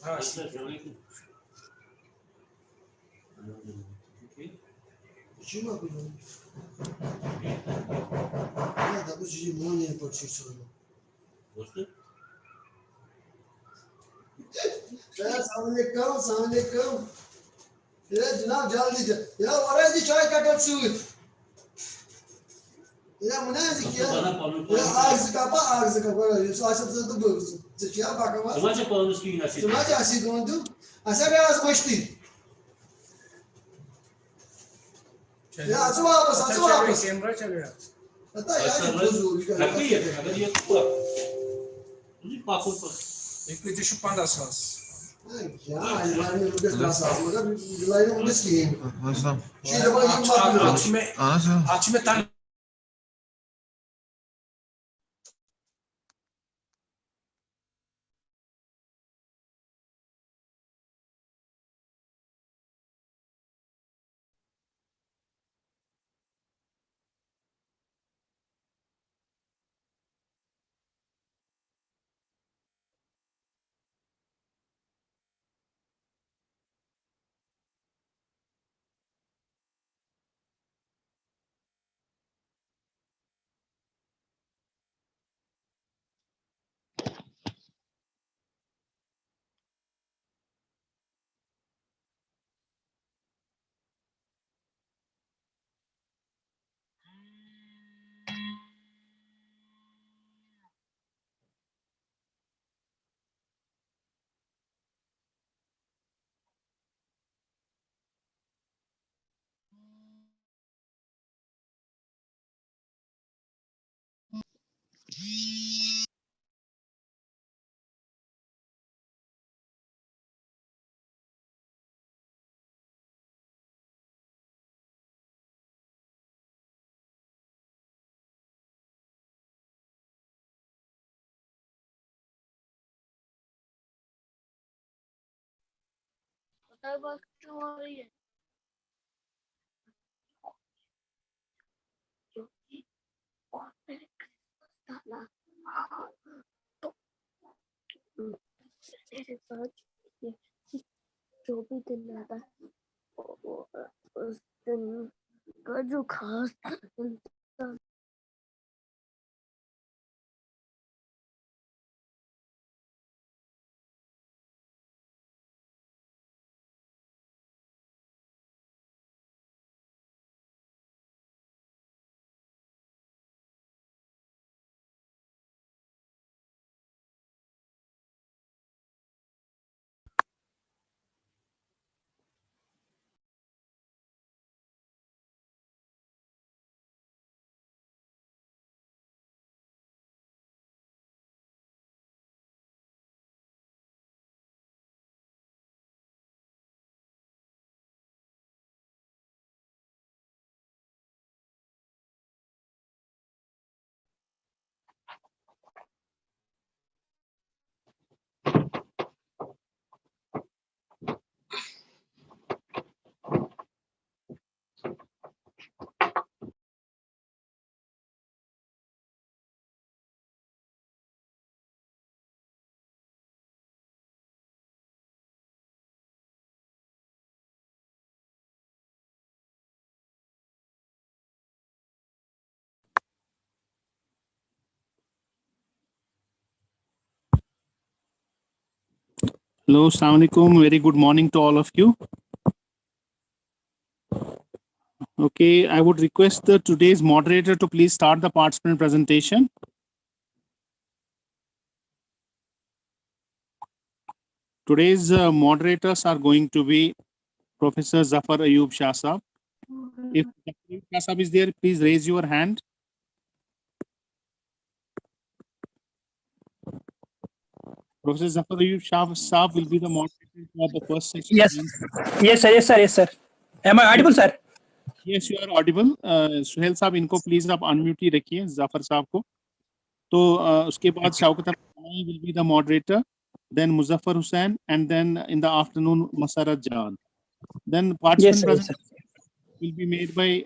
Assalamualaikum. Ya janaab jaldi ya oraya di çay katat suit. Ya munazik ya. Ya ağzı kapa ya saçım sırtı bu. Çiçeğe bakama. Cumaca paulus ki nasi. Cumaca asid dondu. Asa biraz baştı. Ya açı वापस. Camera चल रहा है Hatta yani bozu. Tapi ya agar dia kuat. Ini pakul pas. एक पे जो पंद्रह साल Ya yani bu da sağlıklı. Bilayla onu sikeyim. Aslan. Şimdi bana yiyip bakıyorum. Aslan. आज में ताल जो भी दिन आता है उस दिन का जो खास Hello, Assalamu alaikum. Very good morning to all of you. Okay, I would request today's moderator to please start the participant presentation. Today's moderators are going to be Professor Zafar Ayub Shah Saab. If Shah Saab is there, please raise your hand. Professor Zafar Ayub Shah Saab will be the moderator for the first session. Yes. Yes, sir. Yes, sir. Yes, sir. Am I audible, sir? Yes, you are audible. Suhail साहब इनको please आप unmute ही रखिए जाफर साहब को. तो उसके बाद Shaukat Ali will be the moderator, then Muzaffar Hussain, and then in the afternoon Masarat Jan. Then participant presentation will be made by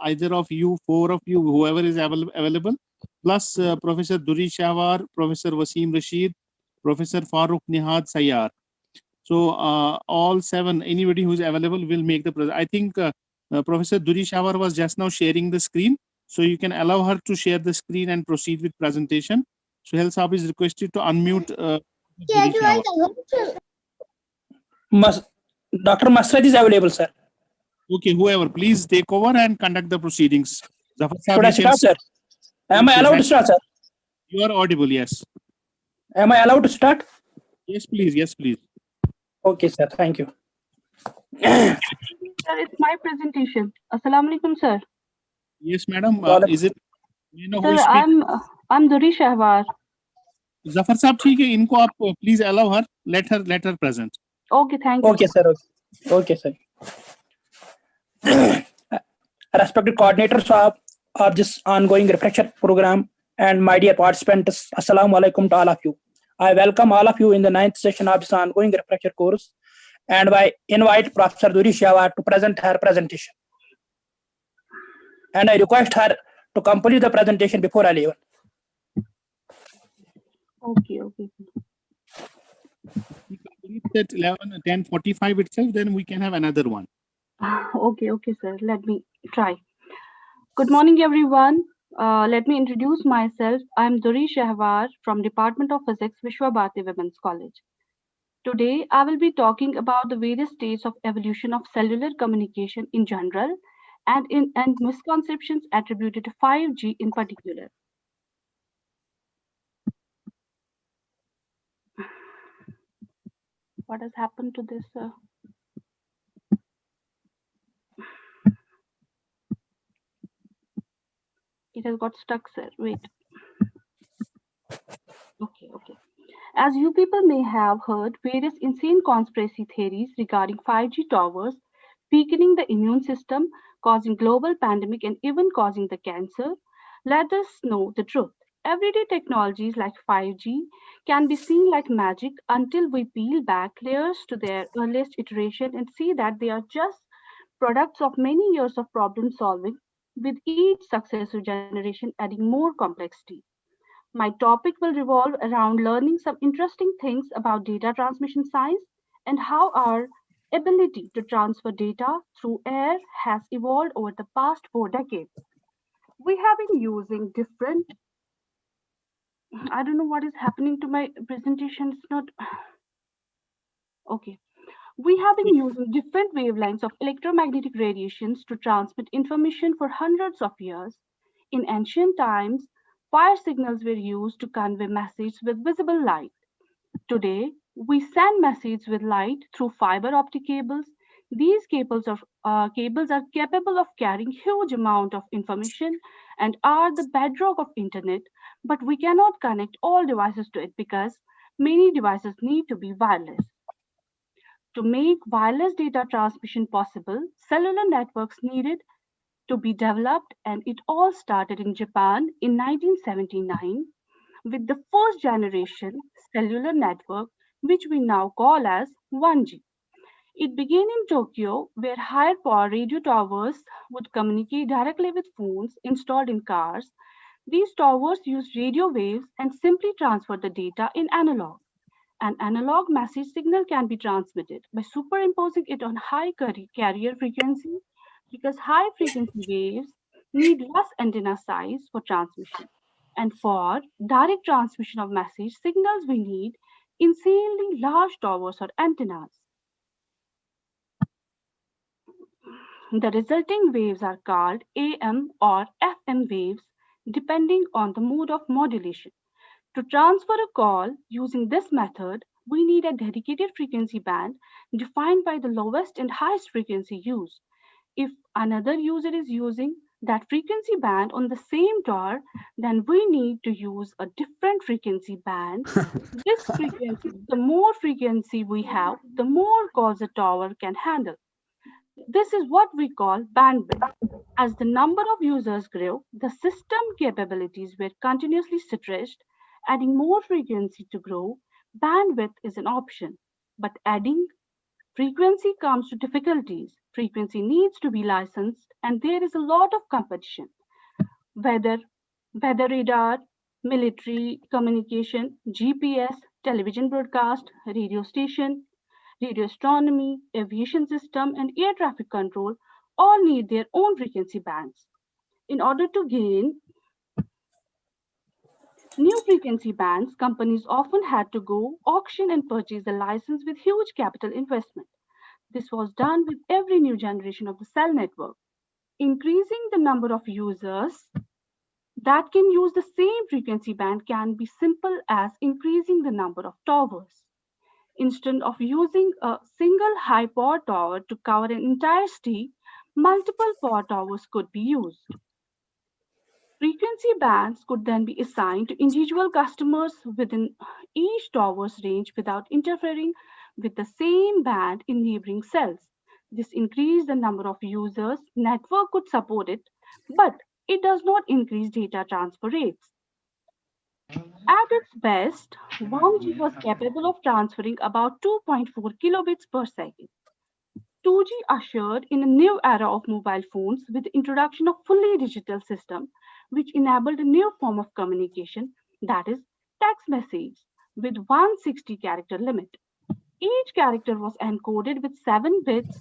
either of you, four of you, whoever is available, plus Professor Duri Shahwar, Professor Wasim Rashid, Professor Farooq Nihad Sayyar. So all seven, anybody who is available will make the presentation. I think Professor Duri Shahwar was just now sharing the screen, so you can allow her to share the screen and proceed with presentation. Suhail Saab is requested to unmute Duri Shahwar. Dr. Masrad is available, sir. Okay, whoever, please take over and conduct the proceedings. Zafar Saab, should I start, sir? Am I allowed to start, sir? You are audible, yes. Am I allowed to start? Yes, please. Yes, please. Okay, sir. Thank you. Sir, it's my presentation. Assalamu alaikum, sir. Yes, madam. Is it? You know, sir, I'm Duri Shahwar. Zafar Saab, ठीक है. इनको आप please allow her. Let her present. Okay, thank you. Okay, sir. Okay, sir. Respected coordinators of this ongoing refresher program and my dear participants, Assalamu alaikum to all of you. I welcome all of you in the 9th session of this ongoing refresher course, and I invite Professor Duri Shahwar to present her presentation. And I request her to complete the presentation before 11. Okay. At 10:45 itself, then we can have another one. Okay, sir. Let me try. Good morning, everyone. Let me introduce myself. I'm Duri Shahwar from Department of Physics, Vishwa Bharati Women's College. Today, I will be talking about the various stages of evolution of cellular communication in general and misconceptions attributed to 5G in particular. What has happened to this? It has got stuck, sir. Wait. Okay. As you people may have heard various insane conspiracy theories regarding 5G towers, weakening the immune system, causing global pandemic, and even causing the cancer, let us know the truth. Everyday technologies like 5G can be seen like magic until we peel back layers to their earliest iteration and see that they are just products of many years of problem solving, with each successive generation adding more complexity. My topic will revolve around learning some interesting things about data transmission science and how our ability to transfer data through air has evolved over the past 4 decades. We have been using different, I don't know what is happening to my presentation. It's not, okay. We have been using different wavelengths of electromagnetic radiations to transmit information for hundreds of years. In ancient times, fire signals were used to convey messages with visible light. Today, we send messages with light through fiber optic cables. These cables are capable of carrying huge amount of information and are the bedrock of internet, but we cannot connect all devices to it because many devices need to be wireless. To make wireless data transmission possible, cellular networks needed to be developed, and it all started in Japan in 1979 with the first generation cellular network, which we now call as 1G. It began in Tokyo, where higher power radio towers would communicate directly with phones installed in cars. These towers used radio waves and simply transferred the data in analog. An analog message signal can be transmitted by superimposing it on high carrier frequency because high frequency waves need less antenna size for transmission. And for direct transmission of message signals, we need insanely large towers or antennas. The resulting waves are called AM or FM waves, depending on the mode of modulation. To transfer a call using this method, we need a dedicated frequency band defined by the lowest and highest frequency used. If another user is using that frequency band on the same tower, then we need to use a different frequency band. The more frequency we have, the more calls a tower can handle. This is what we call bandwidth. As the number of users grew, the system capabilities were continuously stretched. Adding more frequency to grow, bandwidth is an option, but adding frequency comes to difficulties. Frequency needs to be licensed, and there is a lot of competition. Weather radar, military communication, GPS, television broadcast, radio station, radio astronomy, aviation system, and air traffic control all need their own frequency bands. In order to gain new frequency bands, companies often had to go auction and purchase a license with huge capital investment. This was done with every new generation of the cell network. Increasing the number of users that can use the same frequency band can be simple as increasing the number of towers. Instead of using a single high power tower to cover an entire city, multiple power towers could be used. Frequency bands could then be assigned to individual customers within each tower's range without interfering with the same band in neighboring cells. This increased the number of users network could support it, but it does not increase data transfer rates. At its best, 1G was capable of transferring about 2.4 kilobits per second. 2G ushered in a new era of mobile phones with the introduction of fully digital system, which enabled a new form of communication, that is text message, with 160 character limit. Each character was encoded with 7 bits,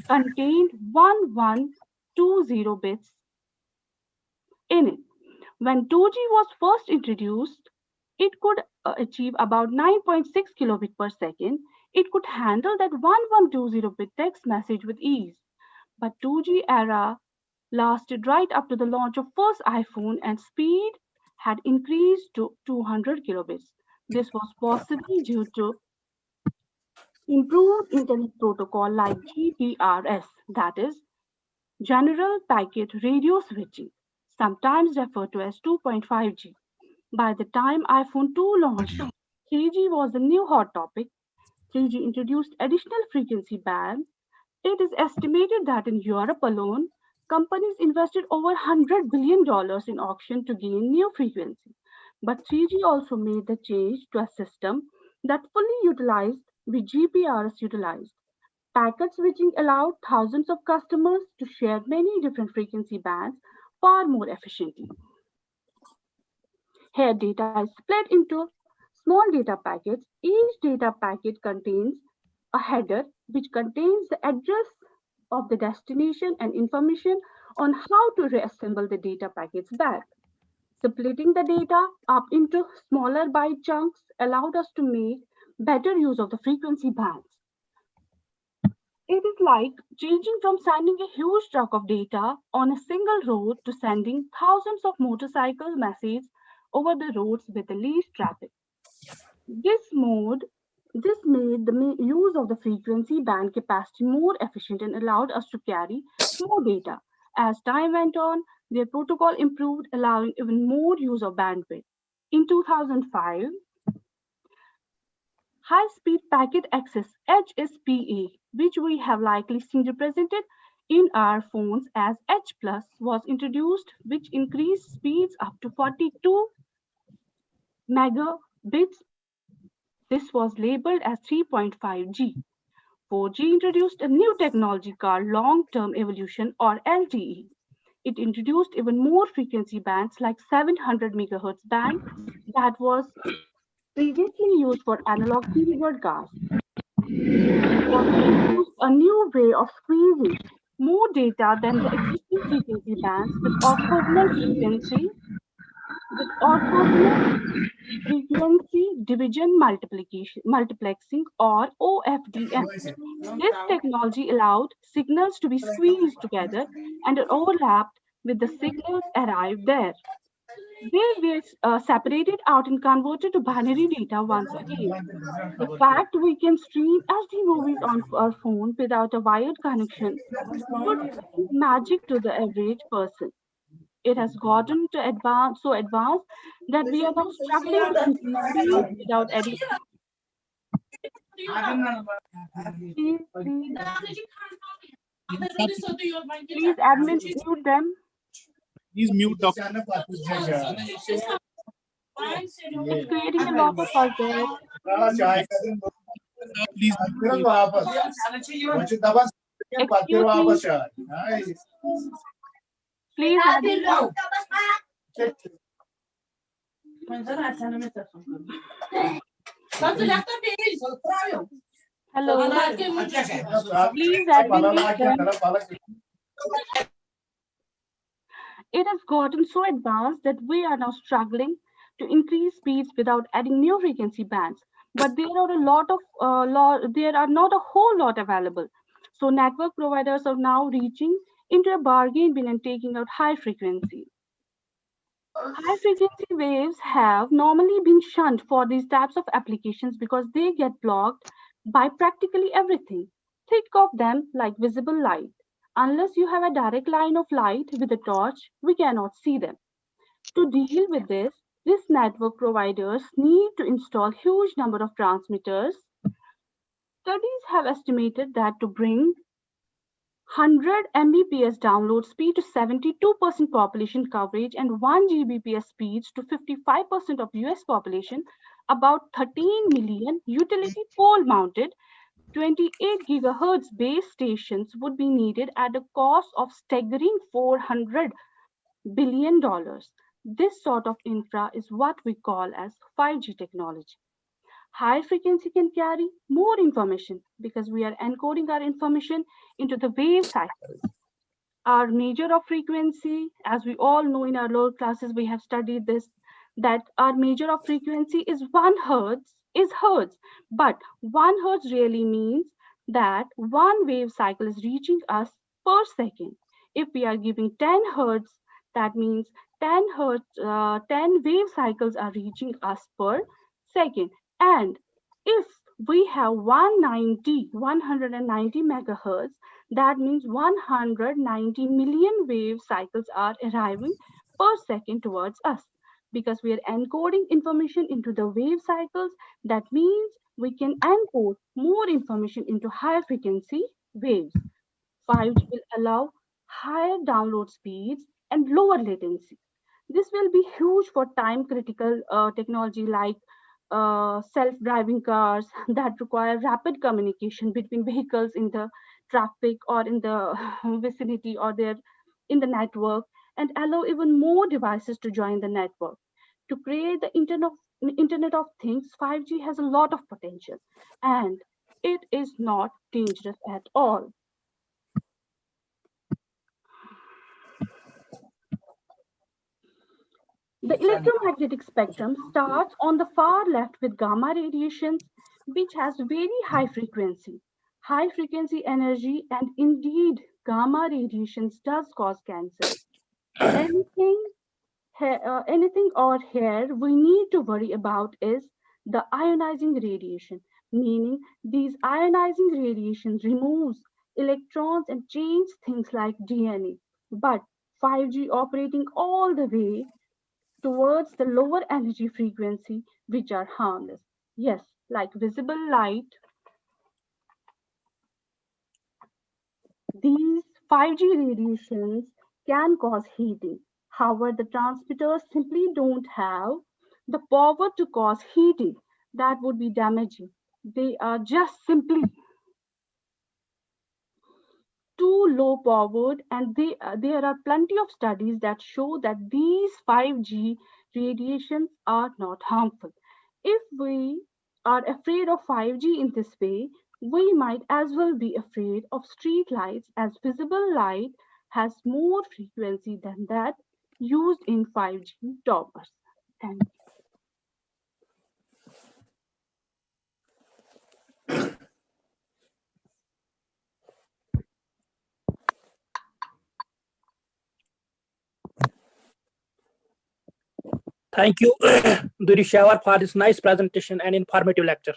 contained 1120 bits in it. When 2G was first introduced, it could achieve about 9.6 kilobit per second. It could handle that 1120-bit text message with ease. But 2G era lasted right up to the launch of first iPhone, and speed had increased to 200 kilobits. This was possibly due to improved internet protocol like GPRS, that is, General Packet Radio Switching, sometimes referred to as 2.5G. By the time iPhone 2 launched, 3G was the new hot topic. 3G introduced additional frequency bands. It is estimated that in Europe alone, companies invested over $100 billion in auction to gain new frequency. But 3G also made the change to a system that fully utilized with GPRS utilized. Packet switching allowed thousands of customers to share many different frequency bands far more efficiently. Here, data is split into small data packets. Each data packet contains a header which contains the address of the destination and information on how to reassemble the data packets back. Splitting the data up into smaller byte chunks allowed us to make better use of the frequency bands. It is like changing from sending a huge truck of data on a single road to sending thousands of motorcycle messages over the roads with the least traffic. This made the use of the frequency band capacity more efficient and allowed us to carry more data. As time went on, their protocol improved, allowing even more use of bandwidth. In 2005, high-speed packet access HSPA, which we have likely seen represented in our phones as H+, was introduced, which increased speeds up to 42 megabits. This was labeled as 3.5G. 4G introduced a new technology called long-term evolution or LTE. It introduced even more frequency bands like 700 megahertz band that was previously used for analog TV broadcast. It also introduced a new way of squeezing more data than the existing frequency bands with orthogonal frequency with orthogonal frequency division multiplexing or OFDM. This technology allowed signals to be squeezed together and overlapped with the signals arrived there. They were separated out and converted to binary data once again. The fact we can stream HD movies on our phone without a wired connection would seem magic to the average person. It has gotten to so advanced that we are now struggling to increase speed without adding. Please, please, admin, mute them. Please mute Dr. It's creating a lot of fuss there. Please. Excuse me. Please, admin. Hello. Please, admin, mute them. It has gotten so advanced that we are now struggling to increase speeds without adding new frequency bands. But there are not a whole lot available. So network providers are now reaching into a bargain bin and taking out high frequency. High frequency waves have normally been shunned for these types of applications because they get blocked by practically everything. Think of them like visible light. Unless you have a direct line of light with a torch, we cannot see them. To deal with this, these network providers need to install huge number of transmitters. Studies have estimated that to bring 100 Mbps download speed to 72% population coverage and 1 Gbps speeds to 55% of US population, about 13 million utility pole mounted 28 gigahertz base stations would be needed at a cost of staggering $400 billion. This sort of infra is what we call as 5G technology. High frequency can carry more information because we are encoding our information into the wave cycles. Our measure of frequency, as we all know in our lower classes, we have studied this, that our measure of frequency is 1 hertz, is hertz. But 1 hertz really means that one wave cycle is reaching us per second. If we are giving 10 hertz, that means 10 wave cycles are reaching us per second. And if we have 190 megahertz, that means 190 million wave cycles are arriving per second towards us. Because we are encoding information into the wave cycles, that means we can encode more information into higher frequency waves. 5G will allow higher download speeds and lower latency. This will be huge for time critical technology like self-driving cars that require rapid communication between vehicles in the traffic or in the vicinity or in the network, and allow even more devices to join the network. To create the Internet of Things, 5G has a lot of potential and it is not dangerous at all. The electromagnetic spectrum starts on the far left with gamma radiations, which has very high frequency. High frequency energy and indeed gamma radiations does cause cancer. Anything or here we need to worry about is the ionizing radiation, meaning these ionizing radiations removes electrons and change things like DNA. But 5G operating all the way towards the lower energy frequency, which are harmless. Yes, like visible light. These 5G radiations can cause heating. However, the transmitters simply don't have the power to cause heating. That would be damaging. They are just simply too low powered, and there are plenty of studies that show that these 5G radiations are not harmful. If we are afraid of 5G in this way, we might as well be afraid of street lights, as visible light has more frequency than that used in 5G towers. Thank you. Thank you, Duri Shawar, for this nice presentation and informative lecture.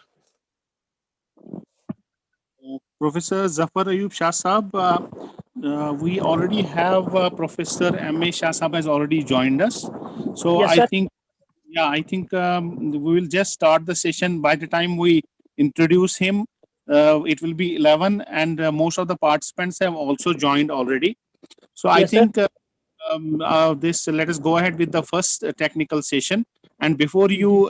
Professor Zafar Ayub Shah Saab, we already have Professor M.A. Shah Saab has already joined us. So Yes, I sir. think, we will just start the session. By the time we introduce him, it will be 11, and most of the participants have also joined already. So I Yes, sir. think let us go ahead with the first technical session. And before you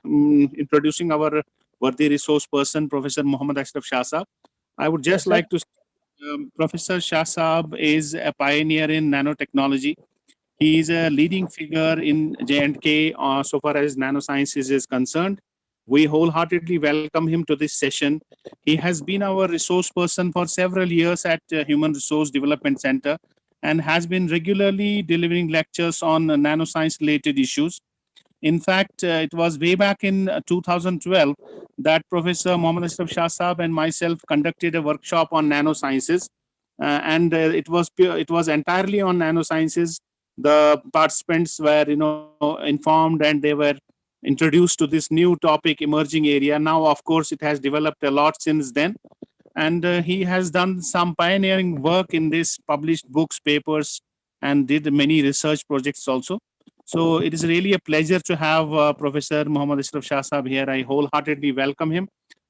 introducing our worthy resource person, Professor Muhammad Ashraf Shah Saab, I would just Yes, sir. like to Professor Shah Saab is a pioneer in nanotechnology. He is a leading figure in J&K so far as nanosciences is concerned. We wholeheartedly welcome him to this session. He has been our resource person for several years at Human Resource Development Center and has been regularly delivering lectures on nanoscience related issues. In fact, it was way back in 2012 that Professor Mohammad Ashraf Shah Saab and myself conducted a workshop on nanosciences, and it was entirely on nanosciences. The participants were, informed, and they were introduced to this new topic, emerging area. Now, of course, it has developed a lot since then, and he has done some pioneering work in this, published books, papers, and did many research projects also. So it is really a pleasure to have Professor Muhammad Ashraf Shah Saab here. I wholeheartedly welcome him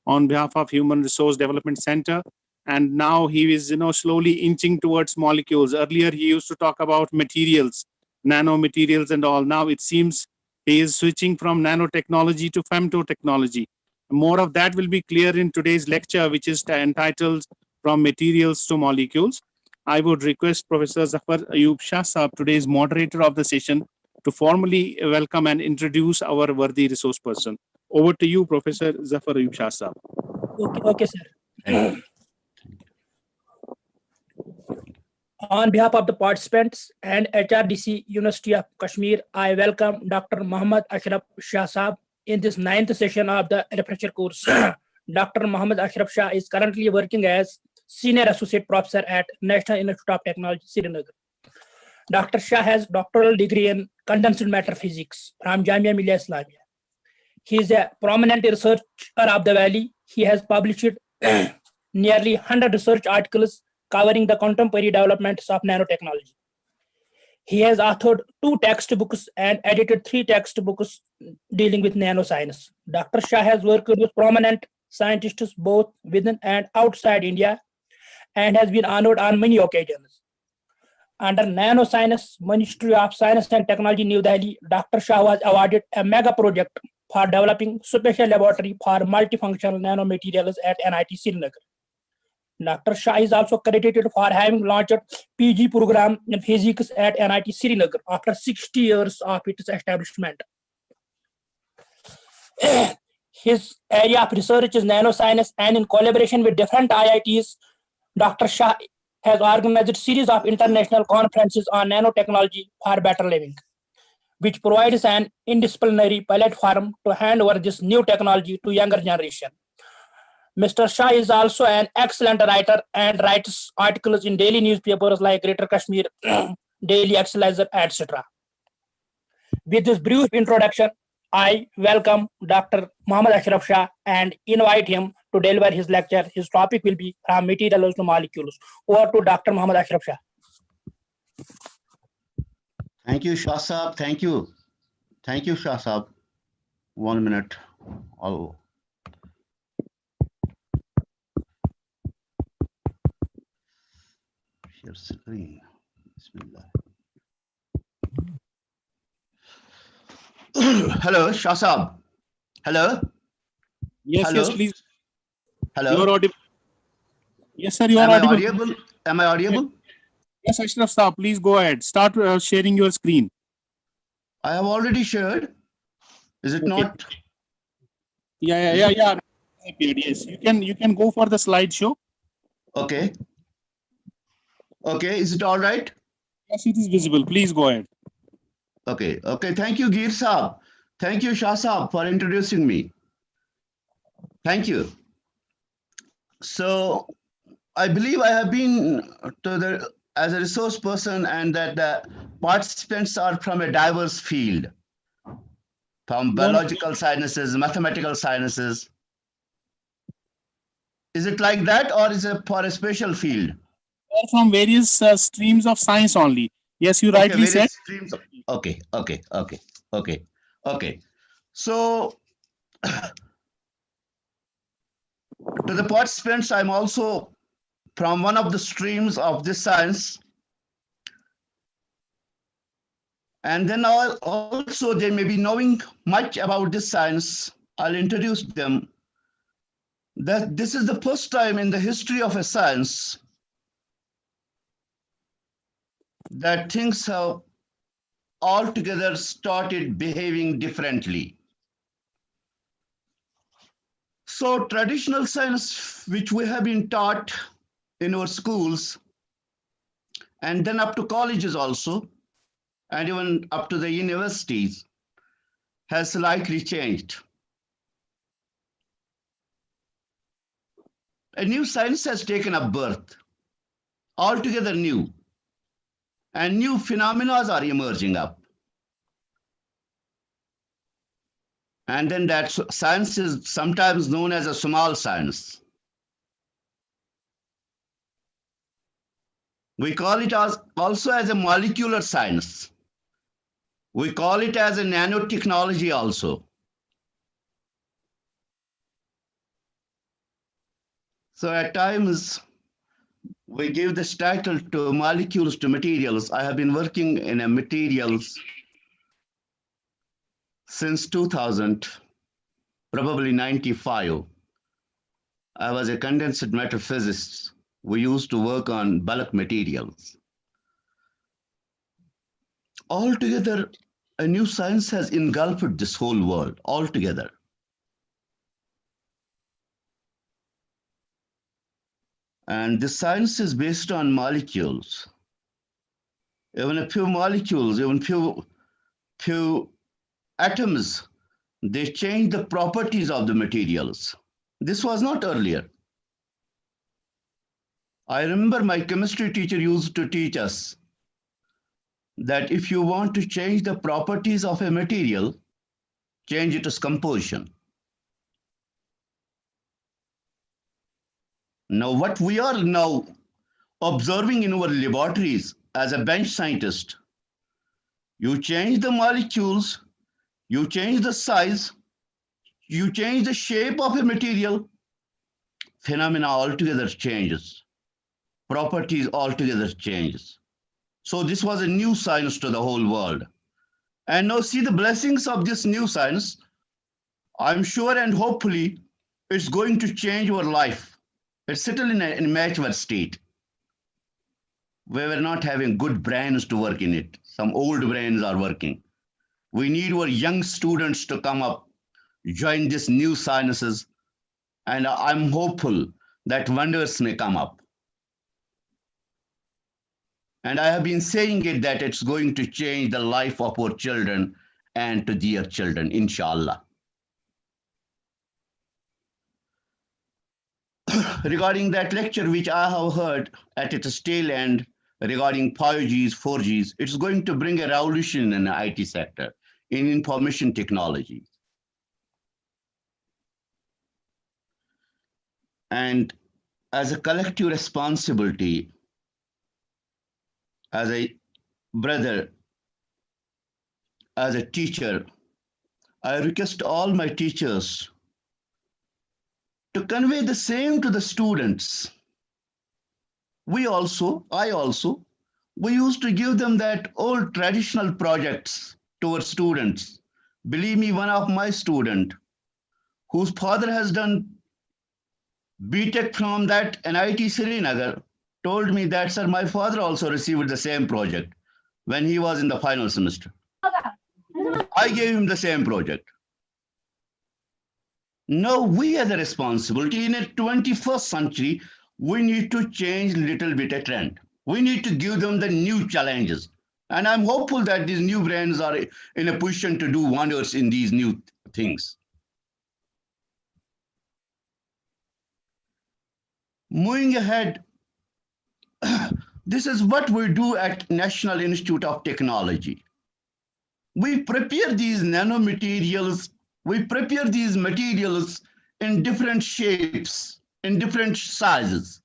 on behalf of Human Resource Development Center. And now he is, slowly inching towards molecules. Earlier, he used to talk about materials, nanomaterials and all. Now it seems he is switching from nanotechnology to femtotechnology. More of that will be clear in today's lecture, which is entitled From Materials to Molecules. I would request Professor Zafar Ayub Shah Saab, today's moderator of the session, to formally welcome and introduce our worthy resource person. Over to you, Professor Zafar Ayub Shah Saab. Okay, sir. On behalf of the participants and HRDC University of Kashmir, I welcome Dr. Muhammad Ashraf Shah Saab in this 9th session of the refresher course. Dr. Muhammad Ashraf Shah is currently working as Senior Associate Professor at National Institute of Technology, Srinagar. Dr. Shah has doctoral degree in condensed matter physics from Jamia Millia Islamia. He is a prominent researcher of the Valley. He has published nearly 100 research articles covering the contemporary developments of nanotechnology. He has authored 2 textbooks and edited 3 textbooks dealing with nanoscience. Dr. Shah has worked with prominent scientists both within and outside India and has been honored on many occasions. Under Nanoscience Ministry of Science and Technology, New Delhi, Dr. Shah was awarded a mega project for developing special laboratory for multifunctional nanomaterials at NIT Srinagar. Dr. Shah is also credited for having launched PG program in physics at NIT Srinagar after 60 years of its establishment. His area of research is nanoscience, and in collaboration with different IITs, Dr. Shah has organized a series of international conferences on nanotechnology for better living, which provides an interdisciplinary platform to hand over this new technology to younger generation. Mr. Shah is also an excellent writer and writes articles in daily newspapers like Greater Kashmir, Daily Excelsior, etc. With this brief introduction, I welcome Dr. Muhammad Ashraf Shah and invite him to deliver his lecture. His topic will be From Materials to Molecules. Over to Dr. Muhammad Ashraf Shah. Thank you, Shah Saab. Thank you. Thank you, Shah Saab. 1 minute. Oh. Share screen. Bismillah. Hello, Shah Saab. Hello. Yes, Hello? yes, please. Hello. You are audible. Yes, sir, you are Am I audible. audible? Am I audible? Yes, Ashraf Saab, please go ahead. Start sharing your screen. I have already shared. Is it Okay. not? Yeah. Yes, you can go for the slideshow. Okay. Okay. Is it all right? Yes, it is visible. Please go ahead. Okay. Thank you, Gir Saab. Thank you, Shah Saab, for introducing me. Thank you. So I believe I have been as a resource person, and that the participants are from a diverse field, from No, no, biological sciences, mathematical sciences. Is it like that, or is it for a special field? they're from various streams of science only. Yes, you Okay, rightly said. various streams. Okay. So to the participants, I'm also from one of the streams of this science. And then also they may be knowing much about this science. I'll introduce them. That this is the first time in the history of a science that things have altogether started behaving differently. So traditional science, which we have been taught in our schools, and then up to colleges also, and even up to the universities, has slightly changed. A new science has taken up birth, altogether new, and new phenomena are emerging up. And then that science is sometimes known as a small science. We call it also as a molecular science. We call it as a nanotechnology also. So at times, we give this title to molecules to materials. I have been working in a materials since 2000, probably 95. I was a condensed matter physicist. We used to work on bulk materials. Altogether, a new science has engulfed this whole world altogether. And this science is based on molecules. Even a few molecules, even few atoms, they change the properties of the materials. This was not earlier. I remember my chemistry teacher used to teach us that if you want to change the properties of a material, change its composition. Now, what we are now observing in our laboratories as a bench scientist, you change the molecules, you change the size, you change the shape of a material, phenomena altogether changes, properties altogether changes. So this was a new science to the whole world. And now see the blessings of this new science. I'm sure and hopefully it's going to change our life. It's still in a mature state. We were not having good brains to work in it. Some old brains are working. We need our young students to come up, join these new sciences, and I'm hopeful that wonders may come up. And I have been saying it that it's going to change the life of our children and to their children, inshallah. Regarding that lecture which I have heard at its tail end regarding 5Gs, 4Gs, it's going to bring a revolution in the IT sector, in information technology. And as a collective responsibility, as a brother, as a teacher, I request all my teachers to convey the same to the students. I also, we used to give them that old traditional projects to our students. Believe me, one of my student, whose father has done BTech from that NIT Srinagar, told me that, sir, my father also received the same project when he was in the final semester. I gave him the same project. Now we have the responsibility in a 21st century, we need to change little bit a trend. We need to give them the new challenges. And I'm hopeful that these new brands are in a position to do wonders in these new things. Moving ahead, this is what we do at National Institute of Technology. We prepare these nanomaterials, we prepare these materials in different shapes, in different sizes.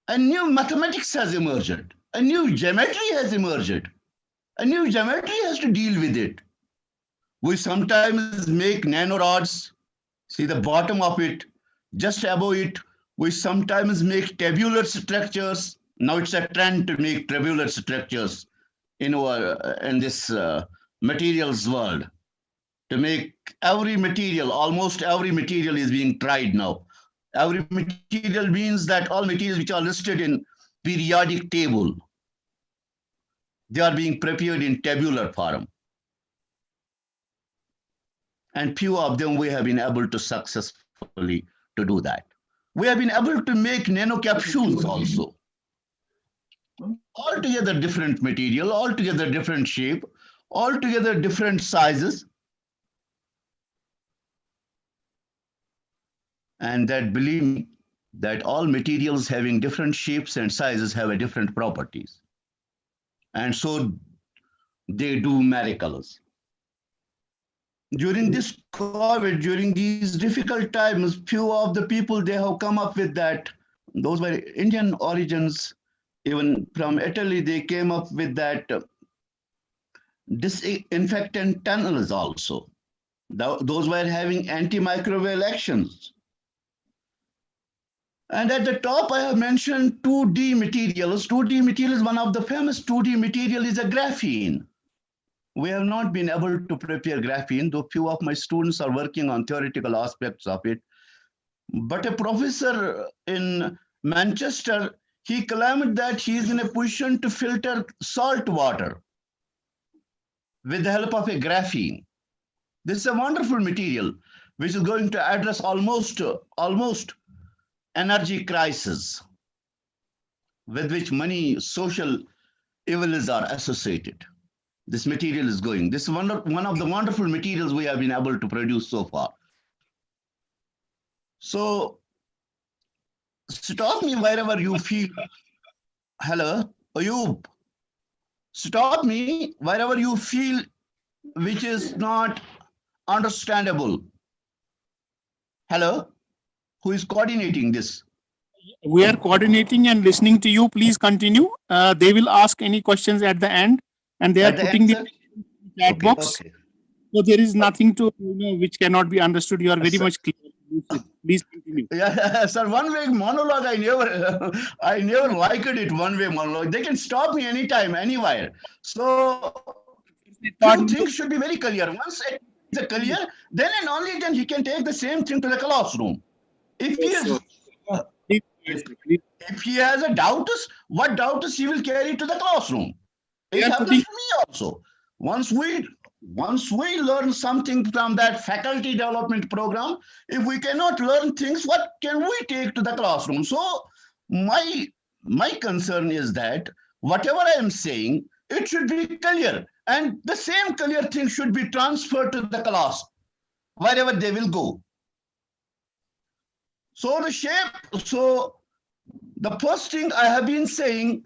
A new mathematics has emerged, a new geometry has emerged, a new geometry has to deal with it. We sometimes make nanorods, see the bottom of it, just above it. We sometimes make tabular structures. Now it's a trend to make tabular structures in this materials world. To make every material, almost every material is being tried now. Every material means that all materials which are listed in periodic table, they are being prepared in tabular form. And few of them we have been able to successfully to do that. We have been able to make nanocapsules also. Altogether different material, altogether different shape, altogether different sizes. And that, believe me, that all materials having different shapes and sizes have a different properties. And so they do miracles. During this COVID, during these difficult times, few of the people, they have come up with that. Those were Indian origins, even from Italy, they came up with that disinfectant tunnels also. Those were having antimicrobial actions. And at the top, I have mentioned 2D materials. 2D materials, one of the famous 2D material is a graphene. We have not been able to prepare graphene, though few of my students are working on theoretical aspects of it. But a professor in Manchester, he claimed that he is in a position to filter salt water with the help of a graphene. This is a wonderful material, which is going to address almost energy crisis with which many social evils are associated. This material is going. This is one of the wonderful materials we have been able to produce so far. So stop me wherever you feel. Hello, Ayub. Stop me wherever you feel which is not understandable. Hello, who is coordinating this? We are coordinating and listening to you. Please continue. They will ask any questions at the end, and they are putting the chat box. Okay. So there is nothing to which cannot be understood. You are very much clear. Please continue. Yeah, sir. One-way monologue. I never liked it. One-way monologue. They can stop me anytime, anywhere. So few things should be very clear. Once it is clear, then and only then he can take the same thing to the classroom. If he has a doubts, what doubts he will carry to the classroom. It happens to me also. Once we learn something from that faculty development program, if we cannot learn things, what can we take to the classroom? So my concern is that whatever I am saying, it should be clear. And the same clear thing should be transferred to the class, wherever they will go. So the first thing I have been saying,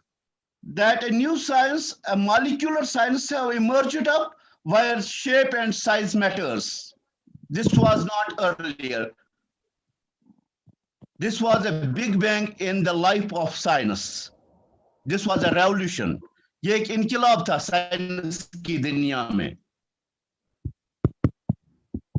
that a new science, a molecular science have emerged up where shape and size matters. This was not earlier. This was a big bang in the life of science. This was a revolution. ये एक इनकलाब था science की दुनिया में.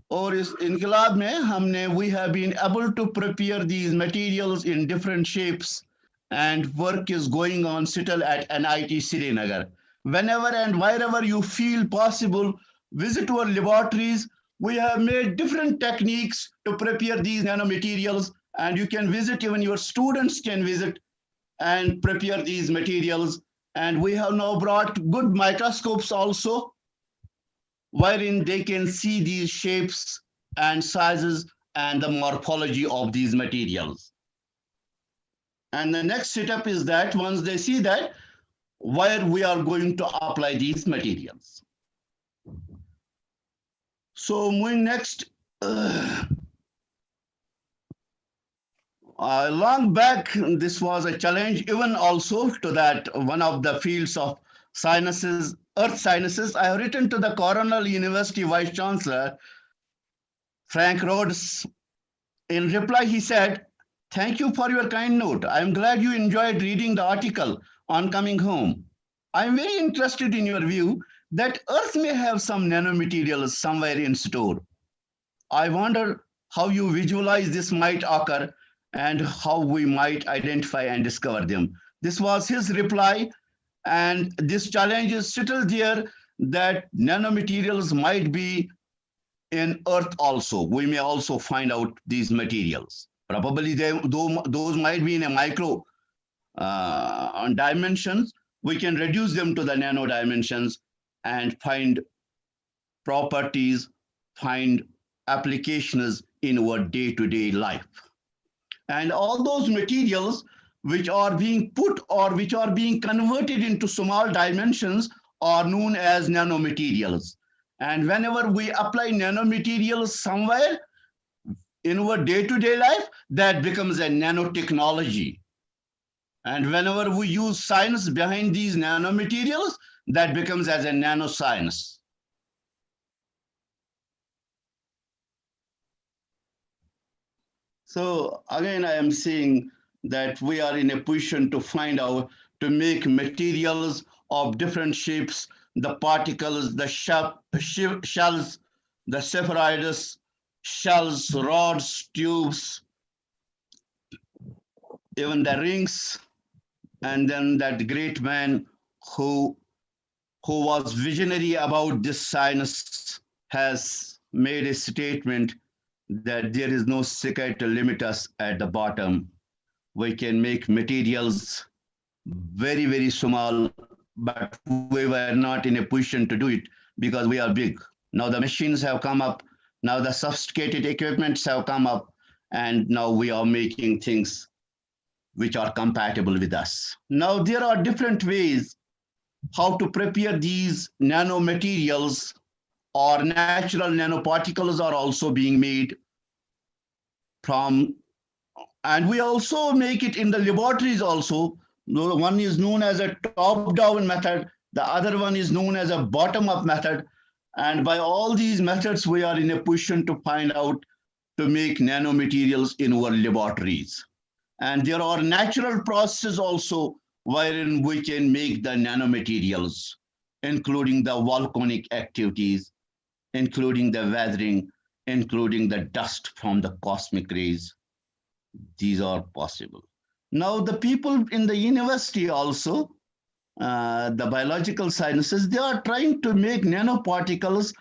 और इस इनकलाब में we have been able to prepare these materials in different shapes, and work is going on still at NIT Srinagar. Whenever and wherever you feel possible, visit our laboratories. We have made different techniques to prepare these nanomaterials, and you can visit, even your students can visit and prepare these materials. And we have now brought good microscopes also, wherein they can see these shapes and sizes and the morphology of these materials. And the next setup is that once they see that, where we are going to apply these materials. So moving next, long back, this was a challenge even also to that one of the fields of sciences, earth sciences. I have written to the Cornell University Vice Chancellor, Frank Rhodes. In reply, he said, "Thank you for your kind note. I'm glad you enjoyed reading the article on coming home. I'm very interested in your view that Earth may have some nanomaterials somewhere in store. I wonder how you visualize this might occur and how we might identify and discover them." This was his reply, and this challenge is still there, that nanomaterials might be in Earth also. We may also find out these materials. Probably those might be in a micro dimensions. We can reduce them to the nano dimensions and find properties, find applications in our day-to-day life. And all those materials which are being put or which are being converted into small dimensions are known as nanomaterials. And whenever we apply nanomaterials somewhere in our day-to-day life, that becomes a nanotechnology. And whenever we use science behind these nanomaterials, that becomes as a nanoscience. So again, I am saying that we are in a position to find out, to make materials of different shapes, the particles, the shells, the spheroids, shells, rods, tubes, even the rings. And then that great man who was visionary about this science has made a statement that there is no secret to limit us at the bottom. We can make materials very, very small, but we were not in a position to do it because we are big. Now the machines have come up, now the sophisticated equipments have come up, and now we are making things which are compatible with us. Now there are different ways how to prepare these nanomaterials, or natural nanoparticles are also being made from, and we also make it in the laboratories also. One is known as a top-down method, the other one is known as a bottom-up method. And by all these methods, we are in a position to find out, to make nanomaterials in our laboratories. And there are natural processes also wherein we can make the nanomaterials, including the volcanic activities, including the weathering, including the dust from the cosmic rays. These are possible. Now the people in the university also, the biological sciences, they are trying to make nanoparticles.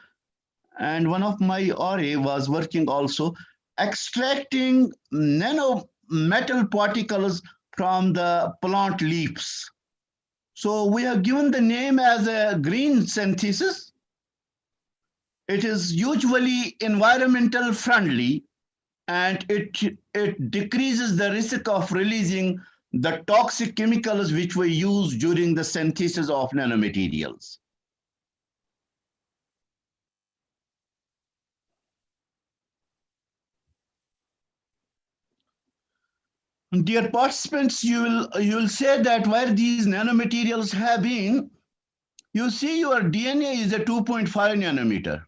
And one of my RA was working also extracting nanometal particles from the plant leaves. So we have given the name as a green synthesis. It is usually environmental friendly, and it decreases the risk of releasing the toxic chemicals which we use during the synthesis of nanomaterials. Dear participants, you will say that where these nanomaterials have been, you see your DNA is a 2.5 nanometer.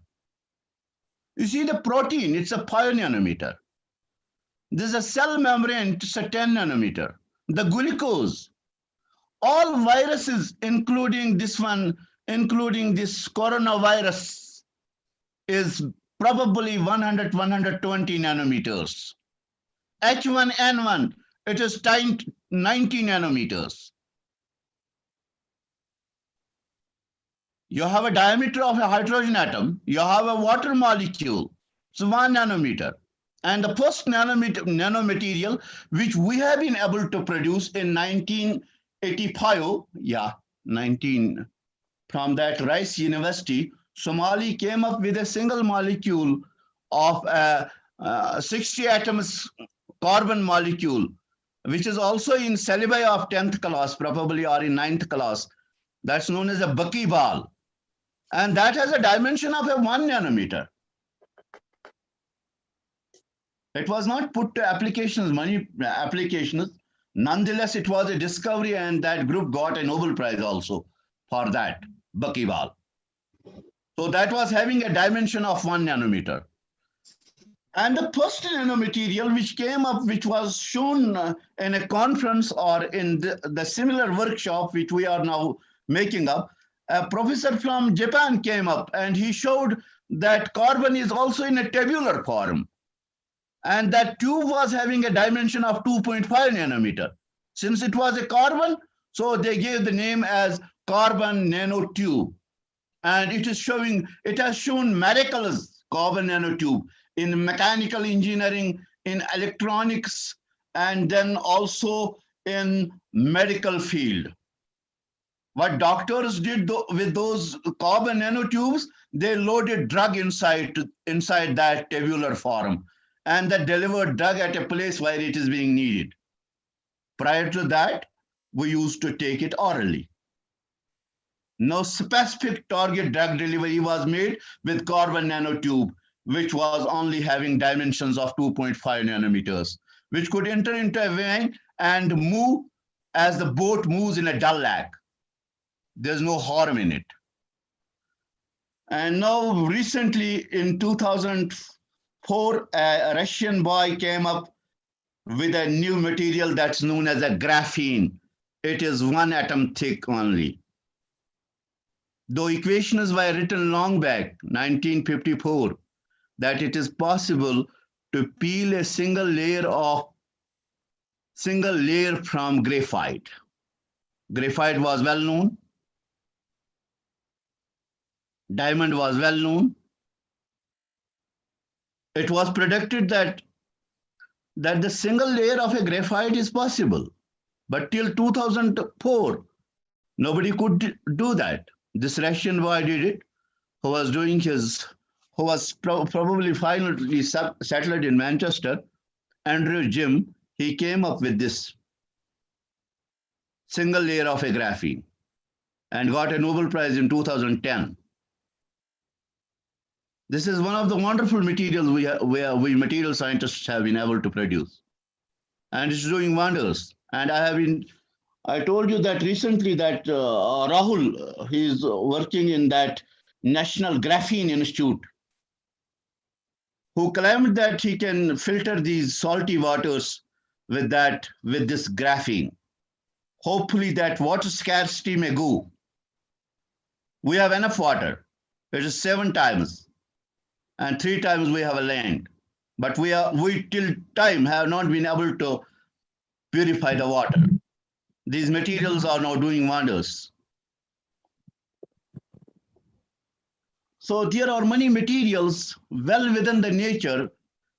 You see the protein, it's a 5 nanometer. There's a cell membrane, it's a 10 nanometer. The glucose, all viruses, including this one, including this coronavirus, is probably 100, 120 nanometers. H1N1, it is 90 nanometers. You have a diameter of a hydrogen atom, you have a water molecule, it's 1 nanometer. And the first nanomaterial which we have been able to produce in 1985, from that Rice University, Somali came up with a single molecule of 60 atoms carbon molecule, which is also in syllabi of 10th class, probably, or in 9th class. That's known as a buckyball. And that has a dimension of a 1 nanometer. It was not put to applications, money applications. Nonetheless, it was a discovery, and that group got a Nobel Prize also for that buckyball. So that was having a dimension of 1 nanometer. And the first nanomaterial which came up, which was shown in a conference or in the similar workshop which we are now making up, a professor from Japan came up and he showed that carbon is also in a tabular form. And that tube was having a dimension of 2.5 nanometer. Since it was a carbon, so they gave the name as carbon nanotube. And it has shown miraculous carbon nanotube in mechanical engineering, in electronics, and then also in medical field. What doctors did with those carbon nanotubes, they loaded drug inside that tabular form, and that delivered drug at a place where it is being needed. Prior to that, we used to take it orally. No specific target drug delivery was made with carbon nanotube, which was only having dimensions of 2.5 nanometers, which could enter into a vein and move as the boat moves in a dull lake. There's no harm in it. And now recently in 2004, a Russian boy came up with a new material that's known as a graphene. It is 1 atom thick only. Though equations were written long back, 1954, that it is possible to peel a single layer from graphite. Graphite was well known. Diamond was well known. It was predicted that the single layer of a graphite is possible. But till 2004, nobody could do that. This Russian boy did it, who was probably finally settled in Manchester, Andrew Jim. He came up with this single layer of a graphene and got a Nobel Prize in 2010. This is one of the wonderful materials we material scientists have been able to produce. And it's doing wonders. And I told you that recently that Rahul, he's working in that National Graphene Institute, who claimed that he can filter these salty waters with this graphene. Hopefully that water scarcity may go. We have enough water. It is 7 times. And 3 times we have a land. But we till time have not been able to purify the water. These materials are now doing wonders. So there are many materials well within the nature,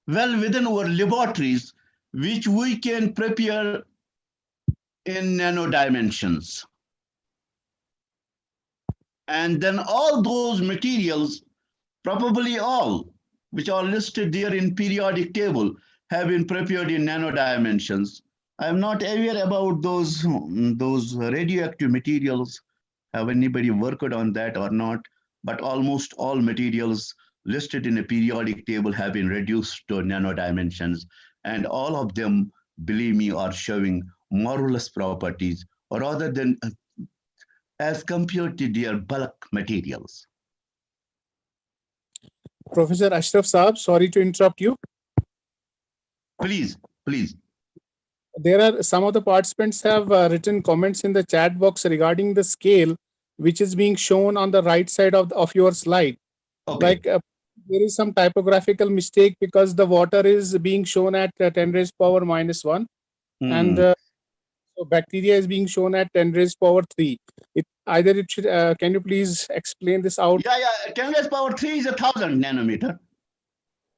well within our laboratories, which we can prepare in nano dimensions. And then all those materials, probably all, which are listed there in periodic table, have been prepared in nano dimensions. I'm not aware about those radioactive materials. Have anybody worked on that or not? But almost all materials listed in a periodic table have been reduced to nano dimensions. And all of them, believe me, are showing marvelous properties, or rather than as compared to their bulk materials. Professor Ashraf Saab, sorry to interrupt you. Please. There are some of the participants have written comments in the chat box regarding the scale, which is being shown on the right side of your slide. Okay. Like there is some typographical mistake because the water is being shown at 10 raised power minus 1. And so bacteria is being shown at 10 raised power 3. Can you please explain this out? Yeah. 10 raised power 3 is 1,000 nanometer.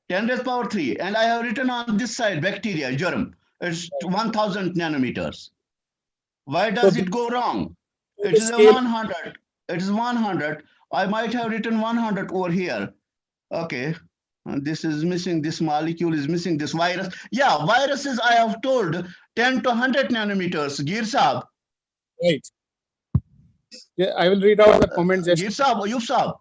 10 raised power 3. And I have written on this side, bacteria, germ. It's 1,000 nanometers. Why does it go wrong? It is a 100. It is 100. I might have written 100 over here. Okay. And this is missing. This molecule is missing. This virus. Yeah, viruses, I have told 10 to 100 nanometers. Gir Saab. Right. Yeah, I will read out the comments. Gir Saab, Ayub Saab.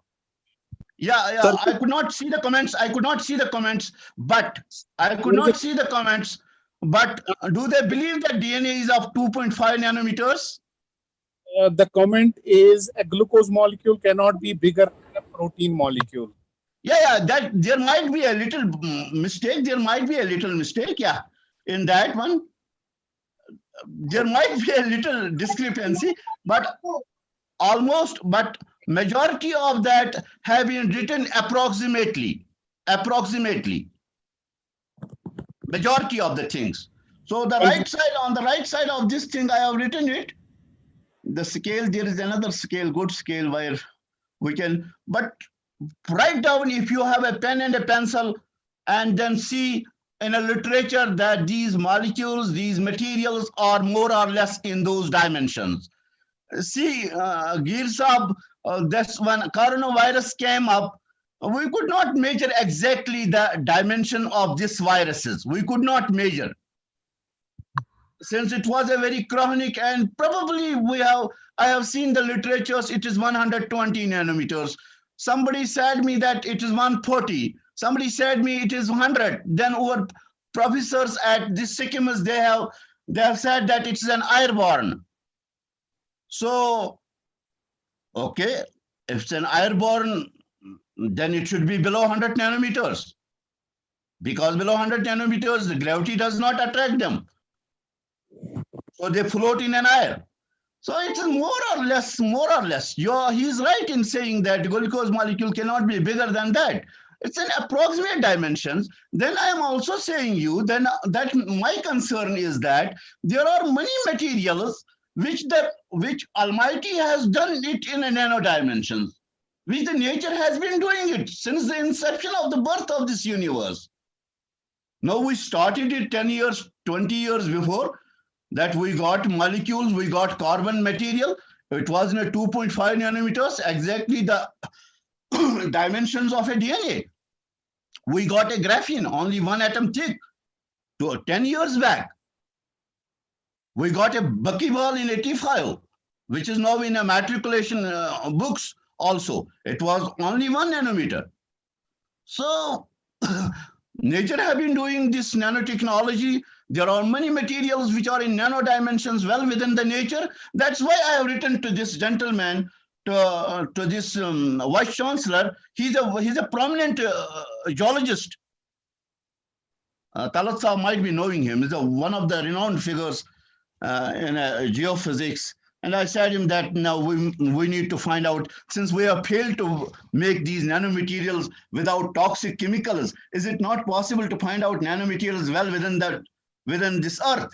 Yeah, Sir, I could not see the comments. I could not see the comments, but I could there is not see the comments. But do they believe that DNA is of 2.5 nanometers? the comment is a glucose molecule cannot be bigger than a protein molecule. Yeah, that there might be a little mistake. There might be a little mistake. Yeah, in that one, there might be a little discrepancy, but but majority of that have been written approximately. Majority of the things. So the right side, on the right side of this thing, I have written it. The scale, there is another scale, good scale, where we can, but write down if you have a pen and a pencil, and then see in a literature that these molecules, these materials are more or less in those dimensions. See, Gir Saab, that's when coronavirus came up, we could not measure exactly the dimension of these viruses. We could not measure. Since it was a very chronic, and probably I have seen the literatures, it is 120 nanometers. Somebody said me that it is 140. Somebody said me it is 100. Then our professors at this Sikkimus, they have said that it's an airborne. So, okay, if it's an airborne, then it should be below 100 nanometers. Because below 100 nanometers, the gravity does not attract them. So they float in an air. So it's more or less. He's right in saying that glucose molecule cannot be bigger than that. It's an approximate dimensions. Then I am also saying you then that my concern is that there are many materials which Almighty has done it in a nano dimensions, which the nature has been doing it since the inception of the birth of this universe. Now we started it 10 years, 20 years before that we got molecules, we got carbon material. It was in a 2.5 nanometers, exactly the dimensions of a DNA. We got a graphene, only 1 atom thick, 10 years back. We got a buckyball in 85, which is now in a matriculation books also. It was only 1 nanometer. So nature have been doing this nanotechnology. There are many materials which are in nano dimensions well within the nature. That's why I have written to this gentleman, to this Vice Chancellor. He's a prominent geologist. Talat Saab might be knowing him. He's one of the renowned figures in geophysics. And I said him that now we need to find out, since we have failed to make these nanomaterials without toxic chemicals, is it not possible to find out nanomaterials well within this earth?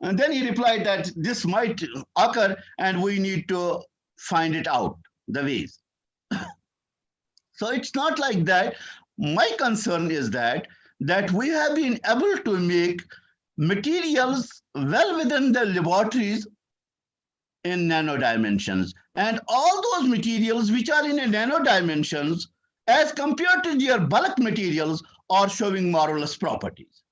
And then he replied that this might occur and we need to find it out, the ways. So it's not like that. My concern is that we have been able to make materials well within the laboratories in nano dimensions, and all those materials which are in a nano dimensions as compared to their bulk materials are showing marvelous properties.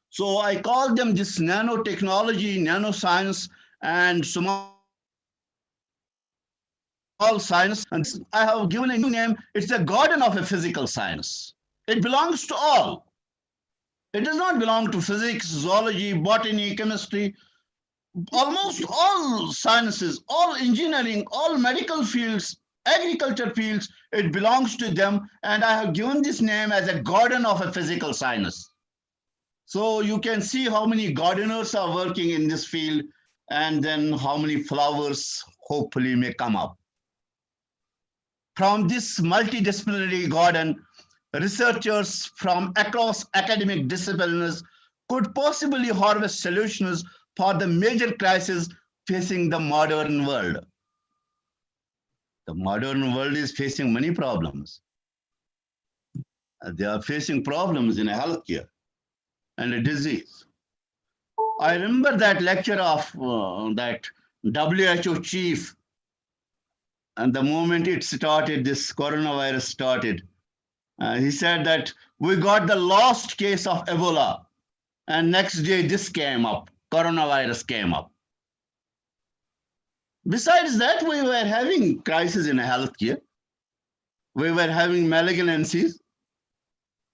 So I call them this nanotechnology, nanoscience, and small science. And I have given a new name. It's the garden of a physical science. It belongs to all. It does not belong to physics, zoology, botany, chemistry. Almost all sciences, all engineering, all medical fields, agriculture fields, it belongs to them. And I have given this name as a garden of a physical science. So you can see how many gardeners are working in this field, and then how many flowers hopefully may come up. From this multidisciplinary garden, researchers from across academic disciplines could possibly harvest solutions for the major crises facing the modern world. The modern world is facing many problems. They are facing problems in healthcare and a disease. I remember that lecture of that WHO chief, and the moment it started, this coronavirus started, he said that we got the last case of Ebola, and next day this came up. coronavirus came up. Besides that, we were having crisis in healthcare. We were having malignancies,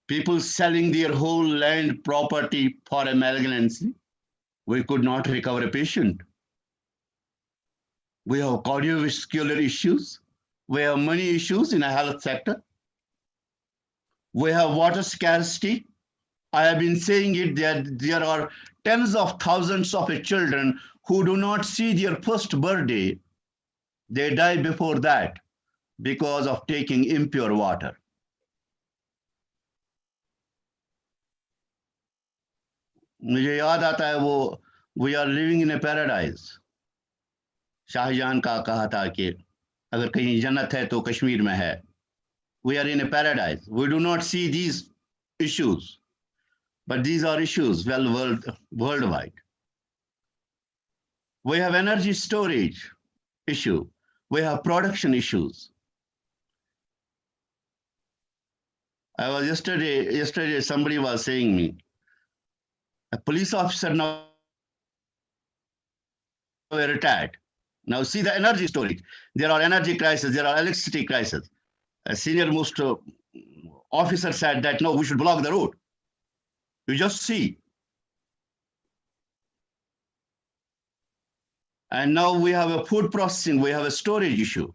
people selling their whole land property for a malignancy. We could not recover a patient. We have cardiovascular issues. We have money issues in the health sector. We have water scarcity. I have been saying it that there are tens of thousands of children who do not see their first birthday. They die before that because of taking impure water. मुझे याद आता है वो we are living in a paradise. Shahjahan का कहा था कि अगर कहीं जन्नत है तो कश्मीर में है. We are in a paradise. We do not see these issues, but these are issues worldwide. We have energy storage issue. We have production issues. I was yesterday somebody was saying me, a police officer now retired. Now see the energy storage. There are energy crises, there are electricity crises. A senior most officer said that, no, we should block the road. You just see. And now we have a food processing, we have a storage issue.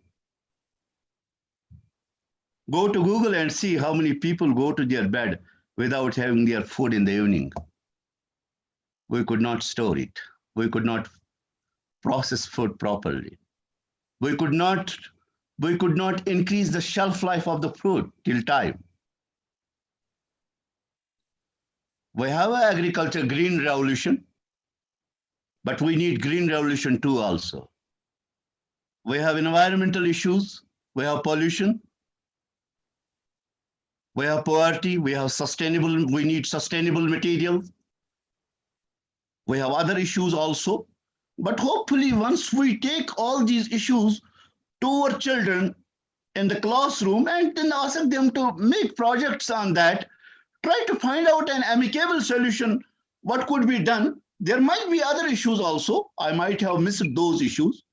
Go to Google and see how many people go to their bed without having their food in the evening. We could not store it. We could not process food properly. We could not increase the shelf life of the fruit till time. We have an agriculture green revolution, but we need green revolution too also. We have environmental issues, we have pollution, we have poverty, we need sustainable materials. We have other issues also. But hopefully once we take all these issues to our children in the classroom and then ask them to make projects on that, try to find out an amicable solution, what could be done. There might be other issues also. I might have missed those issues.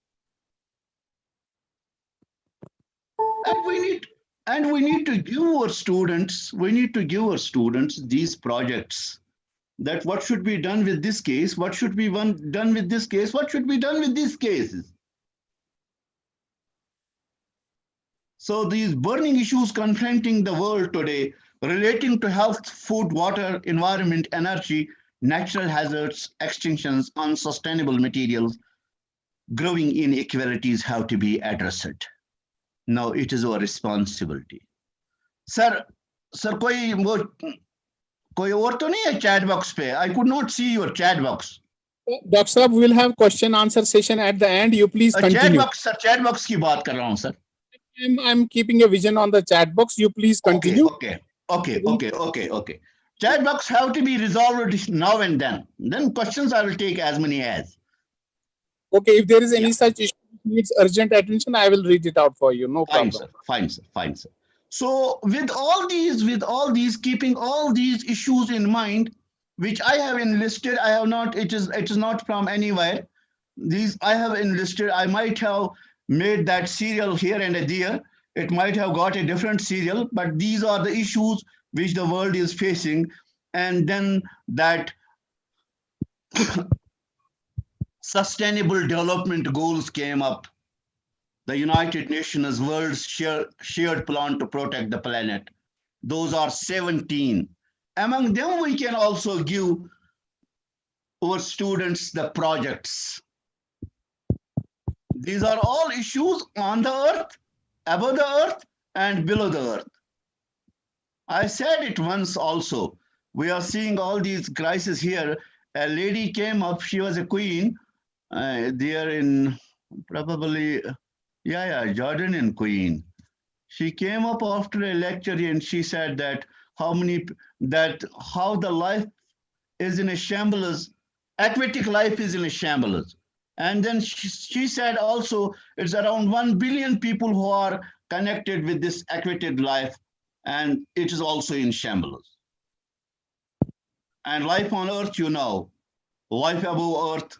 And we need to give our students, these projects, that what should be done with this case, what should be done with this case, what should be done with these cases. So these burning issues confronting the world today, relating to health, food, water, environment, energy, natural hazards, extinctions, unsustainable materials, growing inequalities have to be addressed. Now it is our responsibility. Sir, कोई और तो नहीं है chat box पे? I could not see your chat box. Dr. Saab, we will have question answer session at the end. You please continue. Chat box की बात कर रहा हूँ sir. I'm keeping a vision on the chat box. You please continue. Okay. Chat box have to be resolved now and then. Then questions I will take as many as. Okay, if there is any such issue needs urgent attention, I will read it out for you. No problem. Fine, sir. So with all these, keeping all these issues in mind, which I have enlisted, I have not, it is not from anywhere. These I have enlisted, I might have made that serial here and there. It might have got a different serial, but these are the issues which the world is facing. And then that Sustainable Development Goals came up. The United Nations World Shared Plan to Protect the Planet. Those are 17. Among them, we can also give our students the projects. These are all issues on the earth, above the earth, and below the earth. I said it once also. We are seeing all these crises here. A lady came up, she was a queen there in probably, Jordanian queen. She came up after a lecture and she said that how the life is in a shambles, aquatic life is in a shambles. And then she said also it's around 1 billion people who are connected with this aquatic life, and it is also in shambles. And life on earth, life above Earth,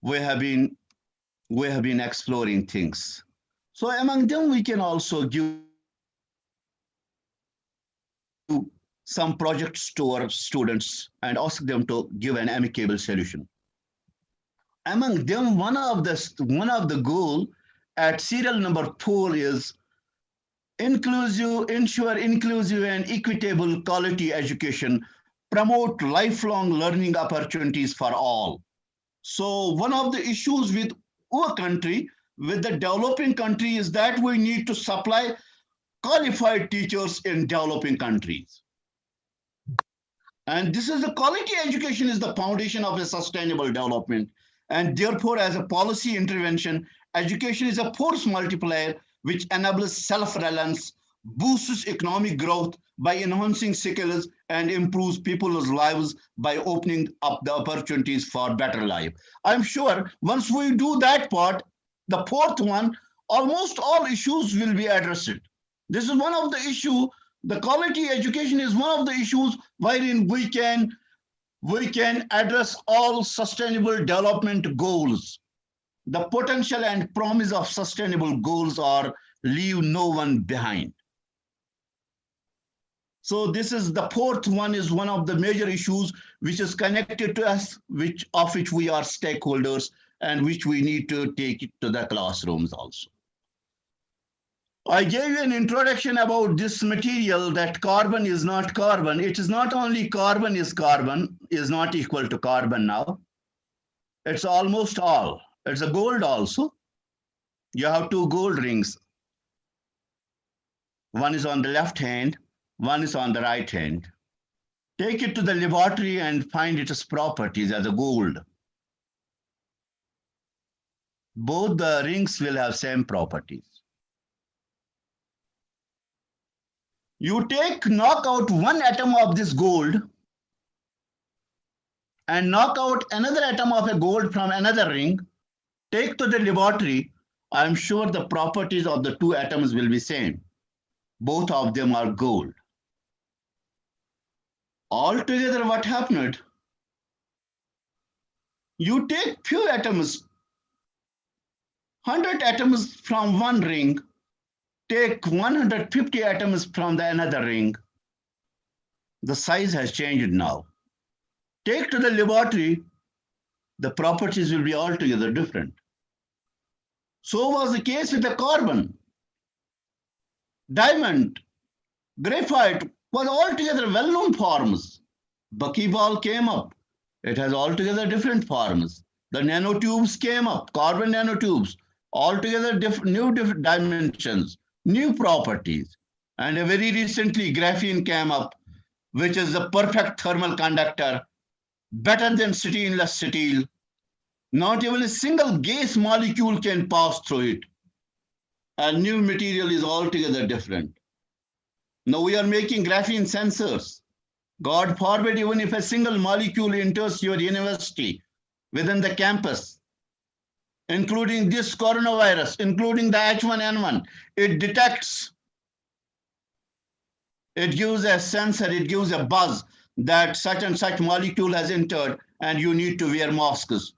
we have been exploring things. So among them, we can also give some projects to our students and ask them to give an amicable solution. Among them, one of the goal at serial number 4 is ensure inclusive and equitable quality education, promote lifelong learning opportunities for all. So one of the issues with our country, with the developing country, is that we need to supply qualified teachers in developing countries. And this is the quality education is the foundation of a sustainable development. And therefore, as a policy intervention, education is a force multiplier which enables self-reliance, boosts economic growth by enhancing skills, and improves people's lives by opening up the opportunities for better life. I'm sure once we do that part, the fourth one, almost all issues will be addressed. This is one of the issues. The quality education is one of the issues wherein we can address all sustainable development goals. The potential and promise of sustainable goals are leave no one behind. So this is the fourth one, is one of the major issues which is connected to us, of which we are stakeholders and which we need to take it to the classrooms also. I gave you an introduction about this material, that carbon is not carbon. It is not only carbon is not equal to carbon now. It's almost all. It's a gold also. You have 2 gold rings. One is on the left hand, one is on the right hand. Take it to the laboratory and find its properties as a gold. Both the rings will have same properties. You knock out one atom of this gold and knock out another atom of a gold from another ring, take to the laboratory, I'm sure the properties of the 2 atoms will be same. Both of them are gold. Altogether, what happened? You take few atoms, 100 atoms from one ring, take 150 atoms from the another ring. The size has changed now. Take to the laboratory, the properties will be altogether different. So was the case with the carbon. Diamond, graphite was altogether well-known forms. Buckyball came up. It has altogether different forms. The nanotubes came up, carbon nanotubes, altogether new different dimensions, new properties. And very recently, graphene came up, which is the perfect thermal conductor, better than stainless steel. Not even a single gas molecule can pass through it. A new material is altogether different. Now we are making graphene sensors. God forbid, even if a single molecule enters your university within the campus, including this coronavirus, including the H1N1, it detects, it gives a sensor, it gives a buzz that such and such molecule has entered and you need to wear masks.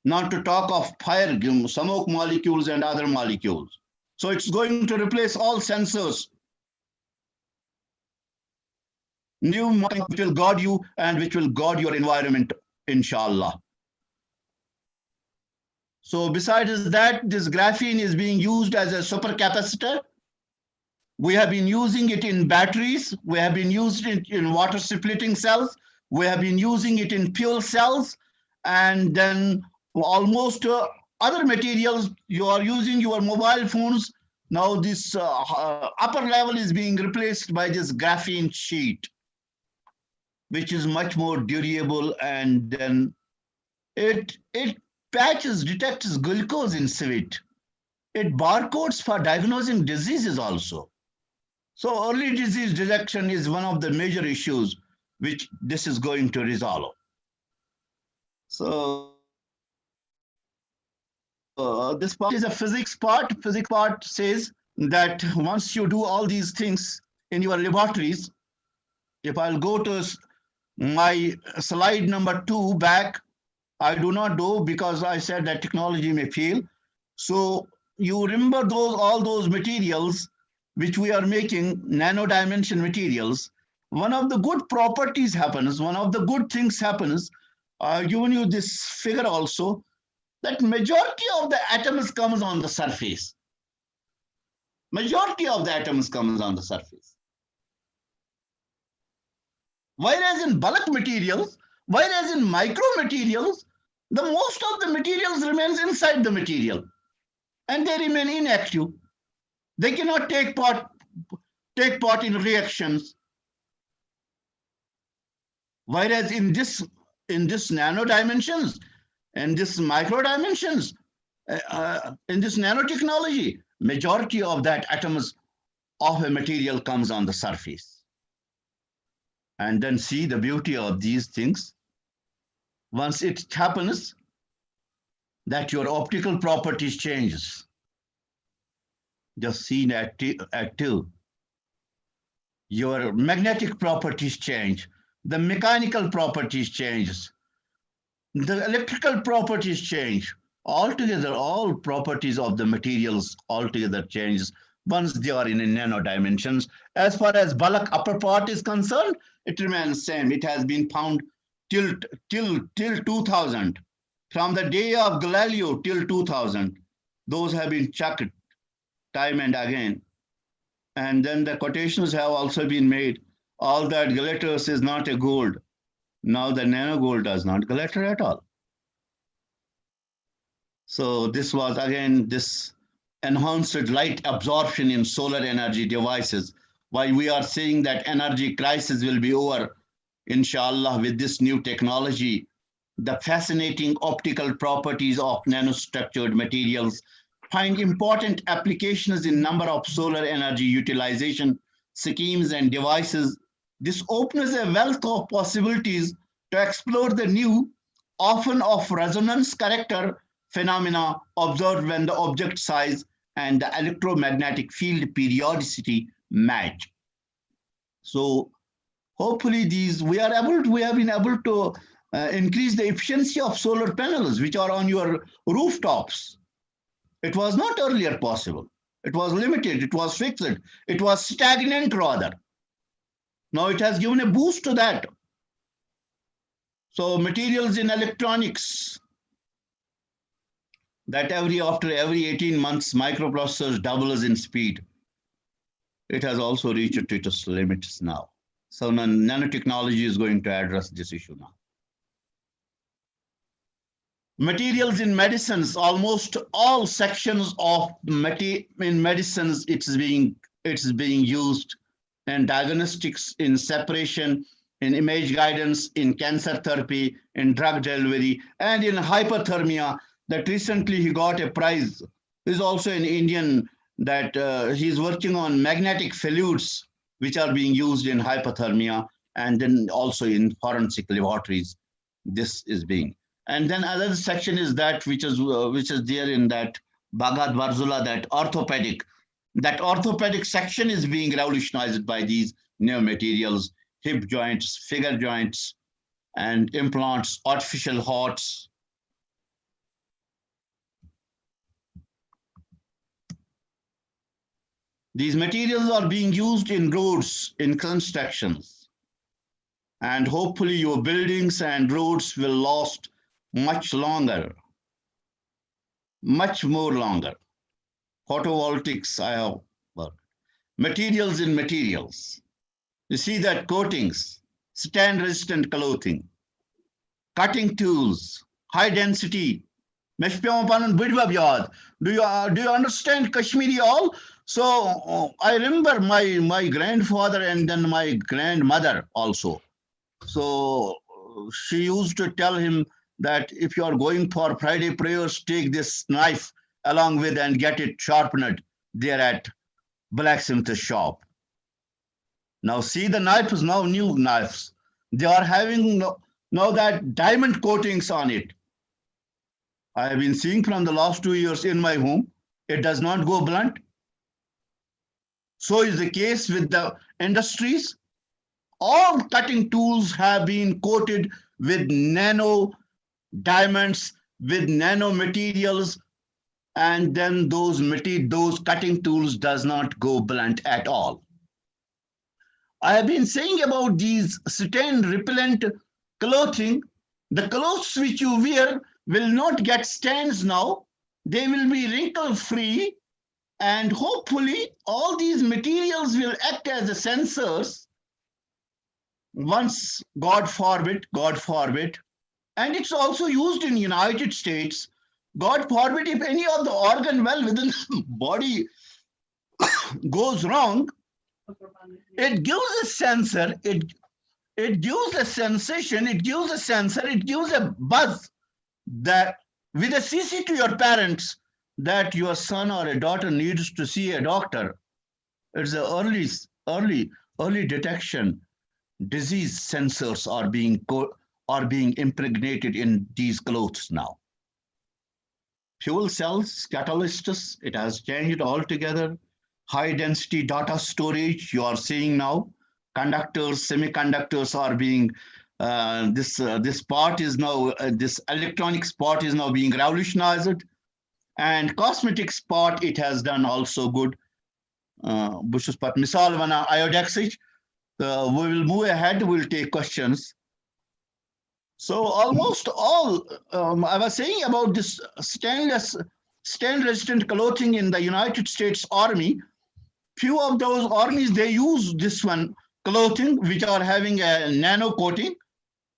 Not to talk of fire, smoke molecules and other molecules. So it's going to replace all sensors. New which will guard you and which will guard your environment, inshallah. So besides that, this graphene is being used as a supercapacitor. We have been using it in batteries. We have been using it in water splitting cells. We have been using it in fuel cells. And then almost other materials, you are using your mobile phones. Now this upper level is being replaced by this graphene sheet, which is much more durable, and then it detects glucose in sweat. It barcodes for diagnosing diseases also. So early disease detection is one of the major issues which this is going to resolve. So this part is a physics part. Physics part says that once you do all these things in your laboratories, if I'll go to My slide number 2 back, I do not do because I said that technology may fail. So you remember all those materials which we are making, nano dimension materials. One of the good properties happens, one of the good things happens, I've given you this figure also, that majority of the atoms comes on the surface. Majority of the atoms comes on the surface. Whereas in bulk materials, whereas in micro materials, the most of the materials remains inside the material and they remain inactive. They cannot take part in reactions. Whereas in this nano dimensions and this micro dimensions, in this nanotechnology, majority of that atoms of a material comes on the surface. And then see the beauty of these things. Once it happens, that your optical properties changes. Just seen at 2. Your magnetic properties change. The mechanical properties changes. The electrical properties change. Altogether, all properties of the materials altogether changes once they are in a nano dimensions. As far as bulk upper part is concerned, it remains same. It has been found till 2000. From the day of Galileo till 2000, those have been checked time and again. And then the quotations have also been made. All that glitters is not a gold. Now the nano gold does not glitter at all. So this was again this enhanced light absorption in solar energy devices. Why we are saying that energy crisis will be over, inshallah, with this new technology. The fascinating optical properties of nanostructured materials find important applications in number of solar energy utilization schemes and devices. This opens a wealth of possibilities to explore the new, often of resonance character phenomena observed when the object size and the electromagnetic field periodicity match. So hopefully we have been able to increase the efficiency of solar panels which are on your rooftops. It was not earlier possible. It was limited, it was fixed, it was stagnant rather. Now it has given a boost to that. So materials in electronics, that after every 18 months, microprocessors doubles in speed. It has also reached its limits now. So nanotechnology is going to address this issue now. Materials in medicines, almost all sections of in medicines, it's being used in diagnostics, in separation, in image guidance, in cancer therapy, in drug delivery, and in hyperthermia. That recently he got a prize. He's also an Indian that he's working on magnetic fluids which are being used in hyperthermia and then also in forensic laboratories. This is being. And then another section is that which is there in that Bhagat Varzula, that orthopedic. That orthopedic section is being revolutionized by these new materials, hip joints, figure joints, and implants, artificial hearts. These materials are being used in roads, in constructions. And hopefully your buildings and roads will last much longer, much more longer. Photovoltaics, I have worked. Materials in materials. You see that coatings, stand-resistant clothing, cutting tools, high density. Do you understand Kashmiri all? So I remember my grandfather and then my grandmother also. So she used to tell him that if you are going for Friday prayers, take this knife along with and get it sharpened there at blacksmith shop. Now see the knives, now new knives. They are having now that diamond coatings on it. I have been seeing from the last 2 years in my home, it does not go blunt. So is the case with the industries. All cutting tools have been coated with nano diamonds, with nano materials, and then those cutting tools does not go blunt at all. I have been saying about these stain repellent clothing. The clothes which you wear will not get stains now. They will be wrinkle free, and hopefully all these materials will act as the sensors once, God forbid, and it's also used in United States. God forbid if any of the organ well within the body goes wrong, it gives a sensor, it gives a sensation, it gives a sensor, it gives a buzz that with a CC to your parents that your son or a daughter needs to see a doctor. It's the early detection. Disease sensors are being impregnated in these clothes now. Fuel cells, catalysts, it has changed altogether. High density data storage, you are seeing now. Conductors, semiconductors are being, this part is now, this electronics part is now being revolutionized. And cosmetics part, it has done also good. Bush's part, misal wana iodexage. We will move ahead, we'll take questions. So almost all, I was saying about this stain-resistant clothing in the United States Army. Few of those armies, they use this one clothing, which are having a nano coating.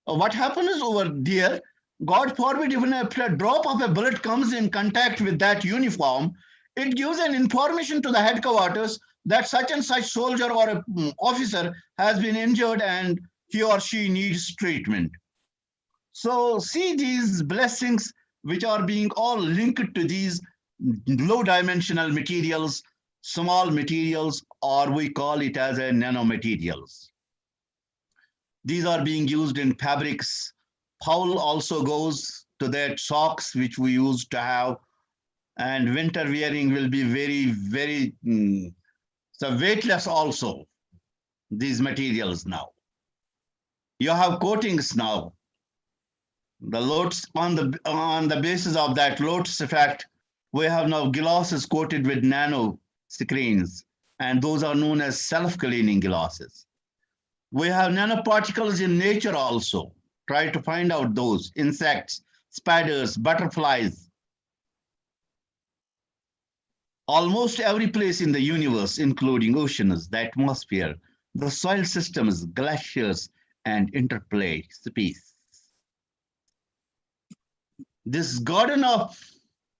What happens over there, God forbid, even if a drop of a bullet comes in contact with that uniform, it gives an information to the headquarters that such and such soldier or officer has been injured and he or she needs treatment. So see these blessings which are being all linked to these low dimensional materials, small materials, or we call it as a nanomaterials. These are being used in fabrics. Foul also goes to that socks which we used to have, and winter wearing will be very so weightless also, these materials now. You have coatings now. The loads on the basis of that Lotus effect, we have now glasses coated with nano screens, and those are known as self-cleaning glasses. We have nanoparticles in nature also. Try to find out those insects, spiders, butterflies. Almost every place in the universe, including oceans, the atmosphere, the soil systems, glaciers, and interplay space. This garden of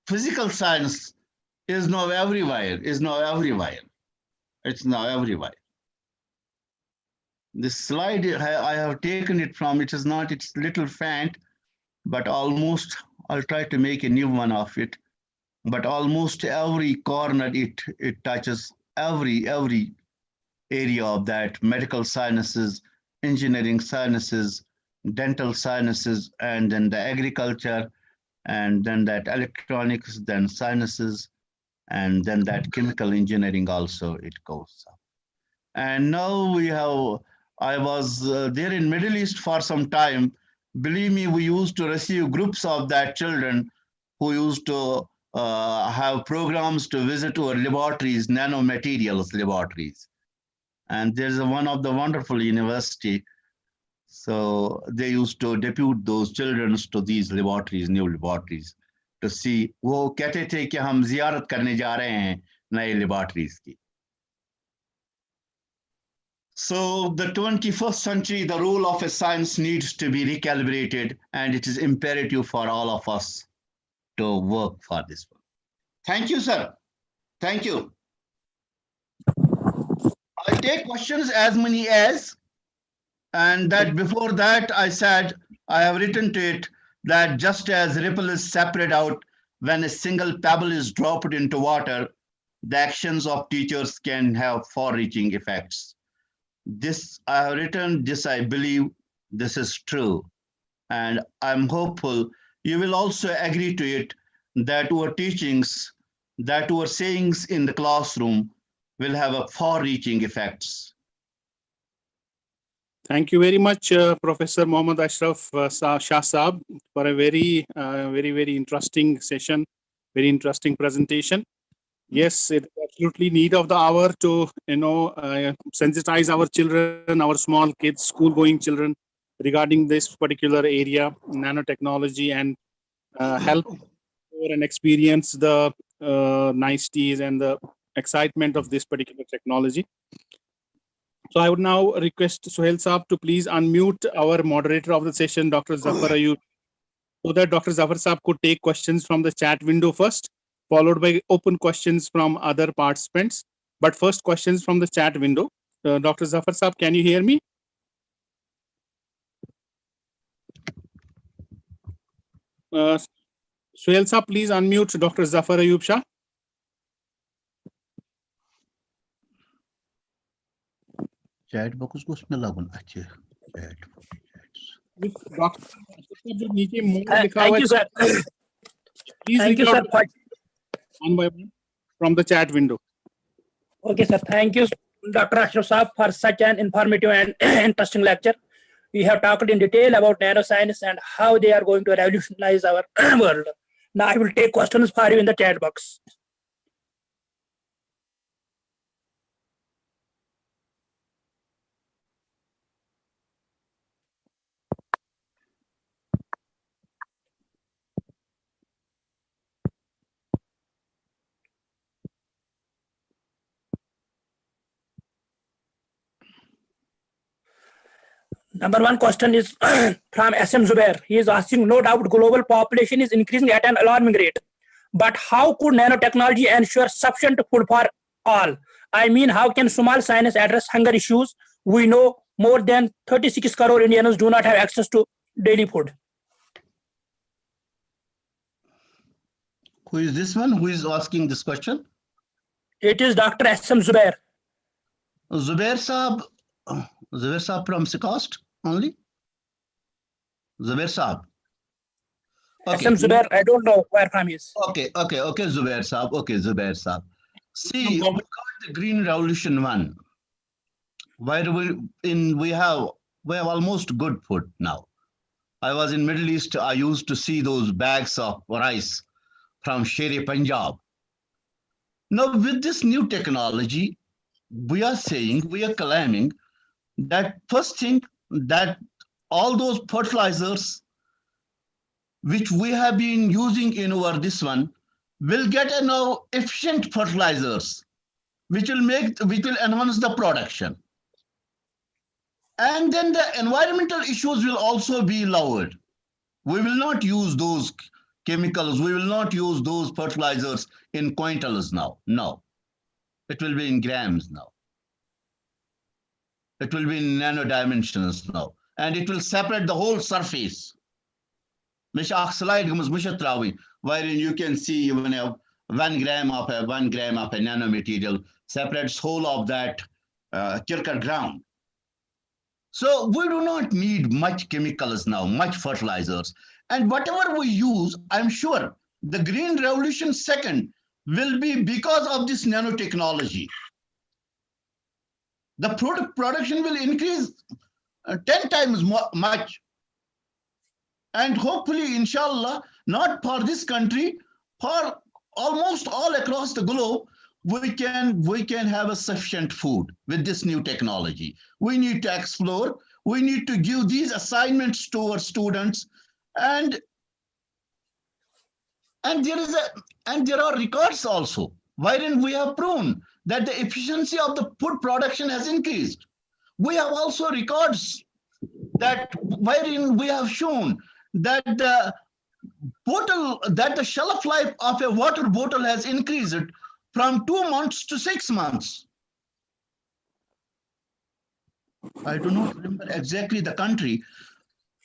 physical science is now everywhere, It's now everywhere. This slide, I have taken it from, it is not, it's little faint, but almost, I'll try to make a new one of it. But almost every corner it touches, every area of that, medical sciences, engineering sciences, dental sciences, and then the agriculture, and then that electronics, then sciences, and then that chemical engineering also, it goes up. And now we have, I was there in Middle East for some time. Believe me, we used to receive groups of that children who used to have programs to visit our laboratories, nanomaterials laboratories. And there's one of the wonderful university. So they used to depute those children to these laboratories, new laboratories, to see, वो कहते थे कि हम ज़ियारत करने जा रहे हैं नए laboratories की. So the 21st century, the role of a science needs to be recalibrated, and it is imperative for all of us to work for this one. Thank you, sir. Thank you. I'll take questions as many as, and that before that I said, I have written to it that just as ripple is separated out when a single pebble is dropped into water, the actions of teachers can have far-reaching effects. This I have written, this I believe, this is true. And I'm hopeful you will also agree to it that our teachings, that our sayings in the classroom will have a far-reaching effects. Thank you very much, Professor Mohammad Ashraf Shah Saab, for a very interesting session, very interesting presentation. Yes, it's absolutely need of the hour to sensitize our children, our small kids, school-going children, regarding this particular area, nanotechnology, and help and experience the niceties and the excitement of this particular technology. So I would now request Suhail Saab to please unmute our moderator of the session, Dr. Zafar Ayub, so that Dr. Zafar Saab could take questions from the chat window first, followed by open questions from other participants. But first, questions from the chat window. Dr. Zafar Saab, can you hear me? Suhail Saab, please unmute Dr. Zafar Ayub Shah. Chat box को उसमें लागू ना अच्छे chat. Thank you, sir. Please Thank you, sir. One by one from the chat window. Okay, sir. Thank you, Dr. Ashraf Saab, for such an informative and interesting lecture. We have talked in detail about nanoscience and how they are going to revolutionize our world. Now I will take questions for you in the chat box. Number one question is from SM Zubair. He is asking, no doubt global population is increasing at an alarming rate. But how could nanotechnology ensure sufficient food for all? I mean, how can small science address hunger issues? We know more than 36 crore Indians do not have access to daily food. Who is this one? Who is asking this question? It is Dr. SM Zubair. Zubair Saab from Sikast only? Zubair Saab. Okay. SM Zubair, I don't know where from he is. Okay, Zubair Saab. Okay, Zubair Saab. See, we got the Green Revolution 1, where we have almost good food now. I was in Middle East, I used to see those bags of rice from Sher-e Punjab. Now, with this new technology, we are claiming that first thing, that all those fertilizers which we have been using in this one will get now efficient fertilizers, which will enhance the production. And then the environmental issues will also be lowered. We will not use those chemicals. We will not use those fertilizers in quintals now. No, it will be in grams now. It will be in nano dimensions now. And it will separate the whole surface. Wherein you can see even 1 gram of a nanomaterial separates whole of that kirkar ground. So we do not need much chemicals now, much fertilizers. And whatever we use, I'm sure the Green Revolution 2nd will be because of this nanotechnology. The production will increase 10 times much. And hopefully, inshallah, not for this country, for almost all across the globe, we can have a sufficient food with this new technology. We need to explore. We need to give these assignments to our students, and there are records also wherein we have proven that the efficiency of the food production has increased. We have also records that wherein we have shown that the shelf life of a water bottle has increased from 2 months to 6 months. I do not remember exactly the country.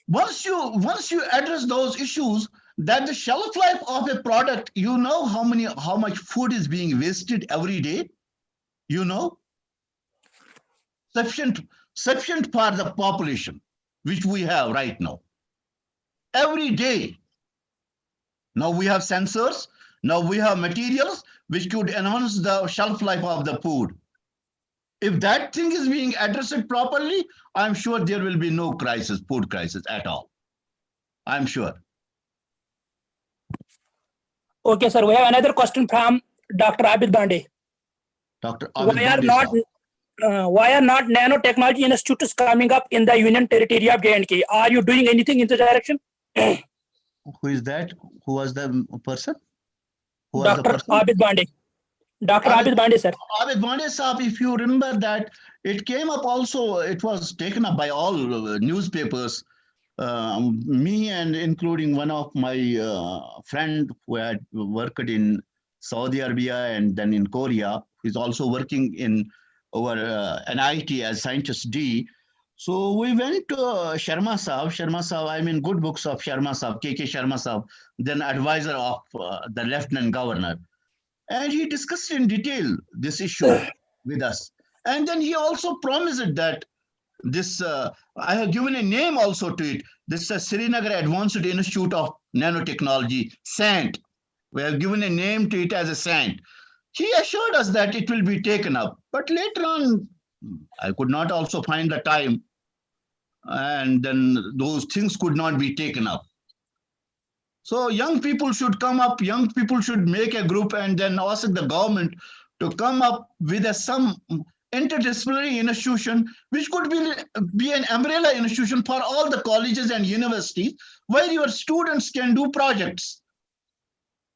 Once you address those issues, that the shelf life of a product, you know how much food is being wasted every day. You know, sufficient for the population which we have right now. Every day. Now we have sensors. Now we have materials which could enhance the shelf life of the food. If that thing is being addressed properly, I'm sure there will be no crisis, food crisis at all. I'm sure. Okay, sir. We have another question from Dr. Abid Bande. Dr. Abid Why are Bande, not sir. why are not nanotechnology institutes coming up in the Union Territory of J&K? Are you doing anything in this direction? Who is that? Who was the person? Who was the Dr. person? Abid Bande. Dr. Abid Bande, sir. Abid Bande, sir, if you remember that, it came up also, it was taken up by all newspapers. Me and including one of my friend who had worked in Saudi Arabia and then in Korea, who's also working in our NIT as scientist D. So we went to Sharma Sahab, I mean, good books of Sharma Sahab, KK Sharma Sahab, then advisor of the Lieutenant Governor. And he discussed in detail this issue with us. And then he also promised that this, I have given a name also to it. This is Srinagar Advanced Institute of Nanotechnology, SANT. We have given a name to it as a SANT. He assured us that it will be taken up. But later on, I could not also find the time. And then those things could not be taken up. So young people should come up, young people should make a group and then ask the government to come up with some interdisciplinary institution, which could be an umbrella institution for all the colleges and universities, where your students can do projects,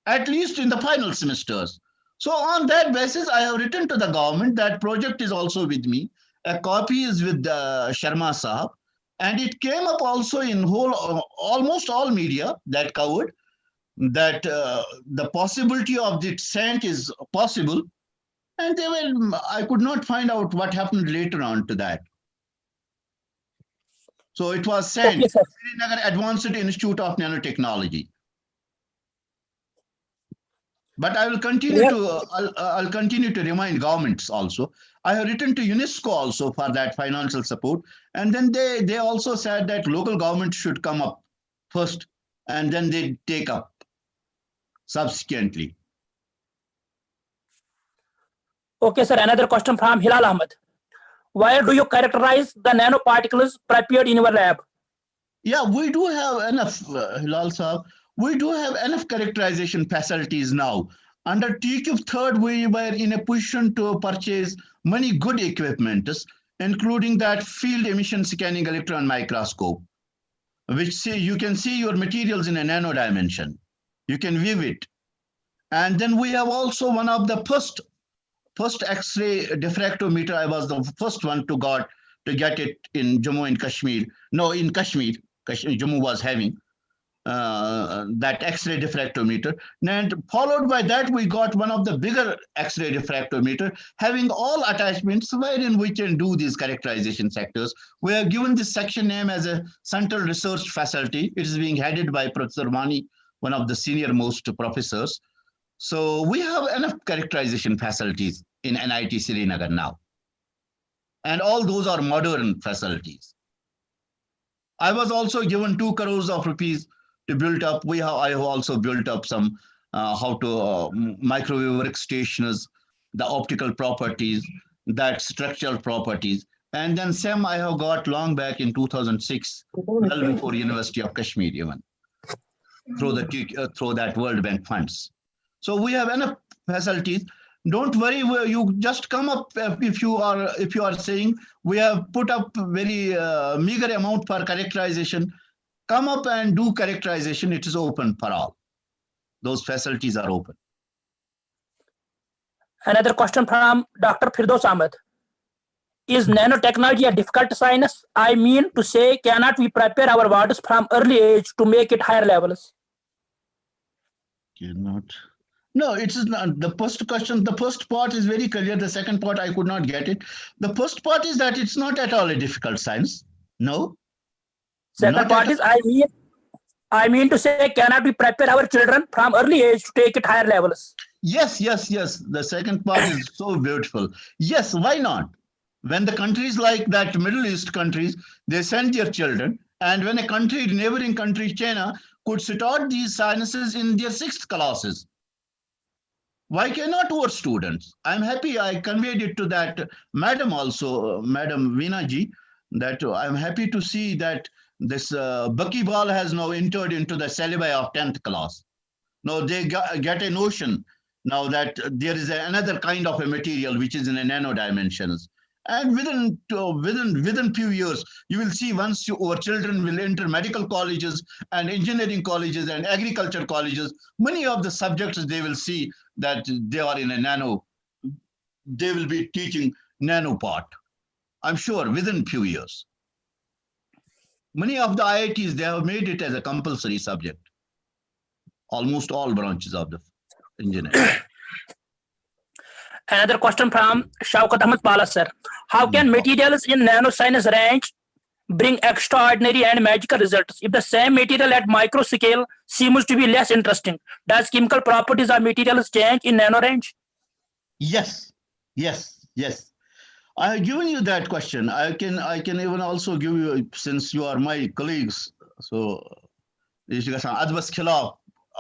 at least in the final semesters. So on that basis, I have written to the government. That project is also with me. A copy is with Sharma Sahab. And it came up also in almost all media that covered that the possibility of the SANT is possible. And I could not find out what happened later on to that. So it was SANT, Okay, Srinagar Advanced Institute of Nanotechnology. But I will continue I'll continue to remind governments also. I have written to UNESCO also for that financial support. And then they also said that local government should come up first and then they take up subsequently. Okay, sir. Another question from Hilal Ahmed. Why do you characterize the nanoparticles prepared in your lab? Yeah, we do have enough, Hilal Sahab. We do have enough characterization facilities now. Under TQ 3rd, we were in a position to purchase many good equipments, including that field emission scanning electron microscope, which you can see your materials in a nano dimension. You can view it. And then we have also one of the first X-ray diffractometer. I was the first one to get it in Jammu and Kashmir. No, in Kashmir, Jammu was having that X-ray diffractometer. And followed by that, we got one of the bigger X-ray diffractometer having all attachments wherein we can do these characterization sectors. We are given this section name as a Central Research Facility. It is being headed by Professor Mani, one of the senior most professors. So we have enough characterization facilities in NIT Srinagar now. And all those are modern facilities. I was also given 2 crores of rupees to build up. I have also built up some microwave workstations, the optical properties, that structural properties. And then SEM I have got long back in 2006, well before University of Kashmir even, through that World Bank funds. So we have enough facilities. Don't worry, you just come up if you are saying we have put up very meager amount for characterization. Come up and do characterization. It is open for all. Those facilities are open. Another question from Dr. Firdaus Ahmed. Is nanotechnology a difficult science? I mean to say, cannot we prepare our bodies from early age to make it higher levels? Cannot. No, it is not. The first question, the first part is very clear. The second part, I could not get it. The first part is that it's not at all a difficult science. No. Second part is, I mean to say, cannot we prepare our children from early age to take it higher levels? Yes. The second part is so beautiful. Yes, why not? When the countries like that, Middle East countries, they send their children. And when a country, neighboring country, China, could start these sciences in their 6th classes. Why cannot our students? I'm happy I conveyed it to that madam also, Madam Veena ji, that I'm happy to see that this buckyball has now entered into the syllabi of 10th class. Now they get a notion now that there is another kind of a material which is in a nano dimensions. And within few years, you will see once our children will enter medical colleges and engineering colleges and agriculture colleges, many of the subjects they will see that they are in a nano, they will be teaching nano part. I'm sure within few years. Many of the IITs, they have made it as a compulsory subject. Almost all branches of the engineering. Another question from Shaukat Ahmed Pala, sir. How can materials in nanoscience range bring extraordinary and magical results if the same material at micro scale seems to be less interesting? Does chemical properties of materials change in nano range? Yes, yes, yes. I have given you that question. I can even also give you, since you are my colleagues. So,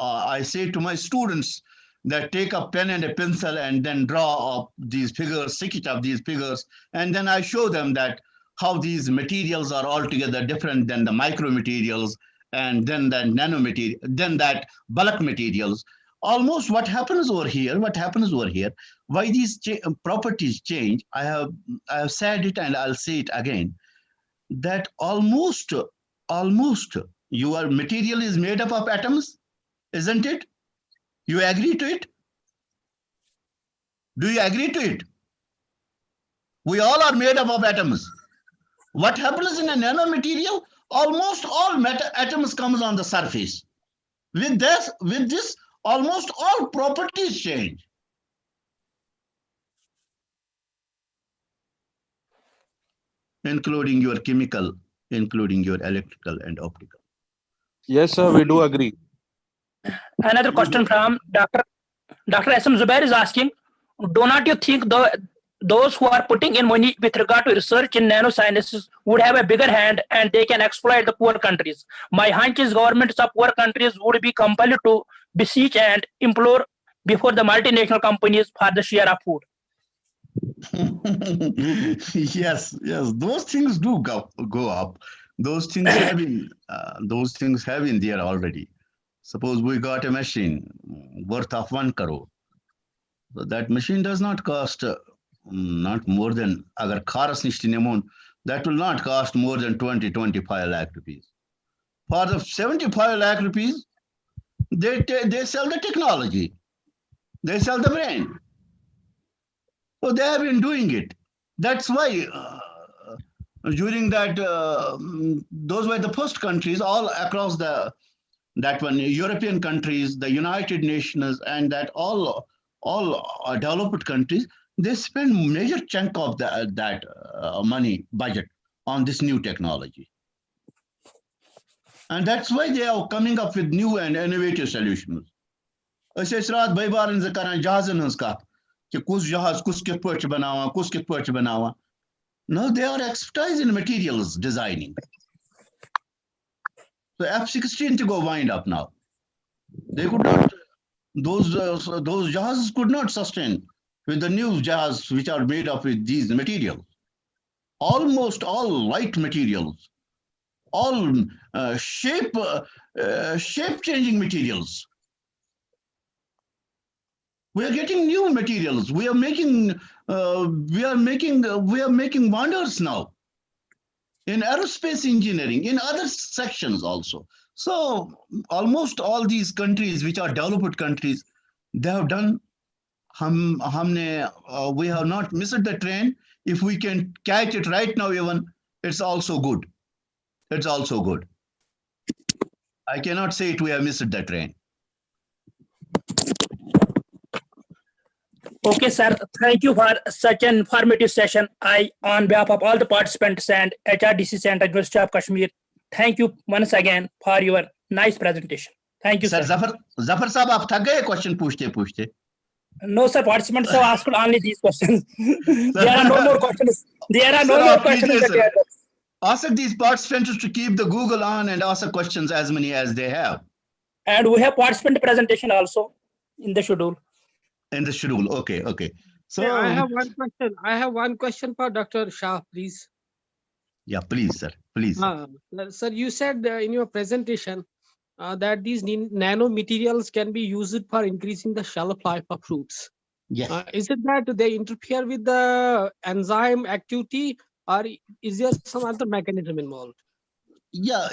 I say to my students that take a pen and a pencil and then draw up these figures, sketch up these figures, and then I show them that how these materials are altogether different than the micro materials, and then that nano material, then that bulk materials. Almost what happens over here, why these properties change, I have said it and I'll say it again, that almost your material is made up of atoms, isn't it? You agree to it? Do you agree to it? We all are made up of atoms. What happens in a nanomaterial? Almost all atoms comes on the surface. With this, almost all properties change. Including your chemical, including your electrical and optical. Yes, sir, we do agree. Another question from Dr. S.M. Zubair is asking, do not you think those who are putting in money with regard to research in nanosciences would have a bigger hand and they can exploit the poor countries? My hunch is governments of poor countries would be compelled to beseech and implore before the multinational companies for the share of food. Yes, those things do go up. Those things have been there already. Suppose we got a machine worth of 1 crore. So that machine does not cost not more than, agar kharas nishtinimon, that will not cost more than 20-25 lakh rupees. For the 75 lakh rupees, they sell the technology. They sell the brain. So they have been doing it. That's why during that, those were the first countries all across European countries, the United Nations, and that all developed countries, they spend major chunk of that money budget on this new technology. And that's why they are coming up with new and innovative solutions. No, they are expertise in materials designing. So F-16 to go wind up now. They could not, those jahazes could not sustain with the new jahaz which are made up with these materials. Almost all light materials, all shape-changing materials. We are getting new materials. We are making wonders now in aerospace engineering, in other sections also. So almost all these countries, which are developed countries, they have done. We have not missed the train. If we can catch it right now, even it's also good. It's also good. I cannot say it. We have missed the train. Okay, sir. Thank you for such an informative session. On behalf of all the participants and HRDC Center, University of Kashmir, thank you once again for your nice presentation. Thank you, sir. Zafar Saab, aap thak gaye question puchte. No, sir. Participants have asked only these questions. There are no more questions. There are no more questions. Ask these participants to keep the Google on and ask questions as many as they have. And we have participant presentation also in the schedule. In the schedule. Okay, okay. So Yeah, I have one question. I have one question for Dr. Shah, please. yeah, please, sir. Please. Sir, you said in your presentation that these nanomaterials can be used for increasing the shelf life of fruits. Yes. Is it that they interfere with the enzyme activity, or is there some other mechanism involved? Yeah,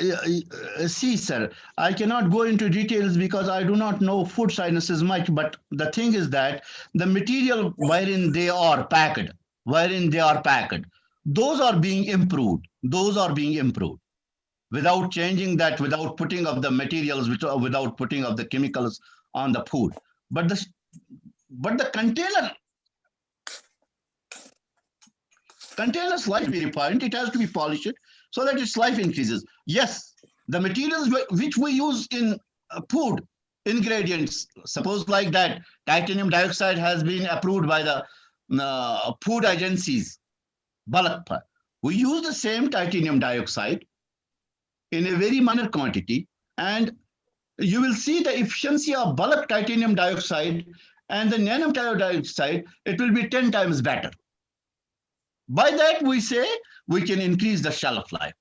see, sir, I cannot go into details because I do not know food sciences much, but the thing is that the material wherein they are packed, those are being improved. Those are being improved without changing that, without putting of the materials, without putting of the chemicals on the food. But the container's life be refined, it has to be polished so that its life increases. Yes, the materials which we use in food ingredients, suppose like that, titanium dioxide has been approved by the food agencies, bulk. We use the same titanium dioxide in a very minor quantity, and you will see the efficiency of bulk titanium dioxide and the nano dioxide, it will be 10 times better. By that, we say we can increase the shelf life.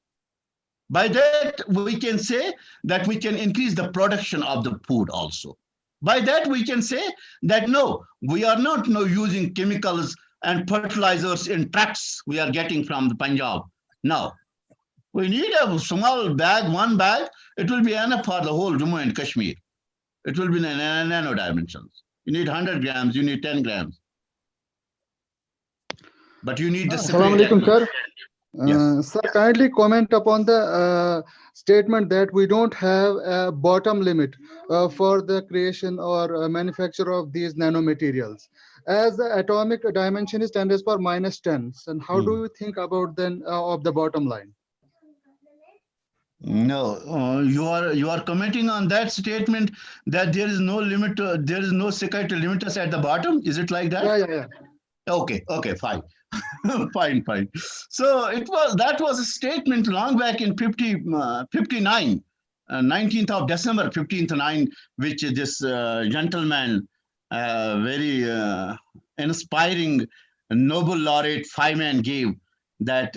By that, we can say that we can increase the production of the food also. By that, we can say that no, we are not now using chemicals and fertilizers in trucks we are getting from the Punjab. No, we need a small bag, one bag, it will be enough for the whole Jammu and Kashmir. It will be in nano dimensions. You need 100 grams, you need 10 grams. But you need the Assalamu alaikum, sir. Yes. Sir, kindly comment upon the statement that we don't have a bottom limit for the creation or manufacture of these nanomaterials. As the atomic dimension is 10 raised to power -10, and how do you think about then of the bottom line? No, you are commenting on that statement that there is no limit, there is no security limiters at the bottom. Is it like that? Yeah. Okay, fine. fine. So that was a statement long back in 59, 19th of December, 15th, which this gentleman, very inspiring Nobel laureate Feynman gave, that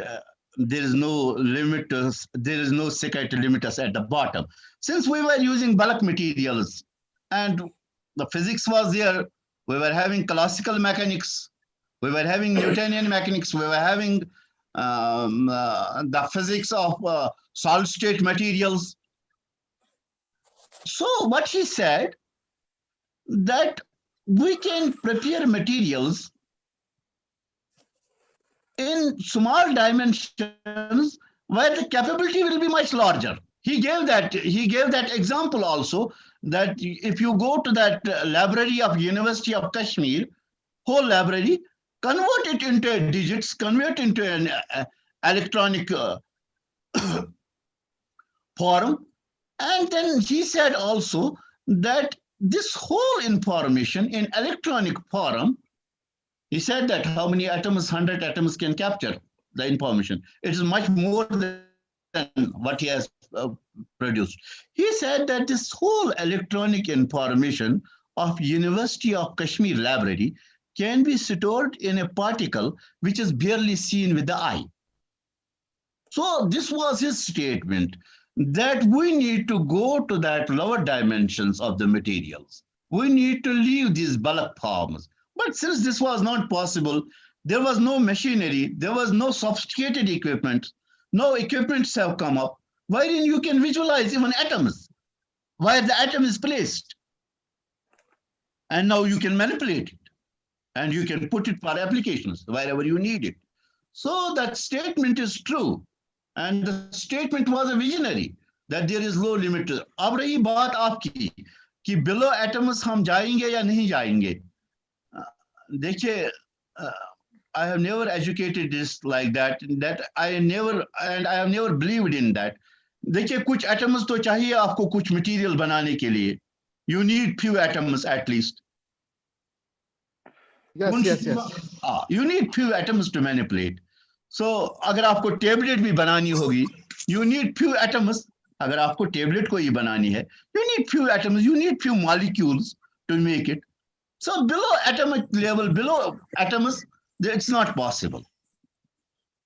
there is no limiters, there is no security limiters at the bottom. Since we were using bulk materials and the physics was there, we were having classical mechanics, we were having Newtonian mechanics, we were having the physics of solid state materials. So what he said, that we can prepare materials in small dimensions where the capability will be much larger. He gave that example also, that if you go to that library of University of Kashmir, whole library, convert it into digits, convert into an electronic form. And then he said also that this whole information in electronic form, he said that how many atoms, 100 atoms can capture the information. It is much more than what he has produced. He said that this whole electronic information of University of Kashmir library can be stored in a particle which is barely seen with the eye. So this was his statement, that we need to go to that lower dimensions of the materials. We need to leave these bulk forms. But since this was not possible, there was no machinery, there was no sophisticated equipment, no equipments have come up, wherein you can visualize even atoms, where the atom is placed. And now you can manipulate it. And you can put it for applications wherever you need it. So that statement is true. And the statement was a visionary, that there is no limit. अब रही बात आपकी कि below atoms हम जाएंगे या नहीं जाएंगे. देखिए, I have never educated this like that. I have never believed in that. देखिए, कुछ atoms तो चाहिए आपको कुछ material बनाने के लिए. You need few atoms at least. Yes. You need few atoms to manipulate. So अगर आपको tablet भी बनानी होगी, you need few atoms. अगर आपको tablet को ही बनानी है, you need few atoms, you need few molecules to make it. So below atomic level, below atoms, it's not possible.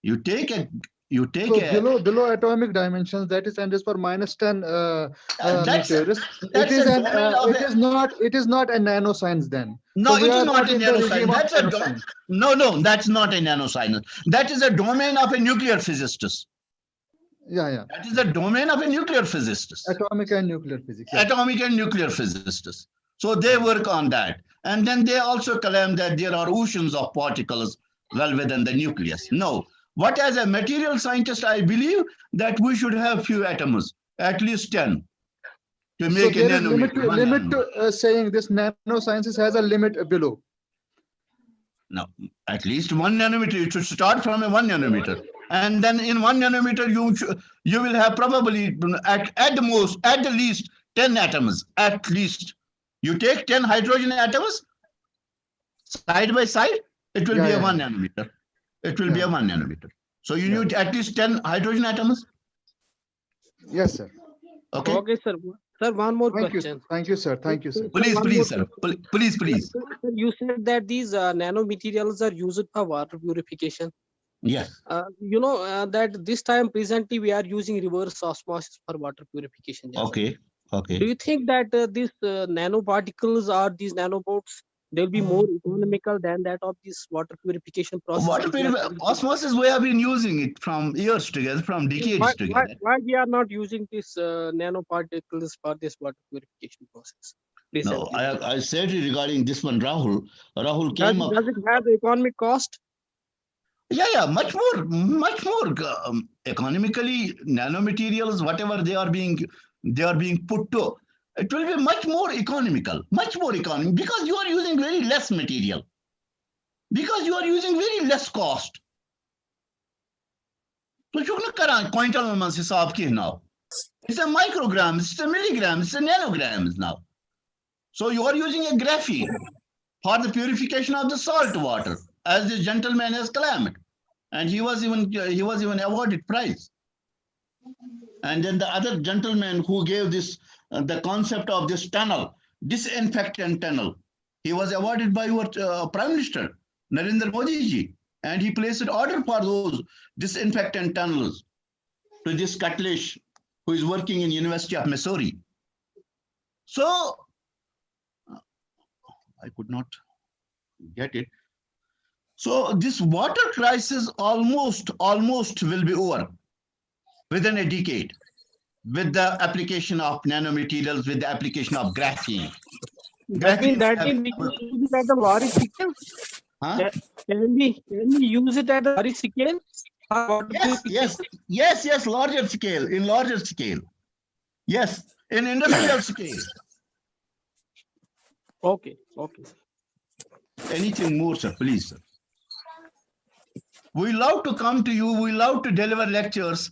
You take a below atomic dimensions, that is and is for -10 that's meters. that's a domain of It is not a nanoscience then. no, So we it is are not a in the nanoscience. regime of That's a nanoscience. no, that's not a nanoscience. That is a domain of a nuclear physicist. Yeah. That is a domain of a nuclear physicist. Atomic and nuclear physics. Yeah. Atomic and nuclear physicists. So they work on that. And then they also claim that there are oceans of particles well within the nucleus. No. What as a material scientist, I believe that we should have few atoms, at least 10, to make so a there is nanometer. limit to saying this nanosciences has a limit below. No, at least 1 nanometer. You should start from a 1 nanometer. And then in 1 nanometer, you will have probably at the least 10 atoms, at least. You take 10 hydrogen atoms side by side, it will be a 1 nanometer. It will be a 1 nanometer. So you need at least 10 hydrogen atoms. Yes, sir. Okay. Okay, sir. Sir, one more question. Thank you, sir. Thank you, sir. Please, sir. Please. Sir, you said that these nanomaterials are used for water purification. Yes. You know that this time presently we are using reverse osmosis for water purification. Okay. Do you think that these nanoparticles or these nanobots, they'll be more economical than that of this water purification process? Osmosis, we have been using it from years together, from decades together. Why we are not using these nanoparticles for this water purification process? No, I said regarding this one, Rahul came up. Does it have economic cost? Yeah, much more economically. Nanomaterials, whatever they are being put to, it will be much more economical, because you are using very less material, because you are using very less cost. So quintal now. It's a microgram, it's a milligram, it's a nanograms now. So you are using a graphene for the purification of the salt water, as this gentleman has claimed, and he was even awarded prize. And then the other gentleman who gave this the concept of this tunnel, disinfectant tunnel, he was awarded by your Prime Minister Narendra Modi ji, and he placed an order for those disinfectant tunnels to this Katlesh, who is working in University of Missouri. So I could not get it. So this water crisis almost will be over within a decade, with the application of nanomaterials, with the application of graphene. That means we can use it at the large scale. Huh? Can we use it at the large scale? Yes, larger scale, in larger scale. Yes, in industrial scale. Okay. Anything more, sir, please, sir. We love to come to you. We love to deliver lectures.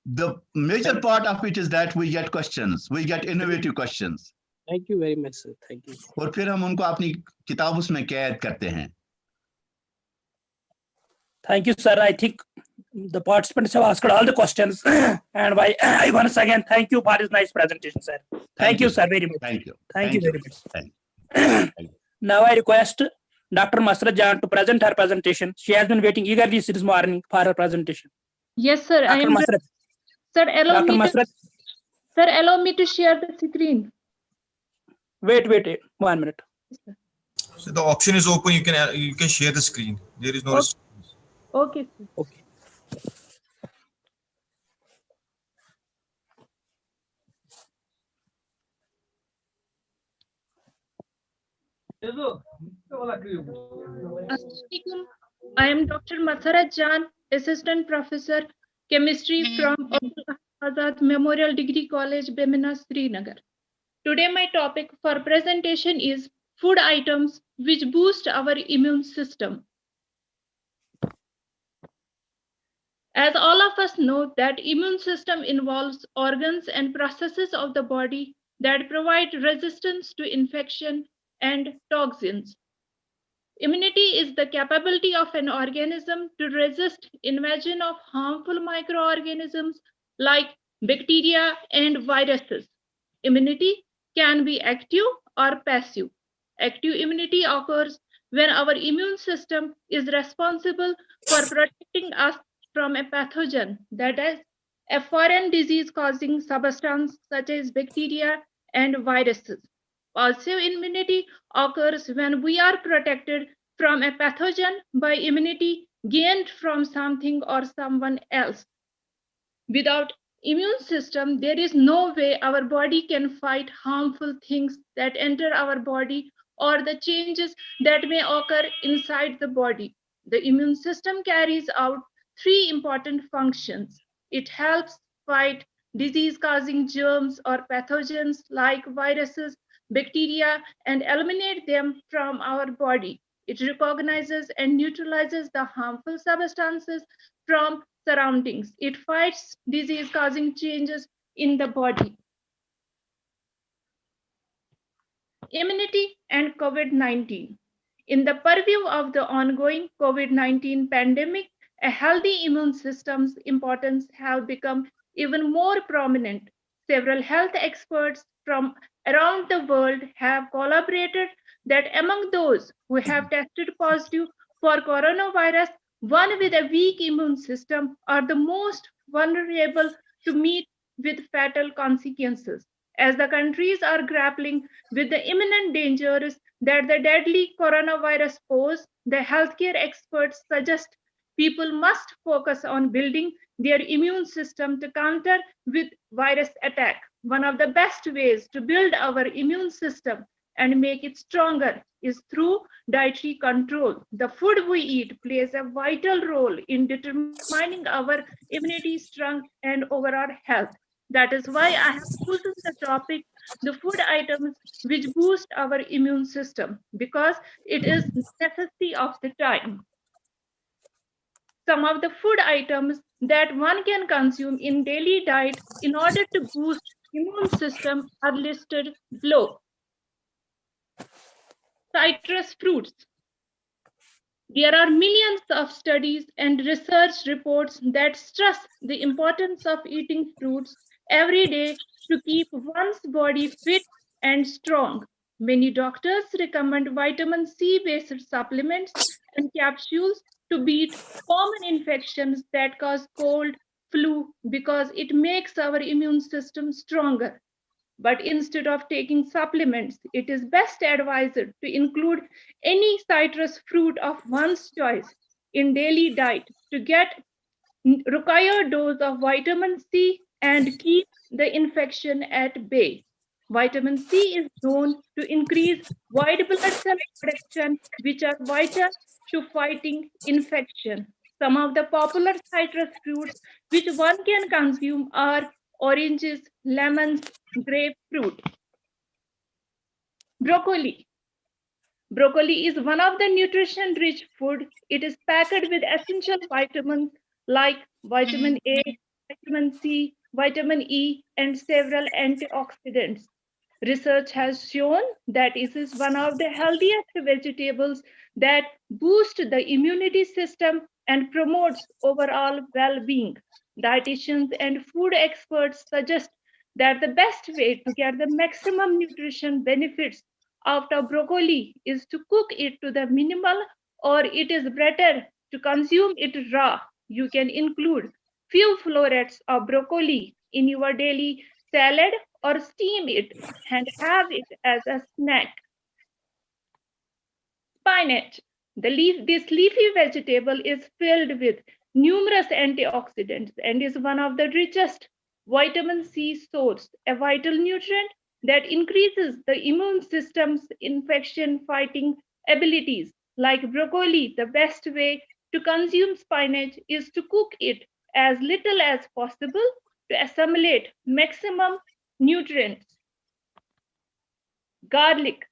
The major part of it is that we get questions. We get innovative questions. Thank you very much, sir. Thank you. और फिर हम उनको अपनी किताबों में कैद करते हैं. Thank you, sir. I think the participants have asked all the questions, and I once again thank you for this nice presentation, sir. Thank you, sir, very much. Thank you. Thank you very much. Thank you. Now I request Dr. Masrat Jan to present her presentation. She has been waiting eagerly this morning for her presentation. Yes, sir. Dr. Masrat. Sir, allow me to share the screen. Wait, 1 minute. So the option is open. You can share the screen. There is no restrictions. Okay. Okay. I am Dr. Masrat Jan, Assistant Professor, Chemistry from Abdul Azad Memorial Degree College, Bemina, Srinagar. Today my topic for presentation is food items which boost our immune system. As all of us know that immune system involves organs and processes of the body that provide resistance to infection and toxins. Immunity is the capability of an organism to resist invasion of harmful microorganisms like bacteria and viruses. Immunity can be active or passive. Active immunity occurs when our immune system is responsible for protecting us from a pathogen, that is, a foreign disease-causing substance such as bacteria and viruses. Passive immunity occurs when we are protected from a pathogen by immunity gained from something or someone else. Without immune system, there is no way our body can fight harmful things that enter our body or the changes that may occur inside the body. The immune system carries out three important functions. It helps fight disease-causing germs or pathogens like viruses, bacteria, and eliminate them from our body. It recognizes and neutralizes the harmful substances from surroundings. It fights disease-causing changes in the body. Immunity and COVID-19. In the purview of the ongoing COVID-19 pandemic, a healthy immune system's importance have become even more prominent. Several health experts from around the world have collaborated that among those who have tested positive for coronavirus, one with a weak immune system are the most vulnerable to meet with fatal consequences. As the countries are grappling with the imminent dangers that the deadly coronavirus pose, the healthcare experts suggest people must focus on building their immune system to counter with virus attack. One of the best ways to build our immune system and make it stronger is through dietary control. The food we eat plays a vital role in determining our immunity strength and overall health. That is why I have chosen the topic, the food items which boost our immune system, because it is necessity of the time. Some of the food items that one can consume in daily diet in order to boost immune system are listed below. Citrus fruits. There are millions of studies and research reports that stress the importance of eating fruits every day to keep one's body fit and strong. Many doctors recommend vitamin C-based supplements and capsules to beat common infections that cause cold, flu, because it makes our immune system stronger. But instead of taking supplements, it is best advised to include any citrus fruit of one's choice in daily diet to get required dose of vitamin C and keep the infection at bay. Vitamin C is known to increase white blood cell production, which are vital to fighting infection. Some of the popular citrus fruits which one can consume are oranges, lemons, grapefruit. Broccoli. Broccoli is one of the nutrition-rich food. It is packed with essential vitamins like vitamin A, vitamin C, vitamin E, and several antioxidants. Research has shown that it is one of the healthiest vegetables that boost the immunity system and promotes overall well-being. Dietitians and food experts suggest that the best way to get the maximum nutrition benefits out of broccoli is to cook it to the minimal, or it is better to consume it raw. You can include few florets of broccoli in your daily salad or steam it and have it as a snack. Spinach. This leafy vegetable is filled with numerous antioxidants and is one of the richest vitamin C source, a vital nutrient that increases the immune system's infection fighting abilities. Like broccoli, the best way to consume spinach is to cook it as little as possible to assimilate maximum nutrients. Garlic.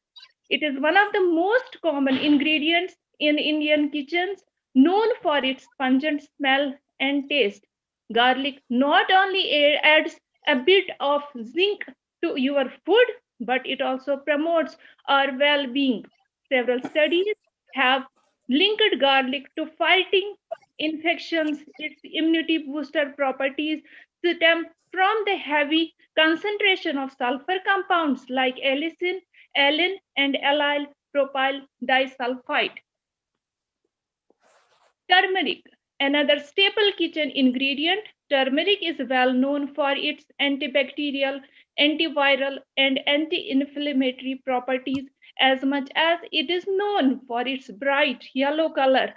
It is one of the most common ingredients in Indian kitchens, known for its pungent smell and taste. Garlic not only adds a bit of zinc to your food, but it also promotes our well-being. Several studies have linked garlic to fighting infections. Its immunity booster properties stem from the heavy concentration of sulfur compounds like allicin, allicin, and allyl propyl disulfide. Turmeric, another staple kitchen ingredient. Turmeric is well known for its antibacterial, antiviral, and anti-inflammatory properties as much as it is known for its bright yellow color.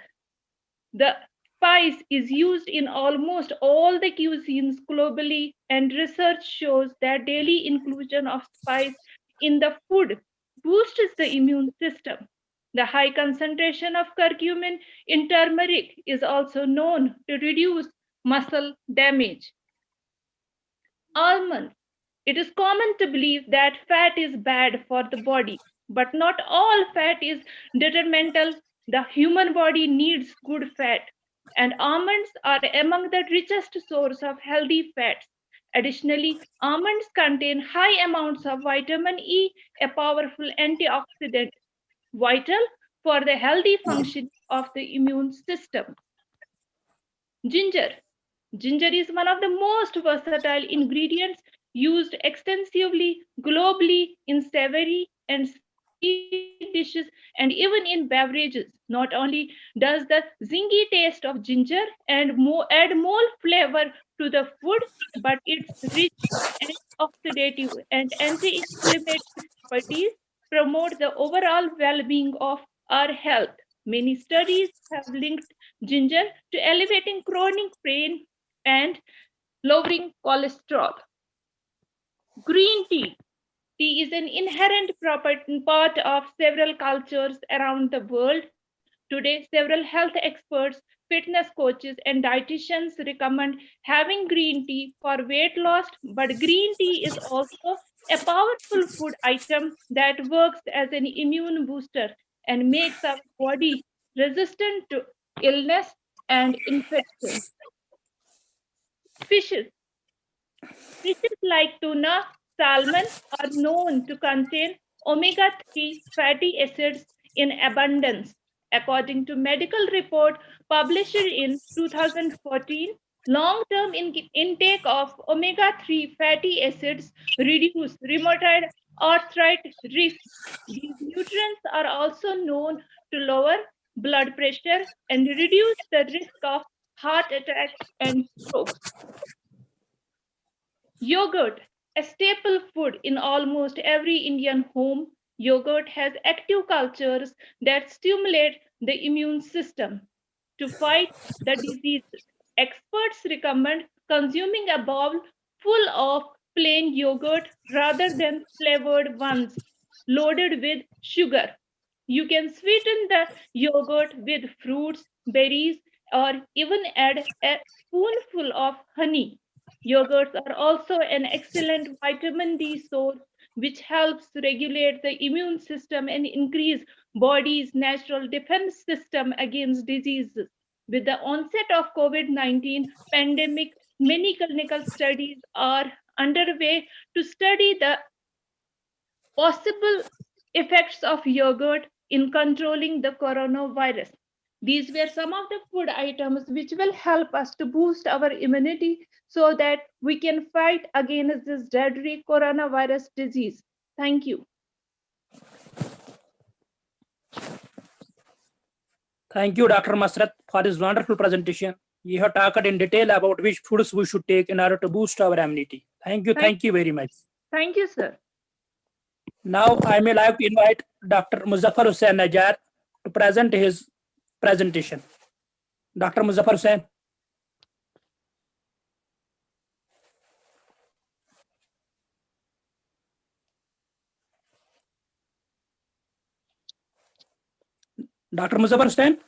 The spice is used in almost all the cuisines globally, and research shows that daily inclusion of spice in the food boosts the immune system. The high concentration of curcumin in turmeric is also known to reduce muscle damage. Almonds. It is common to believe that fat is bad for the body, but not all fat is detrimental. The human body needs good fat, and almonds are among the richest source of healthy fats. Additionally, almonds contain high amounts of vitamin E, a powerful antioxidant, vital for the healthy function of the immune system. Ginger. Ginger is one of the most versatile ingredients used extensively globally in savory and sweet dishes and even in beverages. Not only does the zingy taste of ginger add more flavor to the food, but its rich antioxidative and anti-inflammatory properties promote the overall well-being of our health. Many studies have linked ginger to elevating chronic pain and lowering cholesterol. Green tea. Tea is an inherent part of several cultures around the world. Today, several health experts, fitness coaches, and dietitians recommend having green tea for weight loss, but green tea is also a powerful food item that works as an immune booster and makes our body resistant to illness and infection. Fishes. Fishes like tuna, salmon are known to contain omega-3 fatty acids in abundance. According to medical report published in 2014, long-term intake of omega-3 fatty acids reduce rheumatoid arthritis risk. These nutrients are also known to lower blood pressure and reduce the risk of heart attack and stroke. Yogurt, a staple food in almost every Indian home, yogurt has active cultures that stimulate the immune system to fight the diseases. Experts recommend consuming a bowl full of plain yogurt rather than flavored ones loaded with sugar. You can sweeten the yogurt with fruits, berries, or even add a spoonful of honey. Yogurts are also an excellent vitamin D source, which helps regulate the immune system and increase body's natural defense system against diseases. With the onset of COVID-19 pandemic, many clinical studies are underway to study the possible effects of yogurt in controlling the coronavirus. These were some of the food items which will help us to boost our immunity so that we can fight against this deadly coronavirus disease. Thank you. Thank you, Dr. Masrat, for this wonderful presentation. You have talked in detail about which foods we should take in order to boost our immunity. Thank you very much. Thank you, sir. Now, I may like to invite Dr. Muzaffar Hussain Najjar to present his presentation. Dr. Muzaffar Hussain. Dr. Muzaffar Hussain.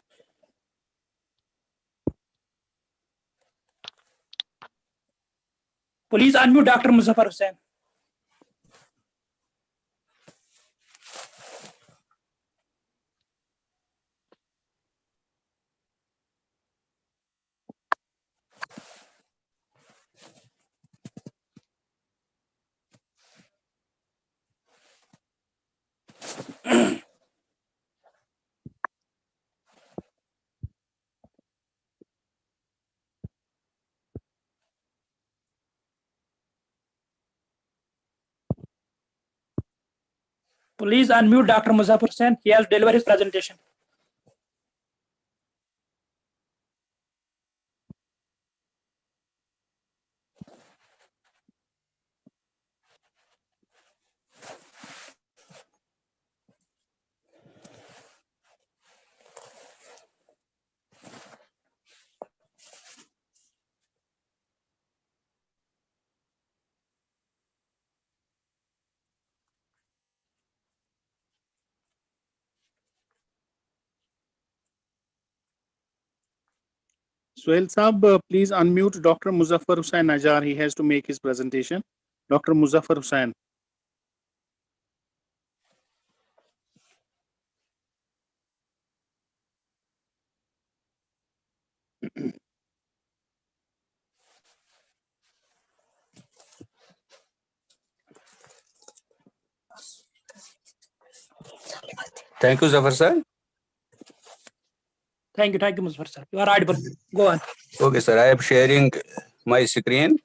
Please unmute Dr. Muzaffar Hussain. Please unmute Dr. Muzaffar Hussain. He has delivered his presentation. Suhail Saab, please unmute Dr. Muzaffar Hussain Najjar. He has to make his presentation. Dr. Muzaffar Hussain. Thank you, Zafar sir. Thank you, Muzaffar sir. You are audible. Go on. Okay, sir. I am sharing my screen.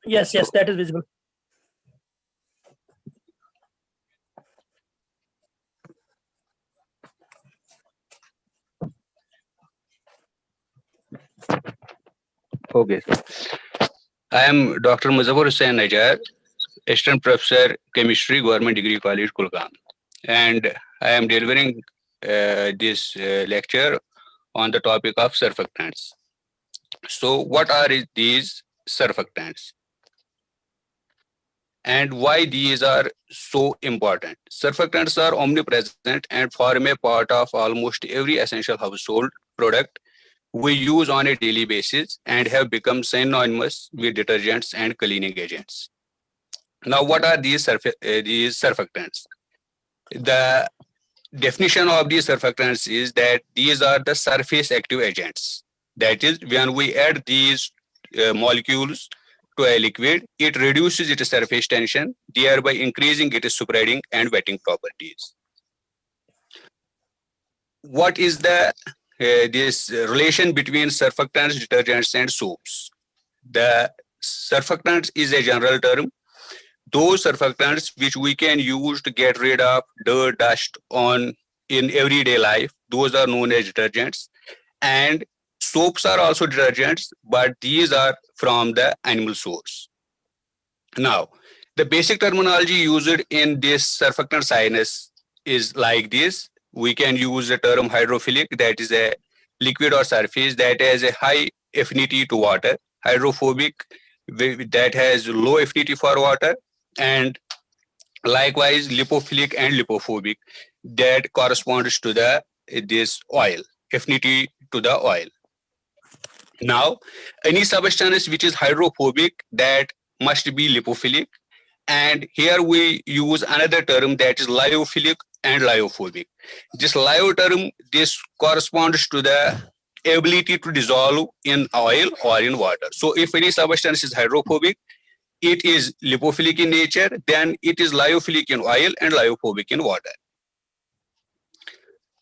Yes, that is visible. Okay, sir. I am Dr. Muzaffar Hussain Najjar, Assistant Professor, Chemistry, Government Degree College, Kulgam. And I am delivering this lecture on the topic of surfactants. So what are these surfactants? And why these are so important? Surfactants are omnipresent and form a part of almost every essential household product we use on a daily basis and have become synonymous with detergents and cleaning agents. Now, what are these surfactants? The definition of these surfactants is that these are the surface active agents. That is, when we add these molecules to a liquid, it reduces its surface tension, thereby increasing its spreading and wetting properties. What is the this relation between surfactants, detergents, and soaps? The surfactants is a general term. Those surfactants which we can use to get rid of dirt, dust in everyday life, those are known as detergents. And soaps are also detergents, but these are from the animal source. Now, the basic terminology used in this surfactant science is like this. We can use the term hydrophilic, that is a liquid or surface that has a high affinity to water. Hydrophobic, that has low affinity for water. And likewise, lipophilic and lipophobic, that corresponds to this oil, affinity to the oil. Now, any substance which is hydrophobic, that must be lipophilic. And here we use another term, that is lyophilic and lyophobic. This lyo term, this corresponds to the ability to dissolve in oil or in water. So if any substance is hydrophobic, it is lipophilic in nature, then it is lyophilic in oil and lyophobic in water.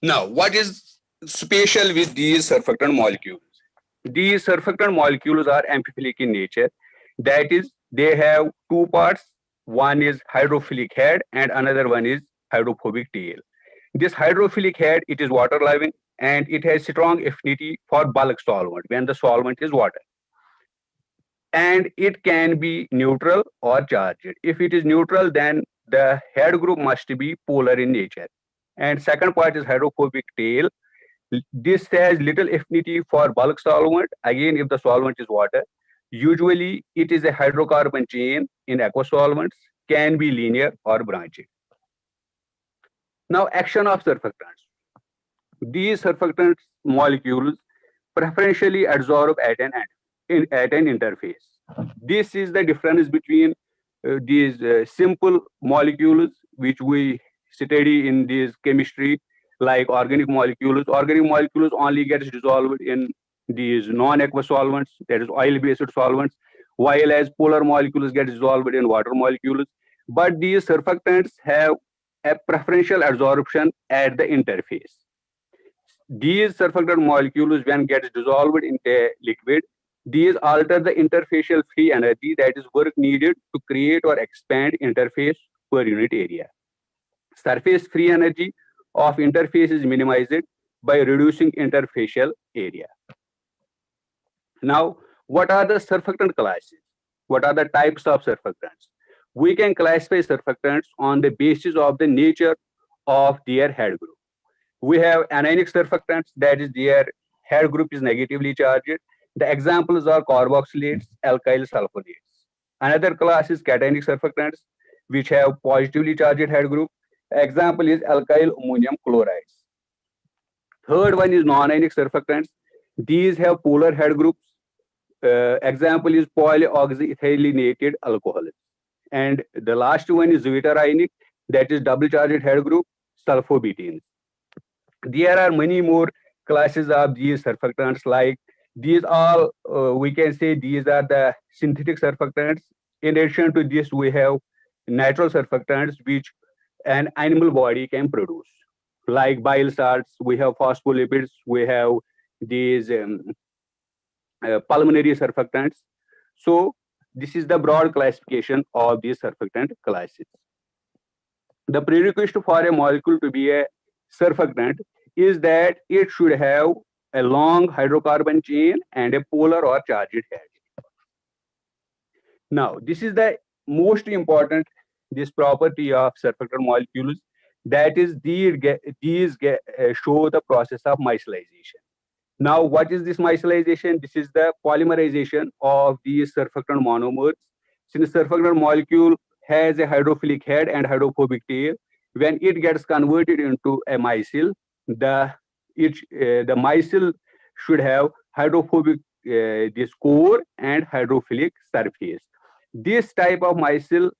Now, what is special with these surfactant molecules? These surfactant molecules are amphiphilic in nature. That is, they have two parts. One is hydrophilic head and another one is hydrophobic tail. This hydrophilic head, it is water loving and it has strong affinity for bulk solvent when the solvent is water. And it can be neutral or charged. If it is neutral, then the head group must be polar in nature. And second part is hydrophobic tail. This has little affinity for bulk solvent. Again, if the solvent is water, usually it is a hydrocarbon chain in aqua solvents, can be linear or branching. Now, action of surfactants. These surfactant molecules preferentially adsorb at an interface. This is the difference between these simple molecules which we study in this chemistry, like organic molecules. Organic molecules only gets dissolved in these non-aqua solvents, that is oil-based solvents, while as polar molecules get dissolved in water molecules. But these surfactants have a preferential adsorption at the interface. These surfactant molecules, when gets dissolved into a liquid, these alter the interfacial free energy, that is work needed to create or expand interface per unit area. surface free energy of interface is minimized by reducing interfacial area. Now, what are the surfactant classes? What are the types of surfactants? We can classify surfactants on the basis of the nature of their head group. We have anionic surfactants, that is their head group is negatively charged. The examples are carboxylates, alkyl sulfonates. Another class is cationic surfactants, which have positively charged head group. Example is alkyl ammonium chlorides. Third one is non-ionic surfactants. These have polar head groups. Example is polyoxyethylene alcohols. And the last one is zwitterionic, that is double charged head group, sulfobutenes. There are many more classes of these surfactants, like these all, we can say these are the synthetic surfactants. In addition to this, we have natural surfactants which an animal body can produce, like bile salts, we have phospholipids, we have these pulmonary surfactants. So this is the broad classification of these surfactant classes. The prerequisite for a molecule to be a surfactant is that it should have a long hydrocarbon chain and a polar or charged head. Now, this is the most important this property of surfactant molecules, that is these show the process of micellization. Now, what is this micellization? This is the polymerization of these surfactant monomers. Since surfactant molecule has a hydrophilic head and hydrophobic tail, when it gets converted into a micelle, the micelle should have hydrophobic this core and hydrophilic surface. This type of micelle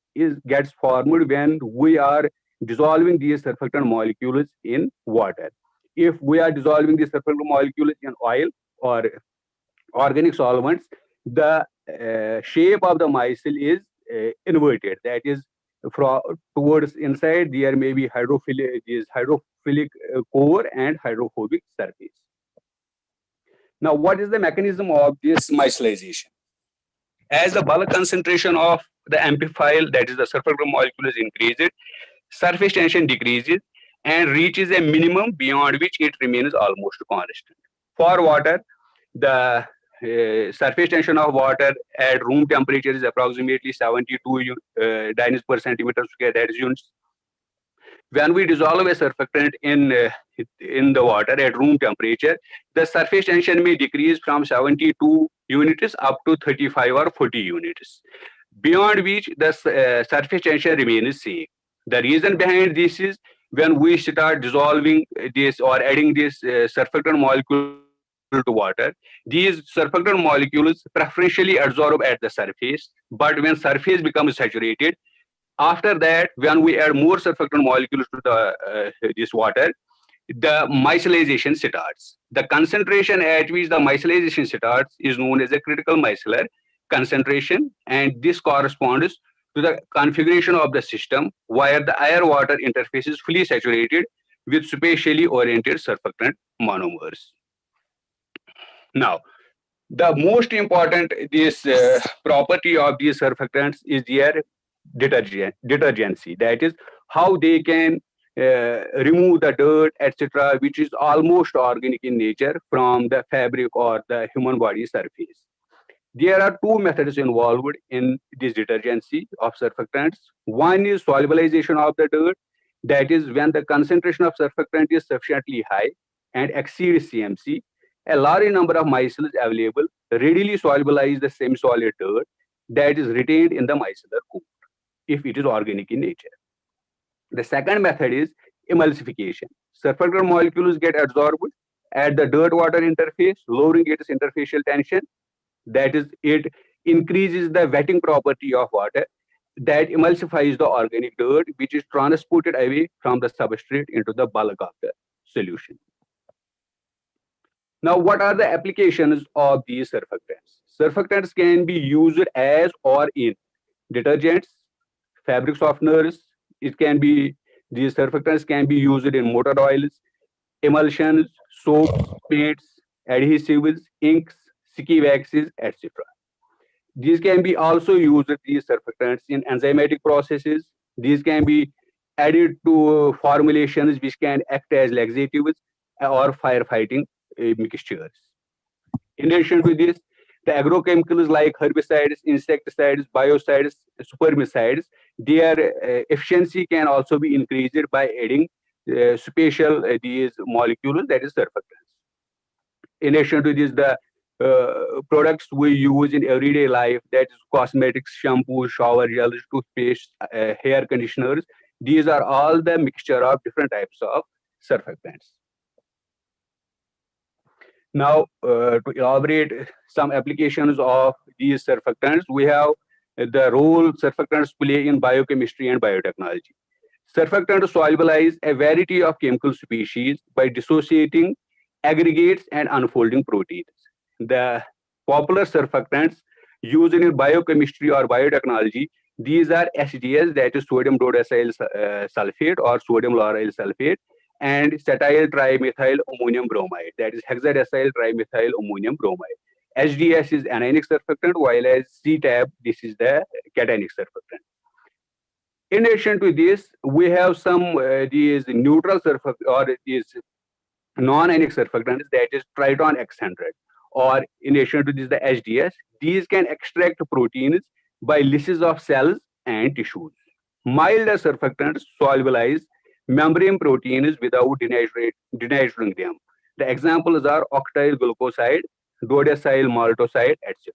gets formed when we are dissolving these surfactant molecules in water. If we are dissolving these surfactant molecules in oil or organic solvents, the shape of the micelle is inverted. That is, towards inside there may be hydrophilic core and hydrophobic surface. Now, what is the mechanism of this micellization? As the bulk concentration of the amphiphile, that is the surfactant molecule, is increased, surface tension decreases and reaches a minimum beyond which it remains almost constant. For water, the surface tension of water at room temperature is approximately 72 dynes per centimeter square, that is units. When we dissolve a surfactant in the water at room temperature, the surface tension may decrease from 72 units up to 35 or 40 units, beyond which the surface tension remains same. The reason behind this is when we start dissolving this or adding this surfactant molecule to water, these surfactant molecules preferentially absorb at the surface, but when surface becomes saturated, after that, when we add more surfactant molecules to this water, the micellization starts. The concentration at which the micellization starts is known as a critical micellar concentration, and this corresponds to the configuration of the system where the air-water interface is fully saturated with spatially oriented surfactant monomers. Now, the most important property of these surfactants is their detergency. That is how they can remove the dirt, etc., which is almost organic in nature from the fabric or the human body surface. There are two methods involved in this detergency of surfactants. One is solubilization of the dirt. That is when the concentration of surfactant is sufficiently high and exceeds CMC, a large number of micelles available readily solubilize the semi-solid dirt that is retained in the micellar core, if it is organic in nature. The second method is emulsification. Surfactant molecules get absorbed at the dirt-water interface, lowering its interfacial tension. That is, it increases the wetting property of water that emulsifies the organic dirt, which is transported away from the substrate into the bulk of the solution. Now, what are the applications of these surfactants? Surfactants can be used as or in detergents, fabric softeners. These surfactants can be used in motor oils, emulsions, soaps, paints, adhesives, inks, sticky waxes, etc. These can be also used, these surfactants, in enzymatic processes. These can be added to formulations which can act as laxatives or firefighting mixtures. In addition to this, the agrochemicals like herbicides, insecticides, biocides, spermicides, their efficiency can also be increased by adding special these molecules, that is surfactants. In addition to this, the products we use in everyday life, that is cosmetics, shampoo, shower gels, toothpaste, hair conditioners, these are all the mixture of different types of surfactants. Now, to elaborate some applications of these surfactants, we have the role surfactants play in biochemistry and biotechnology. Surfactants solubilize a variety of chemical species by dissociating aggregates and unfolding proteins. The popular surfactants used in biochemistry or biotechnology, these are HDS, that is sodium dodecyl sulfate or sodium lauryl sulfate, and cetyl trimethyl ammonium bromide, that is hexadecyl trimethyl ammonium bromide. HDS is anionic surfactant, while as CTAB, this is the cationic surfactant. In addition to this, we have some these neutral surfactants or these non-anionic surfactants, that is Triton X100, or in addition to this, the HDS. These can extract proteins by lysis of cells and tissues. Milder surfactants solubilize membrane proteins without denaturing them. The examples are octyl glucoside, dodecyl maltoside, etc.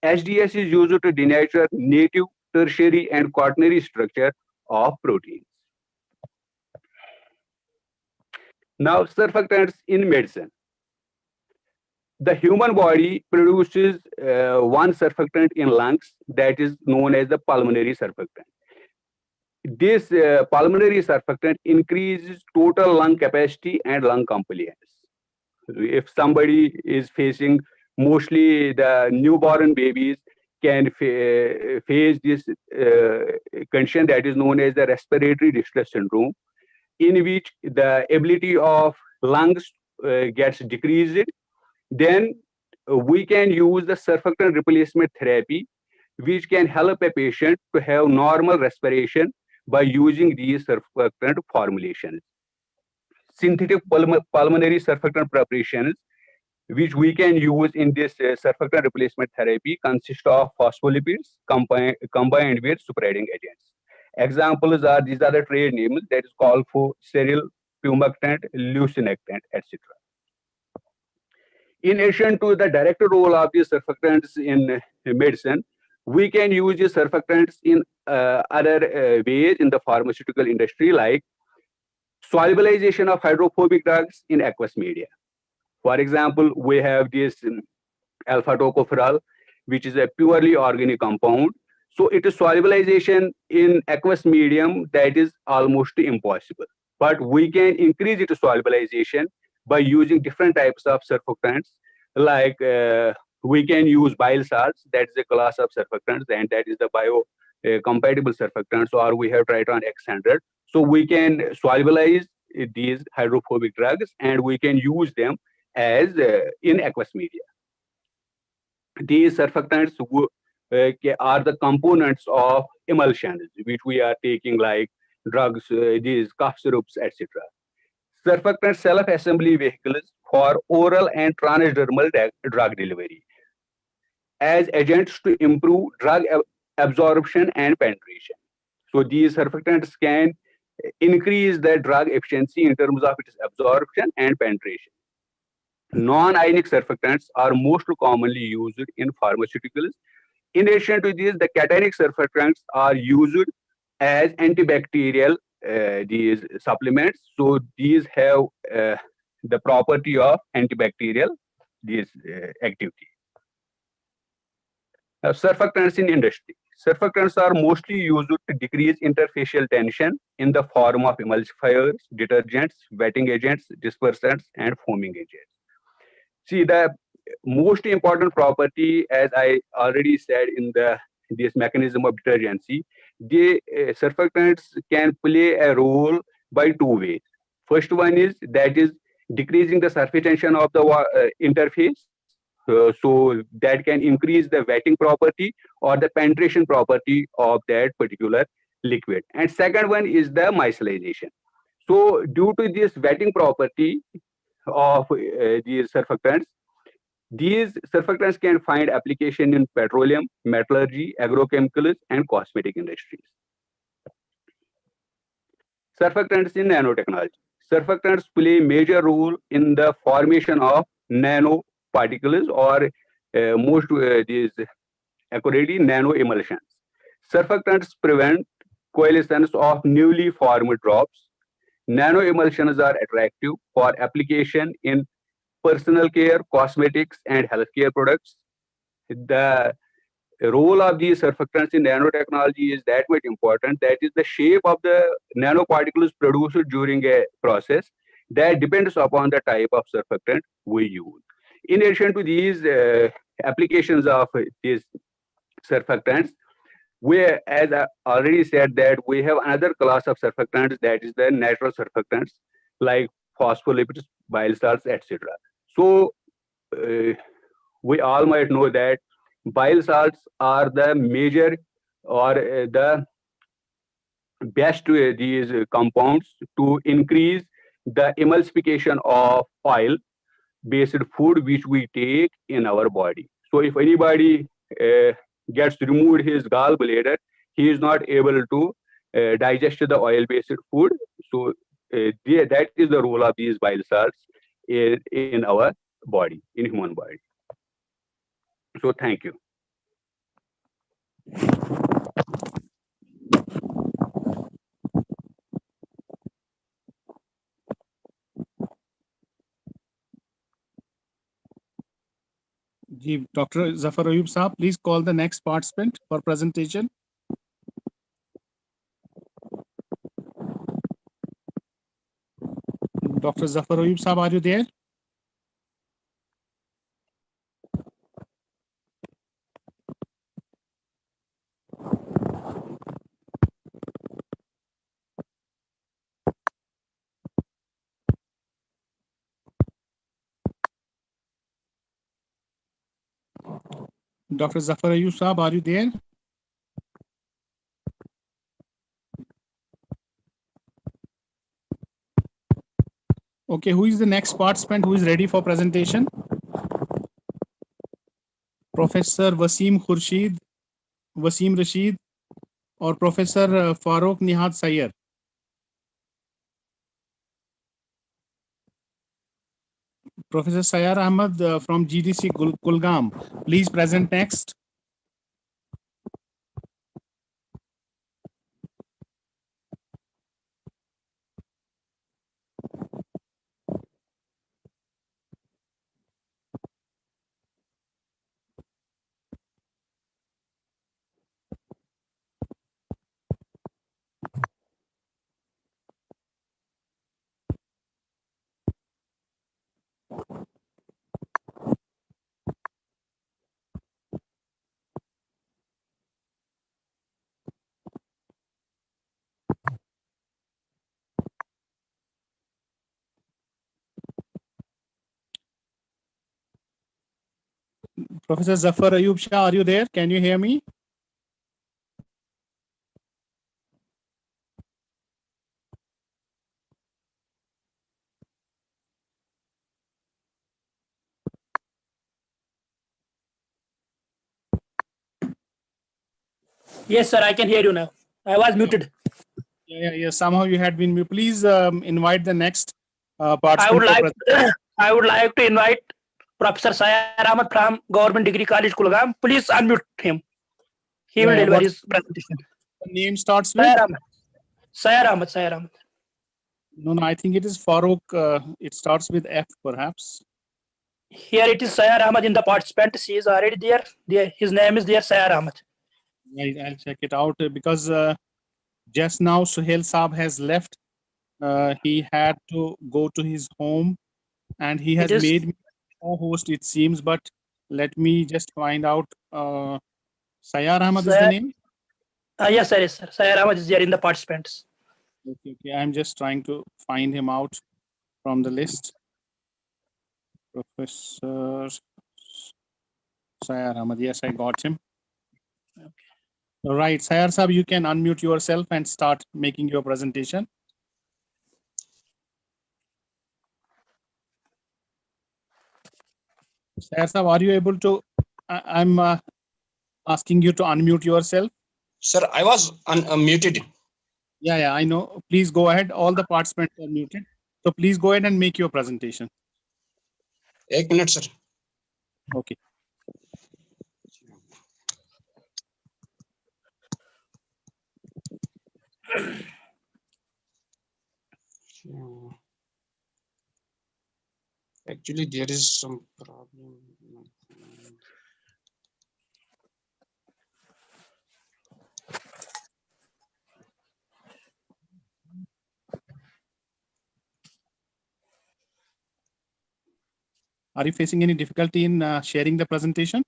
HDS is used to denature native, tertiary, and quaternary structure of proteins. Now, surfactants in medicine. The human body produces one surfactant in lungs that is known as the pulmonary surfactant. This pulmonary surfactant increases total lung capacity and lung compliance. If somebody is facing, mostly the newborn babies can face this condition that is known as the respiratory distress syndrome, in which the ability of lungs gets decreased. Then we can use the surfactant replacement therapy, which can help a patient to have normal respiration by using these surfactant formulations. Synthetic pulmonary surfactant preparations, which we can use in this surfactant replacement therapy, consist of phospholipids combined with spreading agents. Examples are, these are the trade names, that is called for sterile, pumectant, leucinectant, etc. In addition to the direct role of these surfactants in medicine, we can use these surfactants in other ways in the pharmaceutical industry, like solubilization of hydrophobic drugs in aqueous media. For example, we have this alpha tocopherol, which is a purely organic compound. So it is solubilization in aqueous medium that is almost impossible. But we can increase its solubilization by using different types of surfactants, like we can use bile salts, that is a class of surfactants, and that is the biocompatible surfactants, or we have Triton X100. So we can solubilize these hydrophobic drugs and we can use them as in aqueous media. These surfactants are the components of emulsions, which we are taking, like drugs, these cough syrups, etc. Surfactant self-assembly vehicles for oral and transdermal drug delivery as agents to improve drug absorption and penetration. So these surfactants can increase the drug efficiency in terms of its absorption and penetration. Non-ionic surfactants are most commonly used in pharmaceuticals. In addition to this, the cationic surfactants are used as antibacterial these supplements. So these have the property of antibacterial activity. Now, surfactants in industry. Surfactants are mostly used to decrease interfacial tension in the form of emulsifiers, detergents, wetting agents, dispersants, and foaming agents. See, the most important property, as I already said in this mechanism of detergency, the surfactants can play a role by two ways. First one is decreasing the surface tension of the interface. So that can increase the wetting property or the penetration property of that particular liquid. And second one is the micellization. So due to this wetting property of these surfactants can find application in petroleum, metallurgy, agrochemicals, and cosmetic industries. Surfactants in nanotechnology. Surfactants play a major role in the formation of nanoparticles or these accurately nano emulsions. Surfactants prevent coalescence of newly formed drops. Nano emulsions are attractive for application in personal care, cosmetics, and healthcare products. The role of these surfactants in nanotechnology is that much important. That is the shape of the nanoparticles produced during a process that depends upon the type of surfactant we use. In addition to these applications of these surfactants, we, as I already said, that we have another class of surfactants, that is the natural surfactants like phospholipids, bile salts, etc. So we all might know that bile salts are the major or the best these compounds to increase the emulsification of oil based food which we take in our body. So if anybody gets removed his gallbladder, he is not able to digest the oil based food. So that is the role of these bile salts in our body, in human body. So thank you. Dr. Zafar Ayub Saab, please call the next participant for presentation. Dr. Zafar Ayub Saab, are you there? Dr. Zafar Ayub Saab, are you there? Okay, who is the next participant who is ready for presentation? Professor Wasim Rashid, or Professor Farooq Nihad Sayyar? Professor Sayyar Ahmad from GDC Kulgam, please present next. Professor Zafar Ayub Shah, are you there? Can you hear me? Yes, sir, I can hear you now. I was muted. Yeah. Somehow you had been muted. Please invite the next participant. I would like to invite Professor Sayyar Ahmad from Government Degree College, Kulgam. Please unmute him. He will deliver his presentation. The name starts with Sayyar Ahmad. No, I think it is Farooq. It starts with F, perhaps. Here it is Sayyar Ahmad in the participant. He is already there. His name is there, Sayyar Ahmad. Right, I'll check it out because just now Suhail Saab has left. He had to go to his home, and he has made me co-host, it seems. But let me just find out. Sayyar Ahmad is the name? Yes, sir. Sayyar Ahmad is there in the participants. Okay. I'm just trying to find him out from the list. Professor Sayyar Ahmad. Yes, I got him. Okay. All right, Sayar Sahab, you can unmute yourself and start making your presentation. Sayar Sahab, are you able to? I'm asking you to unmute yourself. Sir, I was muted. Yeah, I know. Please go ahead. All the participants are muted. So please go ahead and make your presentation. 1 minute, sir. Okay. Actually, there is some problem. Are you facing any difficulty in sharing the presentation?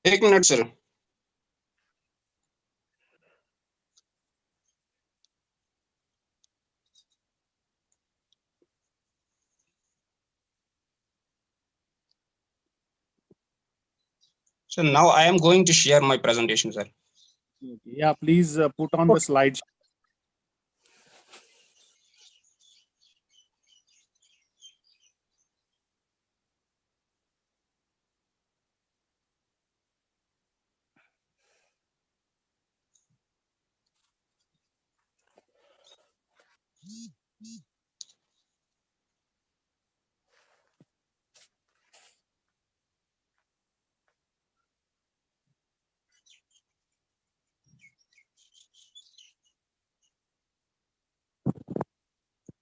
एक minute, sir. So now I am going to share my presentation, sir. Yeah, please put on the slides.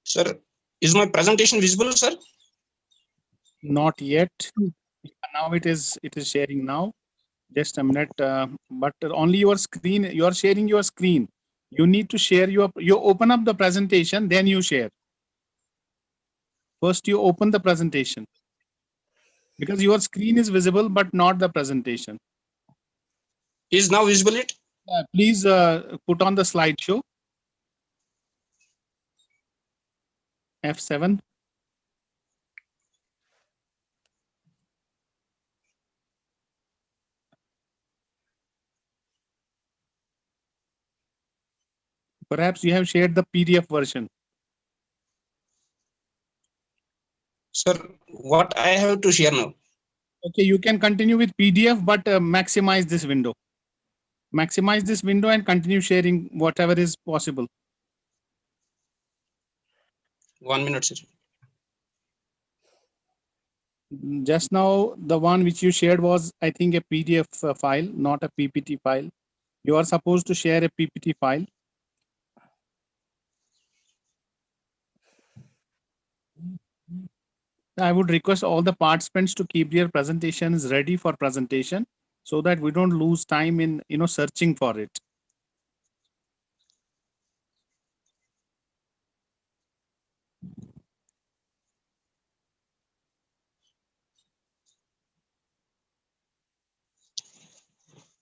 Sir, is my presentation visible, sir? Not yet. Now it is sharing now. Just a minute. But only your screen. You are sharing your screen. You need to share you open up the presentation, then you share. First, you open the presentation because your screen is visible, but not the presentation. Is now visible it? Please put on the slideshow. F7. Perhaps you have shared the PDF version. Sir, what I have to share now? Okay, you can continue with PDF, but maximize this window. Maximize this window and continue sharing whatever is possible. 1 minute, sir. Just now, the one which you shared was, I think, a PDF file, not a PPT file. You are supposed to share a PPT file. I would request all the participants to keep their presentations ready for presentation so that we don't lose time in searching for it.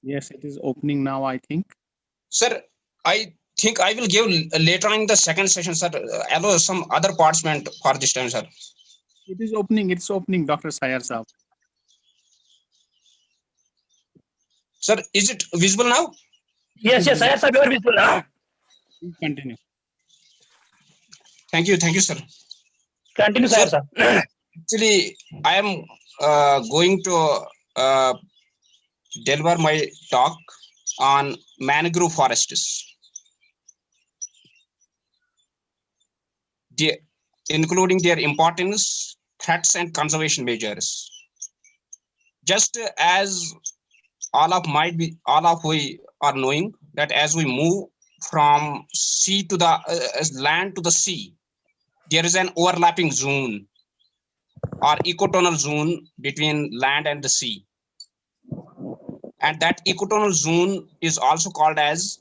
Yes, it is opening now, I think. Sir, I think I will give later on in the second session, sir. Allow some other participant for this time, sir. It is opening. It's opening, Dr. Sayar Saab. Sir, is it visible now? Yes, Sayar Saab, you are visible now. Continue. Thank you, sir. Continue, Sayar Saab. Actually, I am going to deliver my talk on mangrove forests, including their importance, threats, and conservation measures. Just as all of we are knowing that as we move from sea to the land to the sea, there is an overlapping zone or ecotonal zone between land and the sea. And that ecotonal zone is also called as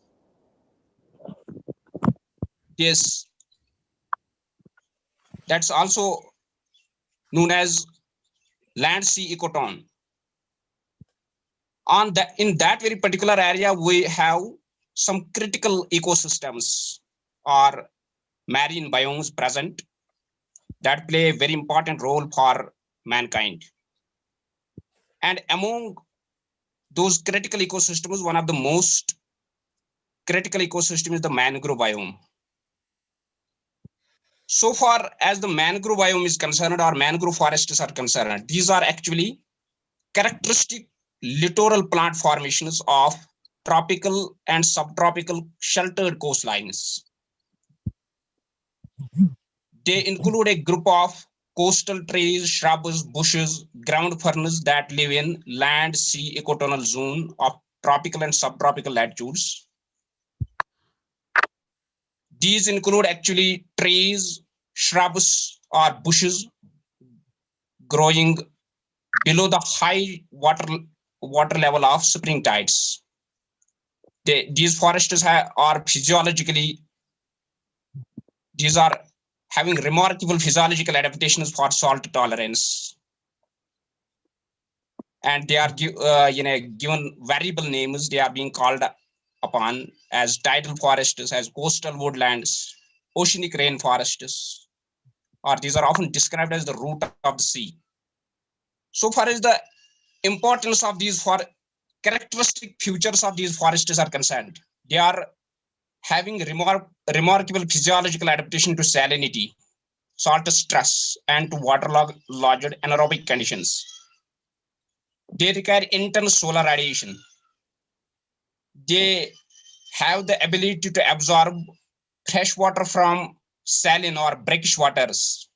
this. That's also known as land sea ecotone. In that very particular area, we have some critical ecosystems or marine biomes present that play a very important role for mankind. And among those critical ecosystems, one of the most critical ecosystem is the mangrove biome. So far as the mangrove biome is concerned, or mangrove forests are concerned, these are actually characteristic littoral plant formations of tropical and subtropical sheltered coastlines. They include a group of coastal trees, shrubs, bushes, ground ferns that live in land, sea, equatorial zone of tropical and subtropical latitudes. These include actually trees, shrubs, or bushes growing below the high water level of spring tides. These forests are physiologically, these are having remarkable physiological adaptations for salt tolerance. And they are given variable names. They are being called upon as tidal forests, as coastal woodlands, oceanic rainforests, or these are often described as the root of the sea. So far as the importance of these characteristic features of these forests are concerned, they are having remarkable physiological adaptation to salinity, salt stress, and to waterlogged anaerobic conditions. They require intense solar radiation. They have the ability to absorb fresh water from saline or brackish waters.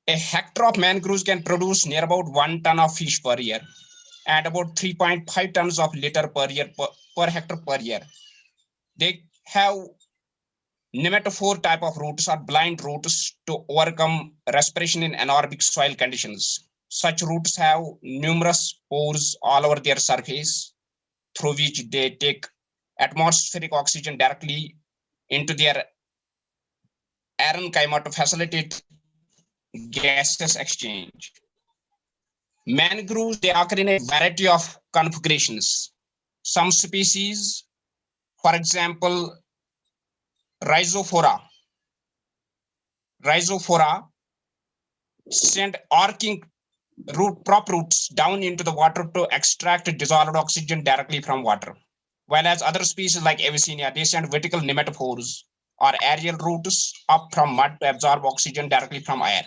A hectare of mangroves can produce near about 1 ton of fish per year and about 3.5 tons of litter per year per hectare per year. They have nematophore type of roots or blind roots to overcome respiration in anaerobic soil conditions. Such roots have numerous pores all over their surface through which they take atmospheric oxygen directly into their parenchyma to facilitate gaseous exchange. Mangroves, they occur in a variety of configurations. Some species, for example, Rhizophora, send arcing prop roots down into the water to extract dissolved oxygen directly from water. Whereas other species like Avicennia, they send vertical nematophores or aerial roots up from mud to absorb oxygen directly from air.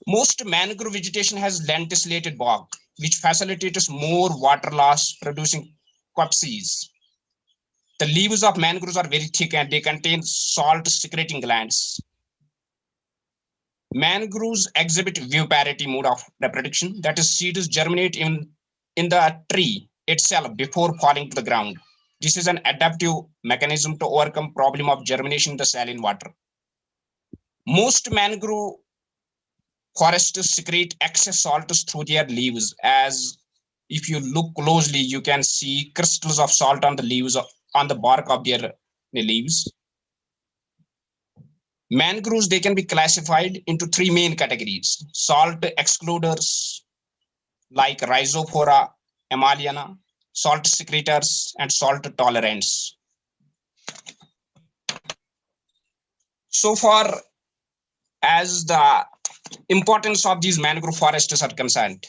Most mangrove vegetation has lenticulated bark, which facilitates more water loss, producing copses. The leaves of mangroves are very thick and they contain salt secreting glands. Mangroves exhibit viviparity mode of reproduction, that is, seeds germinate in the tree itself before falling to the ground. This is an adaptive mechanism to overcome problem of germination in the saline water. Most mangrove forests secrete excess salts through their leaves, as if you look closely, you can see crystals of salt on the leaves, on the bark of their leaves. Mangroves, they can be classified into 3 main categories: salt excluders like Rhizophora emaliana, salt secretors, and salt tolerants. So far as the importance of these mangrove forests are concerned,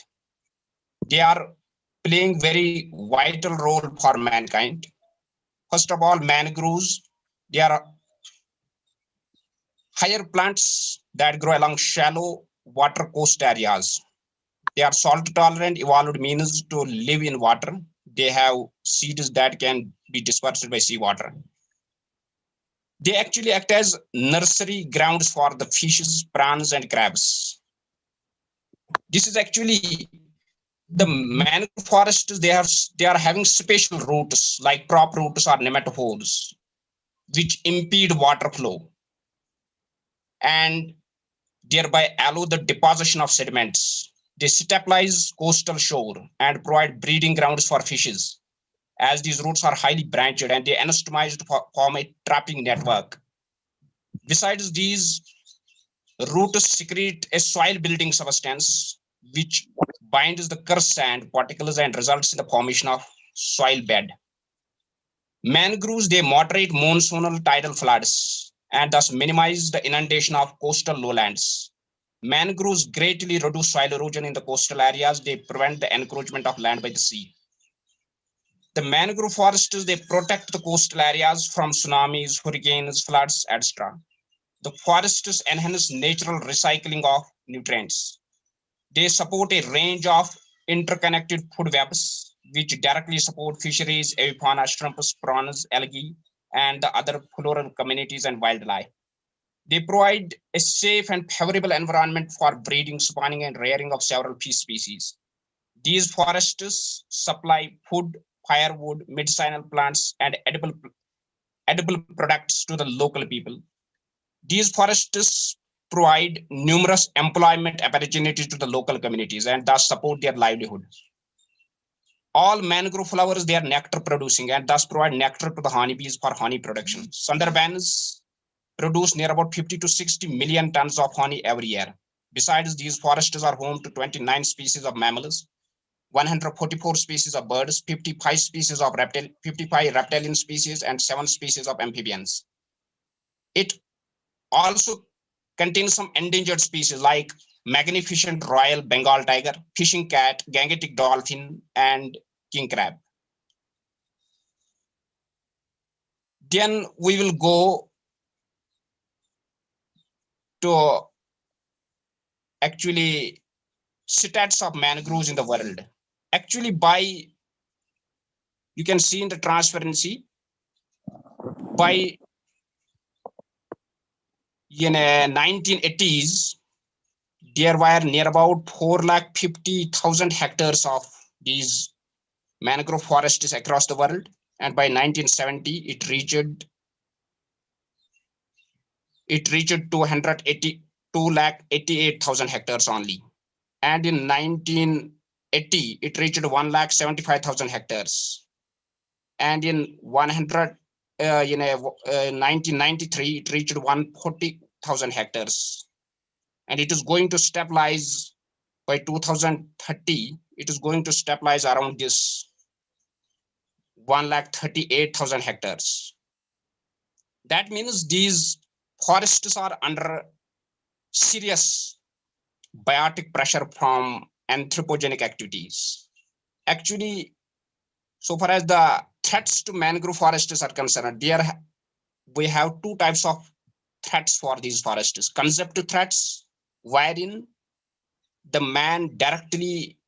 they are playing very vital role for mankind. First of all, mangroves, they are higher plants that grow along shallow water coast areas. They are salt tolerant, evolved means to live in water. They have seeds that can be dispersed by seawater. They actually act as nursery grounds for the fishes, prawns, and crabs. This is actually the mangrove forests. They are having special roots like prop roots or nematophores, which impede water flow and thereby allow the deposition of sediments. They stabilize coastal shore and provide breeding grounds for fishes, as these roots are highly branched and they anastomize to form a trapping network. Besides, these roots secrete a soil building substance which binds the crust sand particles and results in the formation of soil bed. Mangroves, they moderate monsoonal tidal floods and thus minimize the inundation of coastal lowlands. Mangroves greatly reduce soil erosion in the coastal areas. They prevent the encroachment of land by the sea. The mangrove forests, they protect the coastal areas from tsunamis, hurricanes, floods, etc. The forests enhance natural recycling of nutrients. They support a range of interconnected food webs, which directly support fisheries, avifauna, shrimps, prawns, algae, and the other floral communities and wildlife. They provide a safe and favorable environment for breeding, spawning, and rearing of several fish species. These forests supply food, firewood, medicinal plants, and edible products to the local people. These forests provide numerous employment opportunities to the local communities and thus support their livelihood. All mangrove flowers, they are nectar producing and thus provide nectar to the honeybees for honey production. Sundarbans produce near about 50 to 60 million tons of honey every year. Besides, these forests are home to 29 species of mammals, 144 species of birds, 55 species of 55 reptilian species, and 7 species of amphibians. It also contains some endangered species like magnificent royal Bengal tiger, fishing cat, gangetic dolphin, and king crab. Then we will go to actually stats of mangroves in the world. Actually, you can see in the transparency, by 1980s, there were near about 450,000 hectares of these mangrove forests across the world. And by 1970, it reached 288,000 hectares only. And in 1980, it reached 175,000 hectares. And in 1993, it reached 140,000 hectares. And it is going to stabilize by 2030. It is going to stabilize around this 138,000 hectares. That means these forests are under serious biotic pressure from anthropogenic activities. Actually, so far as the threats to mangrove forests are concerned, we have two types of threats for these forests. Conceptive threats, wherein the man directly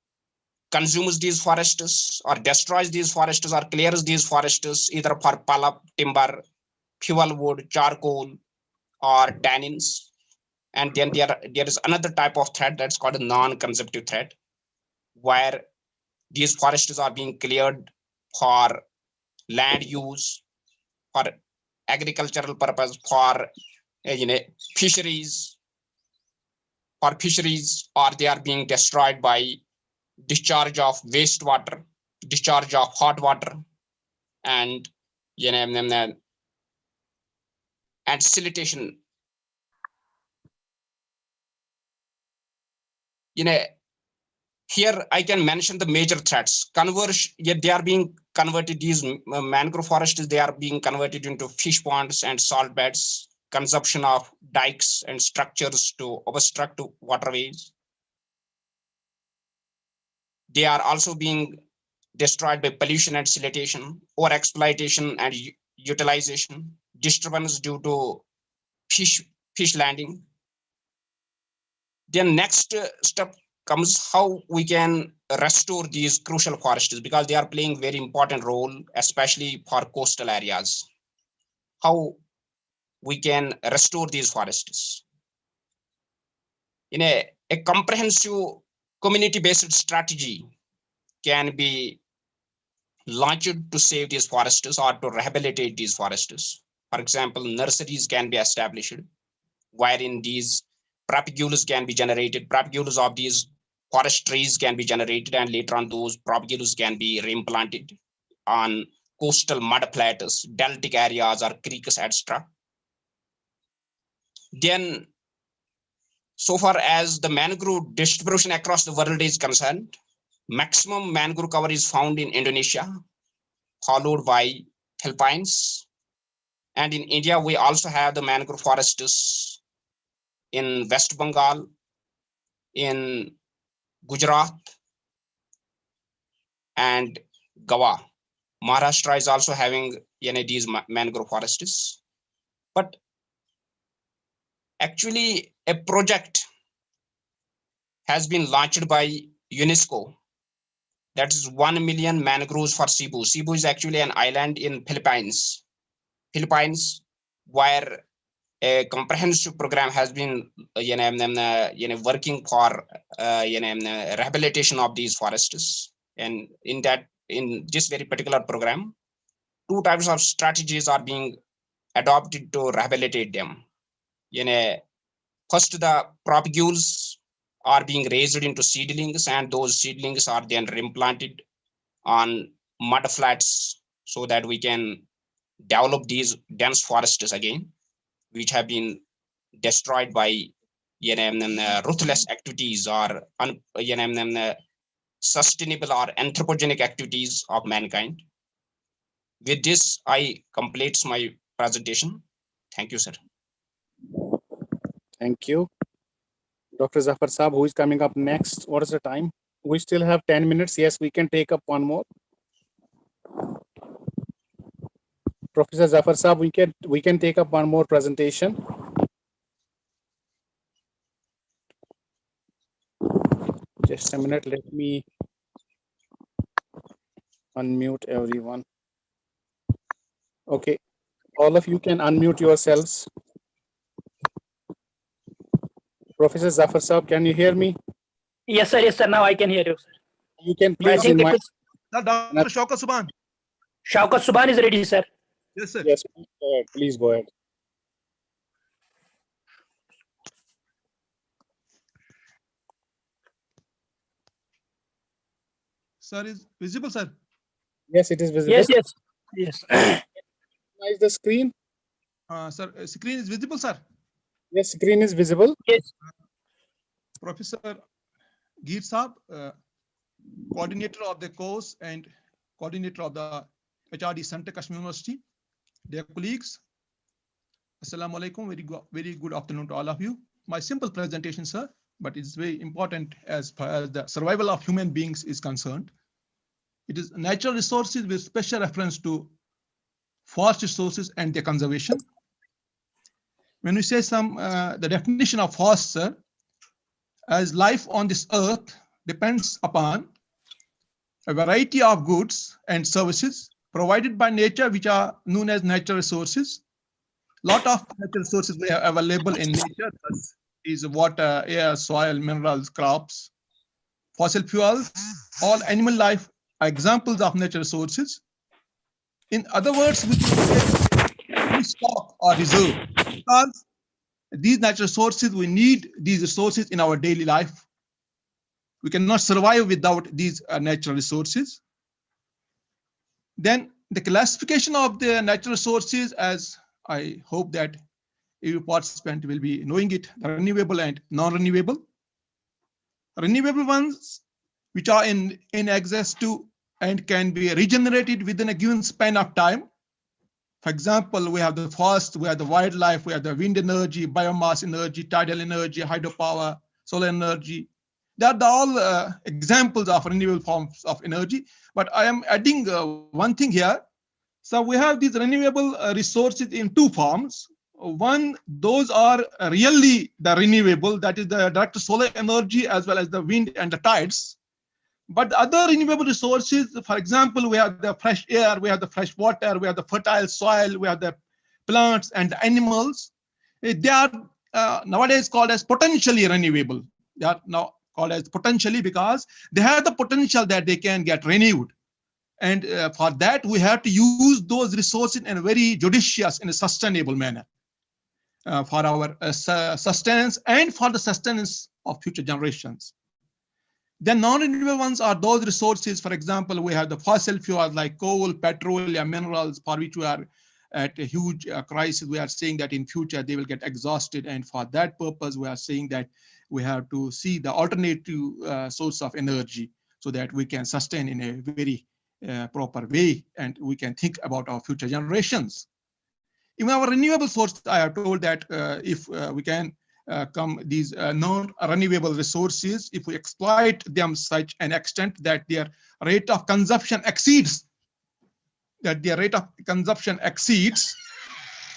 consumes these forests or destroys these forests or clears these forests either for pulp, timber, fuel wood, charcoal, or tannins. And then there is another type of threat that's called a non-conceptive threat, where these forests are being cleared for land use, for agricultural purpose, for fisheries, or they are being destroyed by discharge of wastewater, discharge of hot water, and and siltation. Here I can mention the major threats. They are being converted, these mangrove forests, they are being converted into fish ponds and salt beds, consumption of dikes and structures to obstruct waterways. They are also being destroyed by pollution and siltation, or exploitation and utilization, disturbance due to fish landing. Then next step comes how we can restore these crucial forests, because they are playing very important role, especially for coastal areas. How we can restore these forests. In a comprehensive community-based strategy can be launched to save these forests or to rehabilitate these forests. For example, nurseries can be established, wherein these propagules can be generated. Propagules of these forest trees can be generated, and later on those propagules can be reimplanted on coastal mud plateaus, deltic areas, or creeks, etc. Then, so far as the mangrove distribution across the world is concerned, maximum mangrove cover is found in Indonesia, followed by Philippines. And in India, we also have the mangrove forests in West Bengal, in Gujarat and Goa. Maharashtra is also having these mangrove forests. But actually, a project has been launched by UNESCO. That is 1 million mangroves for Cebu. Cebu is actually an island in Philippines, where a comprehensive program has been working for rehabilitation of these forests. And in this very particular program, 2 types of strategies are being adopted to rehabilitate them. First, the propagules are being raised into seedlings, and those seedlings are then reimplanted on mud flats so that we can develop these dense forests again, which have been destroyed by ruthless activities or sustainable or anthropogenic activities of mankind. With this, I complete my presentation. Thank you, sir. Thank you. Dr. Zafar Saab, who is coming up next? What is the time? We still have 10 minutes. Yes, we can take up one more. Professor Zafar Saab, we can take up one more presentation. Just a minute, let me unmute everyone. Okay, all of you can unmute yourselves. Professor Zafar Saab, can you hear me? Yes, sir. Yes, sir. Now I can hear you, sir. You can I please think it invite. is Dr. Shaukat Subhan. Shaukat Subhan is ready, sir. Yes, sir. Yes, please go ahead. Sir, is visible, sir? Yes, it is visible. Yes, yes, yes. Is the screen? Sir, screen is visible, sir? Yes, screen is visible. Yes. Professor Gir Saab, coordinator of the course and coordinator of the HRD Center, Kashmir University. Dear colleagues, Assalamu alaikum. Very good afternoon to all of you. My simple presentation, sir, but it's very important as far as the survival of human beings is concerned. It is natural resources with special reference to forest resources and their conservation. When we say the definition of forest, sir, as life on this earth depends upon a variety of goods and services provided by nature, which are known as natural resources. Lot of natural resources we have available in nature, such is water, air, soil, minerals, crops, fossil fuels. All animal life are examples of natural resources. In other words, we can say stock or reserve, because these natural resources, we need these resources in our daily life. We cannot survive without these natural resources. Then the classification of the natural resources, as I hope that every participant will be knowing it, renewable and non-renewable. Renewable ones, which are in access to and can be regenerated within a given span of time. For example, we have the forest, we have the wildlife, we have the wind energy, biomass energy, tidal energy, hydropower, solar energy. They are all examples of renewable forms of energy. But I am adding one thing here. So we have these renewable resources in 2 forms. One, those are really the renewable, that is the direct solar energy as well as the wind and the tides. But the other renewable resources, for example, we have the fresh air, we have the fresh water, we have the fertile soil, we have the plants and the animals. They are nowadays called as potentially renewable. They are now called as potentially because they have the potential that they can get renewed. And for that, we have to use those resources in a very judicious and a sustainable manner for our sustenance and for the sustenance of future generations. The non-renewable ones are those resources. For example, we have the fossil fuels like coal, petroleum, minerals, for which we are at a huge crisis. We are saying that in future they will get exhausted, and for that purpose, we are saying that we have to see the alternative source of energy so that we can sustain in a very proper way, and we can think about our future generations. In our renewable source, I have told that if we can these non-renewable resources, if we exploit them such an extent that their rate of consumption exceeds,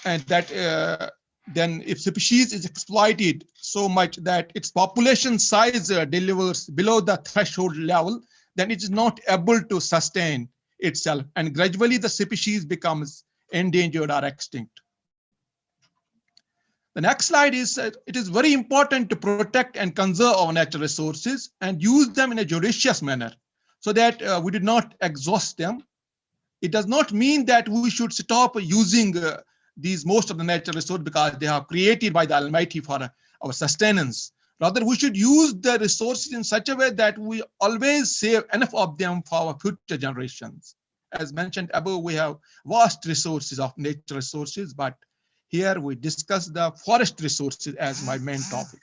and that then if species is exploited so much that its population size delivers below the threshold level, then it is not able to sustain itself, and gradually the species becomes endangered or extinct. The next slide is it is very important to protect and conserve our natural resources and use them in a judicious manner so that we do not exhaust them. It does not mean that we should stop using these most of the natural resources because they are created by the Almighty for our sustenance. Rather, we should use the resources in such a way that we always save enough of them for our future generations. As mentioned above, we have vast resources of natural resources, but here we discuss the forest resources as my main topic.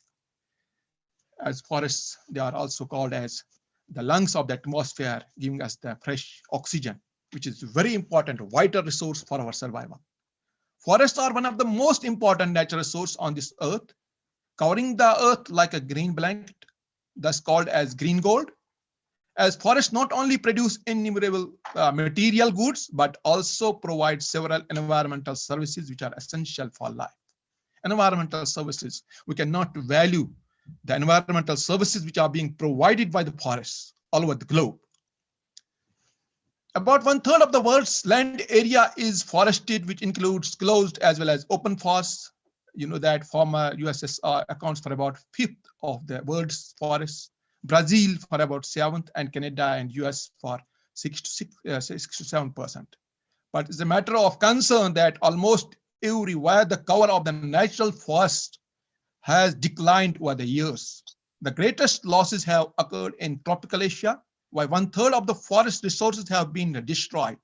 As forests, they are also called as the lungs of the atmosphere, giving us the fresh oxygen, which is very important, vital resource for our survival. Forests are one of the most important natural resources on this earth, covering the earth like a green blanket, thus called as green gold. As forests not only produce innumerable material goods, but also provide several environmental services which are essential for life. Environmental services, we cannot value the environmental services which are being provided by the forests all over the globe. About 1/3 of the world's land area is forested, which includes closed as well as open forests. You know that former USSR accounts for about 1/5 of the world's forests, Brazil for about 7th, and Canada and US for 6 to 7%. But it's a matter of concern that almost everywhere the cover of the natural forest has declined over the years. The greatest losses have occurred in tropical Asia, while 1/3 of the forest resources have been destroyed.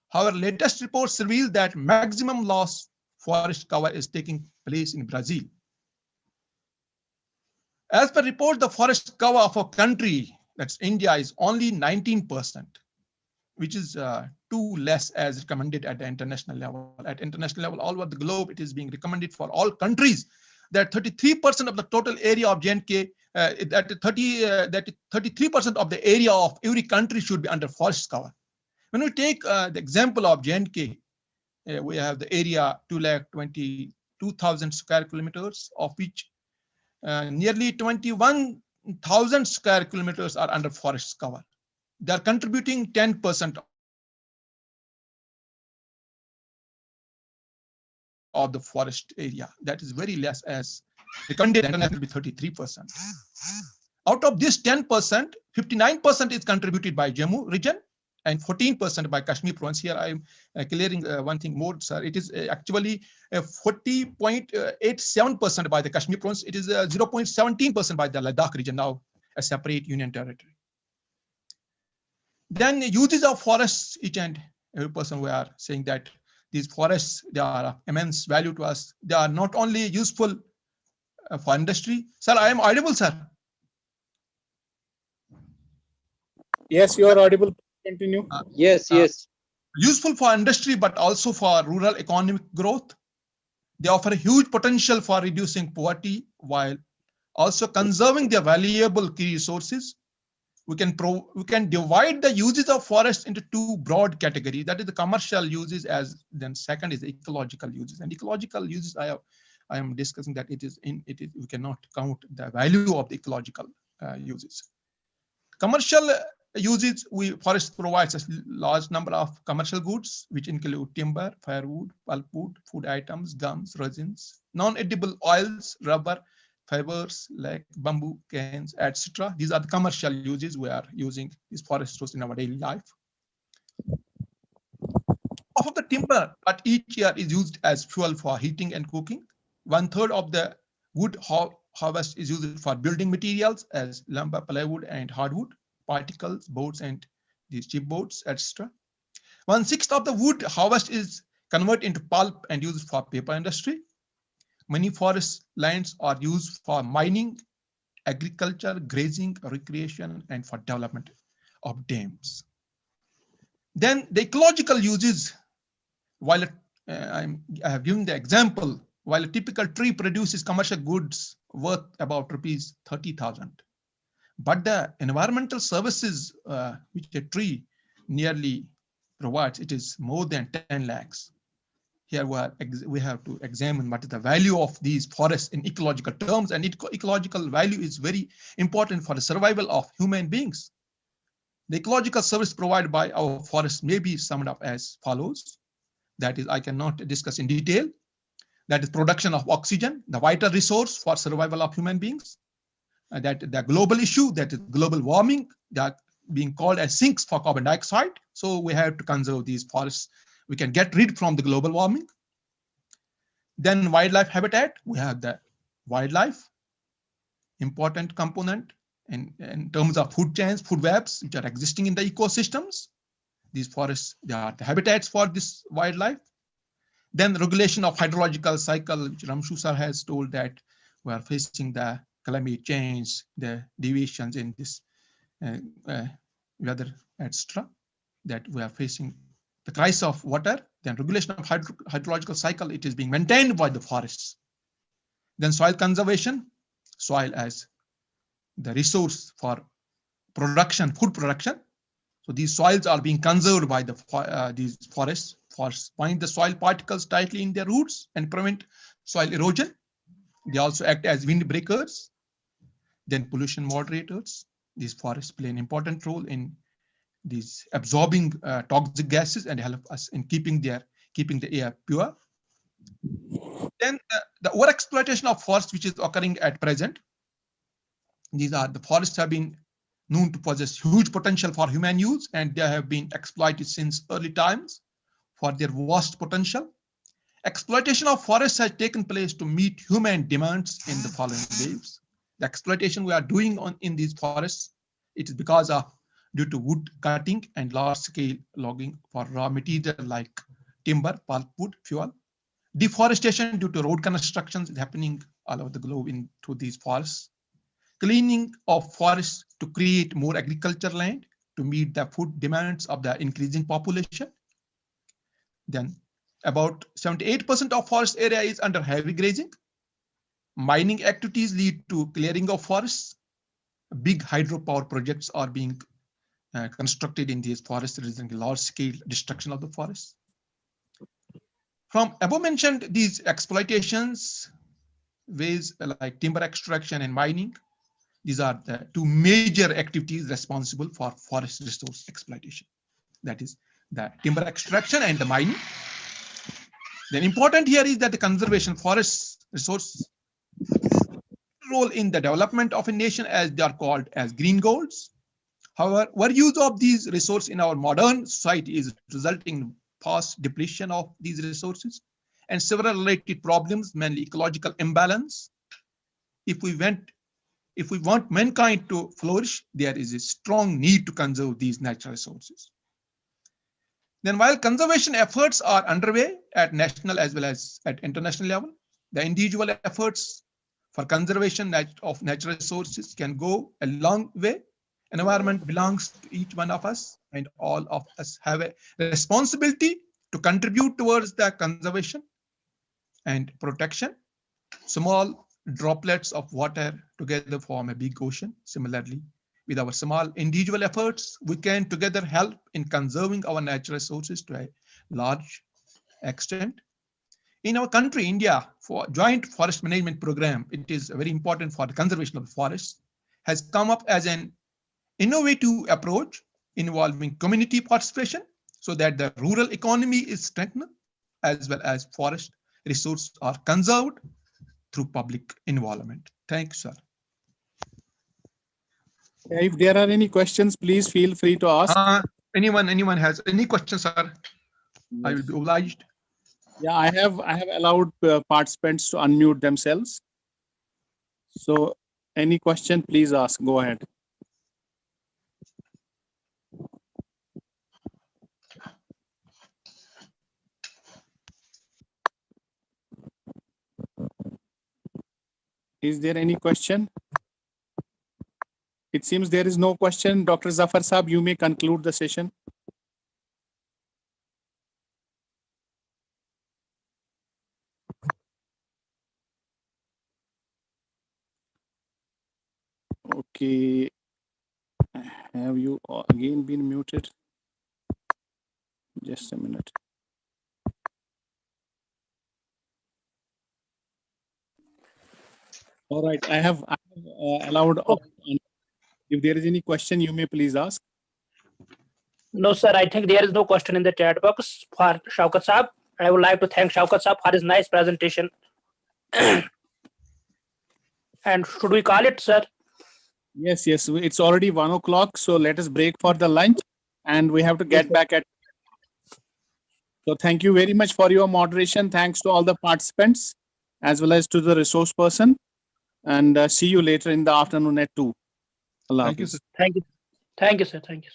However, latest reports reveal that maximum loss forest cover is taking place in Brazil. As per report, the forest cover of a country, that's India, is only 19%, which is too less as recommended at the international level. At international level, all over the globe, it is being recommended for all countries that 33% of the total area of J&K, that 33% of the area of every country should be under forest cover. When we take the example of J&K, we have the area 222,000 square kilometers, of which nearly 21,000 square kilometers are under forest cover. They are contributing 10% of the forest area. That is very less as recommended internationally be 33%. Out of this 10%, 59% is contributed by Jammu region and 14% by Kashmir province. Here I am clearing one thing more, sir. It is actually 40.87% by the Kashmir province. It is 0.17% by the Ladakh region, now a separate union territory. Then uses of forests, each and every person we are saying that these forests, they are of immense value to us. They are not only useful for industry. Sir, I am audible, sir. Yes, you are audible. Continue. Yes. Useful for industry, but also for rural economic growth. They offer a huge potential for reducing poverty while also conserving their valuable key resources. We can divide the uses of forests into two broad categories. That is the commercial uses, as then second is the ecological uses. And ecological uses, I am discussing that we cannot count the value of the ecological uses. Commercial uses, forest provides a large number of commercial goods, which include timber, firewood, pulpwood, food items, gums, resins, non-edible oils, rubber, fibers like bamboo, canes, etc. These are the commercial uses we are using these forest resources in our daily life. Of the timber at each year is used as fuel for heating and cooking. 1/3 of the wood harvest is used for building materials as lumber, plywood, and hardwood, particles, boards, and these chipboards, etc. 1/6 of the wood harvest is converted into pulp and used for paper industry. Many forest lands are used for mining, agriculture, grazing, recreation, and for development of dams. Then the ecological uses, while I have given the example while a typical tree produces commercial goods worth about rupees 30,000. But the environmental services which a tree nearly provides, it is more than 10 lakhs. Here we have to examine what is the value of these forests in ecological terms, and ecological value is very important for the survival of human beings. The ecological service provided by our forests may be summed up as follows. That is, I cannot discuss in detail. That is production of oxygen, the vital resource for survival of human beings. That the global issue, that is global warming, that being called as sinks for carbon dioxide. So we have to conserve these forests. We can get rid from the global warming. Then wildlife habitat, we have the wildlife, important component in terms of food chains, food webs, which are existing in the ecosystems. These forests, they are the habitats for this wildlife. Then regulation of hydrological cycle, which Ramshu sir has told that we are facing the climate change, the deviations in this weather, etc. That we are facing the crisis of water. Then regulation of hydrological cycle, it is being maintained by the forests. Then soil conservation, soil as the resource for production, food production. So these soils are being conserved by these forests for bind the soil particles tightly in their roots and prevent soil erosion. They also act as windbreakers. Then pollution moderators. These forests play an important role in these absorbing toxic gases and help us in keeping the air pure. Then the overexploitation of forests, which is occurring at present. These are the forests have been known to possess huge potential for human use, and they have been exploited since early times for their vast potential. Exploitation of forests has taken place to meet human demands in the following ways. The exploitation we are doing in these forests, it is because of due to wood cutting and large-scale logging for raw material like timber, pulpwood, fuel. Deforestation due to road constructions is happening all over the globe into these forests. Cleaning of forests to create more agricultural land to meet the food demands of the increasing population. Then about 78% of forest area is under heavy grazing. Mining activities lead to clearing of forests. Big hydropower projects are being constructed in these forests, resulting in large-scale destruction of the forests. From above mentioned these exploitations, ways like timber extraction and mining, these are the two major activities responsible for forest resource exploitation. That is the timber extraction and the mining. Then important here is that the conservation forest resource role in the development of a nation, as they are called as green goals. However, use of these resources in our modern society is resulting in fast depletion of these resources and several related problems, mainly ecological imbalance. If we want mankind to flourish, there is a strong need to conserve these natural resources. Then while conservation efforts are underway at national as well as at international level, the individual efforts for conservation of natural resources can go a long way. Environment belongs to each one of us, and all of us have a responsibility to contribute towards the conservation and protection. Small droplets of water together form a big ocean. Similarly, with our small individual efforts, we can together help in conserving our natural resources to a large extent. In our country, India, for joint forest management program, it is very important for the conservation of the forests, has come up as an innovative approach involving community participation so that the rural economy is strengthened as well as forest resources are conserved through public involvement. Thank you, sir. If there are any questions, please feel free to ask. Anyone has any questions, sir? Yes. I will be obliged. Yeah, I have allowed participants to unmute themselves. So any question, please ask. Go ahead. Is there any question? It seems there is no question. Dr. Zafar Saab, you may conclude the session. Okay. Have you again been muted? Just a minute. All right, I have allowed. If there is any question, you may please ask. No, sir, I think there is no question in the chat box for Shaukat Saab. I would like to thank Shaukat Saab for his nice presentation. And should we call it, sir? Yes, yes, it's already 1 o'clock, so let us break for the lunch, and we have to get back at. So thank you very much for your moderation. Thanks to all the participants, as well as to the resource person, and see you later in the afternoon at 2. Allah Thank you, Hafiz. sir. Thank you. Thank you, sir. Thank you.